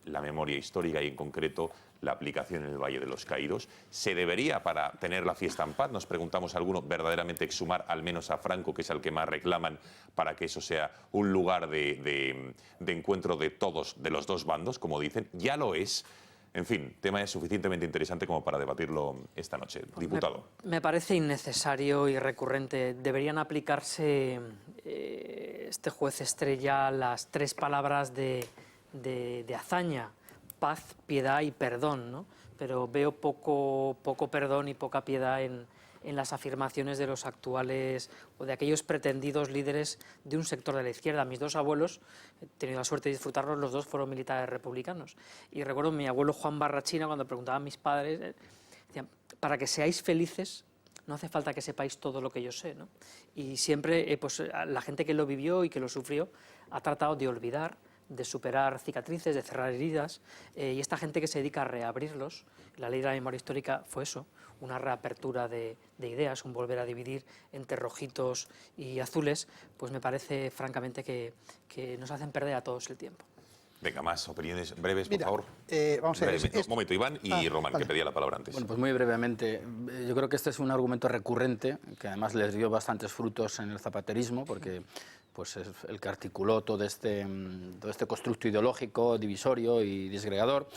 la memoria histórica y, en concreto, la aplicación en el Valle de los Caídos? ¿Se debería, para tener la fiesta en paz, nos preguntamos alguno, verdaderamente exhumar al menos a Franco, que es al que más reclaman, para que eso sea un lugar de encuentro de todos, de los dos bandos, como dicen? Ya lo es. En fin, tema es suficientemente interesante como para debatirlo esta noche. Diputado. Me parece innecesario y recurrente. Deberían aplicarse, este juez estrella, las 3 palabras de hazaña: paz, piedad y perdón, ¿no? Pero veo poco perdón y poca piedad en las afirmaciones de los actuales o de aquellos pretendidos líderes de un sector de la izquierda. Mis 2 abuelos, he tenido la suerte de disfrutarlos, los 2 fueron militares republicanos. Y recuerdo a mi abuelo Juan Barrachina, cuando preguntaba a mis padres, decían, para que seáis felices no hace falta que sepáis todo lo que yo sé, ¿no? Y siempre pues, la gente que lo vivió y que lo sufrió ha tratado de olvidar, de superar cicatrices, de cerrar heridas, y esta gente que se dedica a reabrirlos, la ley de la memoria histórica fue eso, una reapertura de ideas, un volver a dividir entre rojitos y azules, pues me parece francamente que nos hacen perder a todos el tiempo. Venga, más opiniones breves, por favor. Vamos a ver. Un momento, Iván y Román, que pedía la palabra antes. Bueno, pues muy brevemente. Yo creo que este es un argumento recurrente, que además les dio bastantes frutos en el zapaterismo, porque pues es el que articuló todo este constructo ideológico, divisorio y disgregador.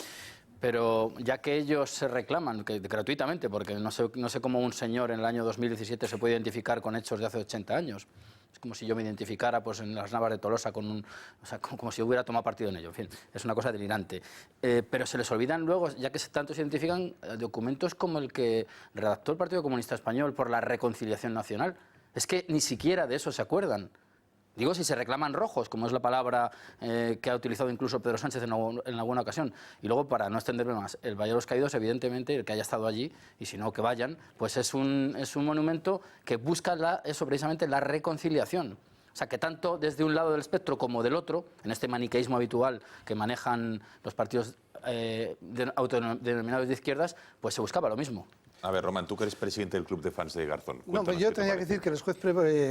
Pero ya que ellos se reclaman, gratuitamente, porque no sé cómo un señor en el año 2017 se puede identificar con hechos de hace 80 años. Es como si yo me identificara pues, en las Navas de Tolosa como si hubiera tomado partido en ello. En fin, es una cosa delirante. Pero se les olvidan luego, ya que tanto se identifican, documentos como el que redactó el Partido Comunista Español por la reconciliación nacional. Es que ni siquiera de eso se acuerdan. Digo, si se reclaman rojos, como es la palabra que ha utilizado incluso Pedro Sánchez en alguna ocasión. Y luego, para no extenderme más, el Valle de los Caídos, evidentemente, el que haya estado allí, y si no, que vayan, pues es un monumento que busca eso precisamente la reconciliación. O sea, que tanto desde un lado del espectro como del otro, en este maniqueísmo habitual que manejan los partidos autodenominados de izquierdas, pues se buscaba lo mismo. A ver, Román, tú que eres presidente del club de fans de Garzón. No, pues yo tenía que decir que el juez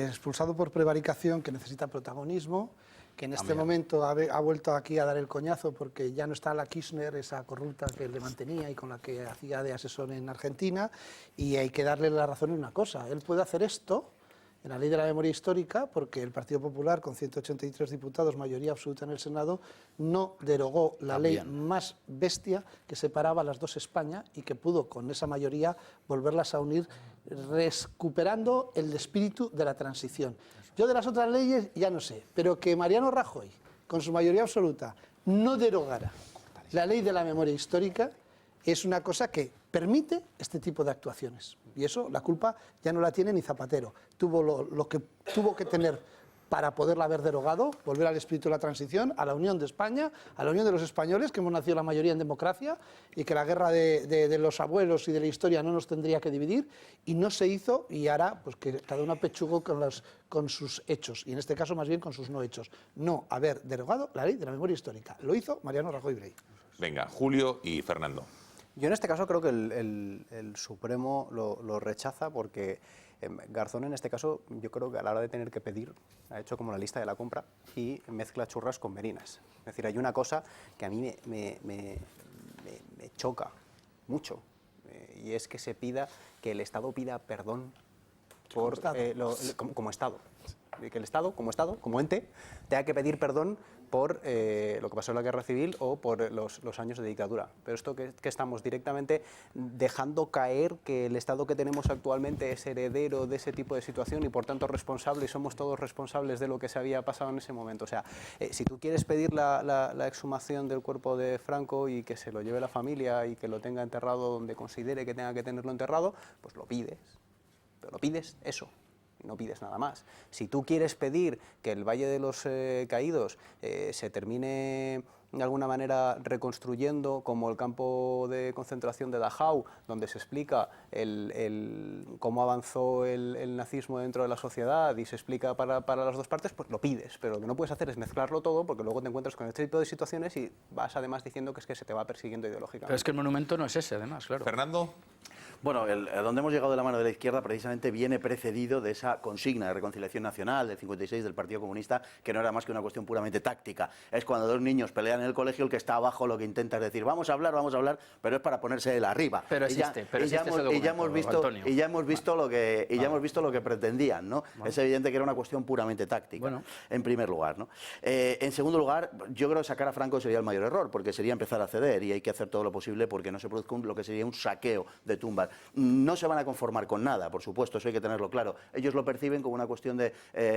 expulsado por prevaricación, que necesita protagonismo, que en este momento ha vuelto aquí a dar el coñazo porque ya no está la Kirchner, esa corrupta que le mantenía y con la que hacía de asesor en Argentina, y hay que darle la razón en una cosa. Él puede hacer esto en la ley de la memoria histórica porque el Partido Popular, con 183 diputados, mayoría absoluta en el Senado, no derogó la ley más bestia que separaba a las dos España y que pudo, con esa mayoría, volverlas a unir, recuperando el espíritu de la transición. Yo de las otras leyes ya no sé, pero que Mariano Rajoy, con su mayoría absoluta, no derogara la ley de la memoria histórica es una cosa que permite este tipo de actuaciones. Y eso, la culpa ya no la tiene ni Zapatero. Tuvo lo que tuvo que tener para poderla haber derogado, volver al espíritu de la transición, a la unión de España, a la unión de los españoles, que hemos nacido la mayoría en democracia, y que la guerra de los abuelos y de la historia no nos tendría que dividir, y no se hizo, y ahora pues que cada uno apechugó con sus hechos, y en este caso más bien con sus no hechos. No haber derogado la ley de la memoria histórica. Lo hizo Mariano Rajoy Brey. Venga, Julio y Fernando. Yo en este caso creo que el Supremo lo rechaza porque Garzón en este caso yo creo que a la hora de tener que pedir ha hecho como la lista de la compra y mezcla churras con merinas. Es decir, hay una cosa que a mí me choca mucho y es que se pida que el Estado pida perdón por como Estado. Que el Estado, como ente, tenga que pedir perdón por lo que pasó en la guerra civil o por los años de dictadura. Pero esto que estamos directamente dejando caer que el Estado que tenemos actualmente es heredero de ese tipo de situación y por tanto responsable, y somos todos responsables de lo que se había pasado en ese momento. O sea, si tú quieres pedir la exhumación del cuerpo de Franco y que se lo lleve la familia y que lo tenga enterrado donde considere que tenga que tenerlo enterrado, pues lo pides. Pero lo pides eso. No pides nada más. Si tú quieres pedir que el Valle de los Caídos se termine de alguna manera reconstruyendo como el campo de concentración de Dachau, donde se explica cómo avanzó el nazismo dentro de la sociedad y se explica para las dos partes, pues lo pides. Pero lo que no puedes hacer es mezclarlo todo porque luego te encuentras con este tipo de situaciones y vas además diciendo que es que se te va persiguiendo ideológicamente. Pero es que el monumento no es ese, además, claro. Fernando. Bueno, donde hemos llegado de la mano de la izquierda precisamente viene precedido de esa consigna de reconciliación nacional del 56 del Partido Comunista, que no era más que una cuestión puramente táctica. Es cuando dos niños pelean en el colegio, el que está abajo lo que intenta es decir, vamos a hablar, pero es para ponerse él arriba. Pero existe, y ya hemos visto lo que pretendían, ¿no? Bueno. Es evidente que era una cuestión puramente táctica, bueno, en primer lugar, ¿no? En segundo lugar, yo creo que sacar a Franco sería el mayor error, porque sería empezar a ceder y hay que hacer todo lo posible porque no se produzca lo que sería un saqueo de tumbas. No se van a conformar con nada, por supuesto, eso hay que tenerlo claro. Ellos lo perciben como una cuestión de...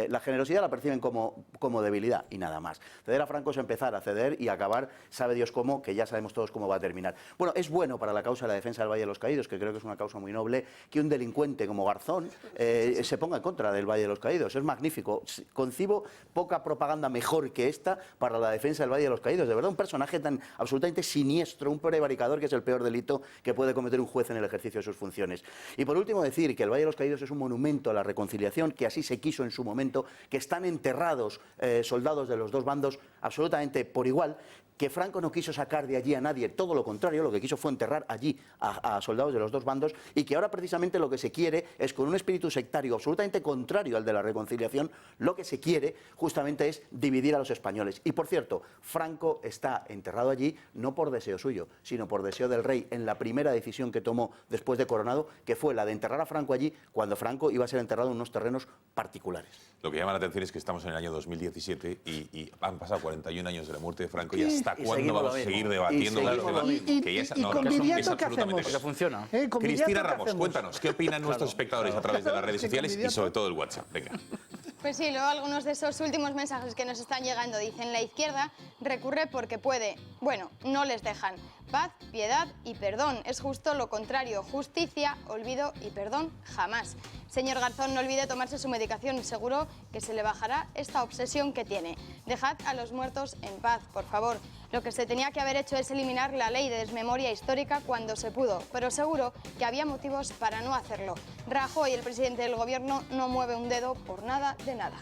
la generosidad la perciben como debilidad y nada más. Ceder a Franco es empezar a ceder y acabar, sabe Dios cómo, que ya sabemos todos cómo va a terminar. Bueno, es bueno para la causa de la defensa del Valle de los Caídos, que creo que es una causa muy noble, que un delincuente como Garzón se ponga en contra del Valle de los Caídos. Es magnífico. Concibo poca propaganda mejor que esta para la defensa del Valle de los Caídos. De verdad, un personaje tan absolutamente siniestro, un prevaricador, que es el peor delito que puede cometer un juez en el ejercicio de sus funciones. Y por último decir que el Valle de los Caídos es un monumento a la reconciliación, que así se quiso en su momento, que están enterrados soldados de los dos bandos absolutamente por igual, que Franco no quiso sacar de allí a nadie, todo lo contrario, lo que quiso fue enterrar allí a soldados de los dos bandos, y que ahora precisamente lo que se quiere es, con un espíritu sectario absolutamente contrario al de la reconciliación, lo que se quiere justamente es dividir a los españoles. Y por cierto, Franco está enterrado allí no por deseo suyo, sino por deseo del rey, en la primera decisión que tomó después de coronado, que fue la de enterrar a Franco allí cuando Franco iba a ser enterrado en unos terrenos particulares. Lo que llama la atención es que estamos en el año 2017 y han pasado 41 años de la muerte de Franco y ¿Hasta Y cuándo seguimos vamos lo a seguir mismo. debatiendo Y los seguimos temas? lo mismo. Que ya es- ¿Y no, con que son- Viriato es qué absolutamente hacemos? eso. funciona. ¿Con Viriato Cristina qué Ramos, hacemos? cuéntanos, ¿qué opinan nuestros espectadores a través de las redes sociales y sobre todo el WhatsApp? Venga. Pues sí, luego algunos de esos últimos mensajes que nos están llegando dicen: la izquierda recurre porque puede. Bueno, no les dejan. Paz, piedad y perdón. Es justo lo contrario. Justicia, olvido y perdón jamás. Señor Garzón, no olvide tomarse su medicación. Seguro que se le bajará esta obsesión que tiene. Dejad a los muertos en paz, por favor. Lo que se tenía que haber hecho es eliminar la ley de desmemoria histórica cuando se pudo, pero seguro que había motivos para no hacerlo. Rajoy, el presidente del gobierno, no mueve un dedo por nada de nada.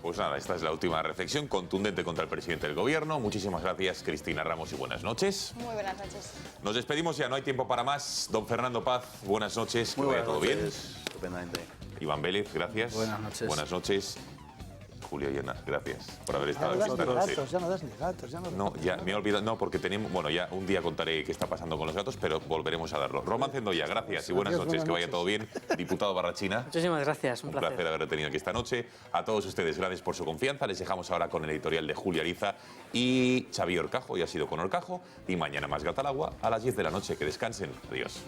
Pues nada, esta es la última reflexión contundente contra el presidente del gobierno. Muchísimas gracias, Cristina Ramos, y buenas noches. Muy buenas noches. Nos despedimos ya, no hay tiempo para más. Don Fernando Paz, buenas noches, que vaya todo bien. Estupendamente. Iván Vélez, gracias. Buenas noches. Buenas noches. Julio Llena, gracias por haber Ya no estado das esta ni noche. gatos, ya no das ni gatos. Ya no das No, ya me he olvidado, no, porque tenemos, bueno, ya un día contaré qué está pasando con los gatos, pero volveremos a darlo. Román Cendoya, gracias y buenas Adiós, noches, buenas que vaya noches. todo bien. Diputado Barrachina. Muchísimas gracias, un Un placer haberlo tenido aquí esta noche. A todos ustedes, gracias por su confianza. Les dejamos ahora con el editorial de Julia Ariza y Xavi Orcajo, y ha sido con Orcajo. Y mañana más Gata al Agua a las 10 de la noche. Que descansen. Adiós.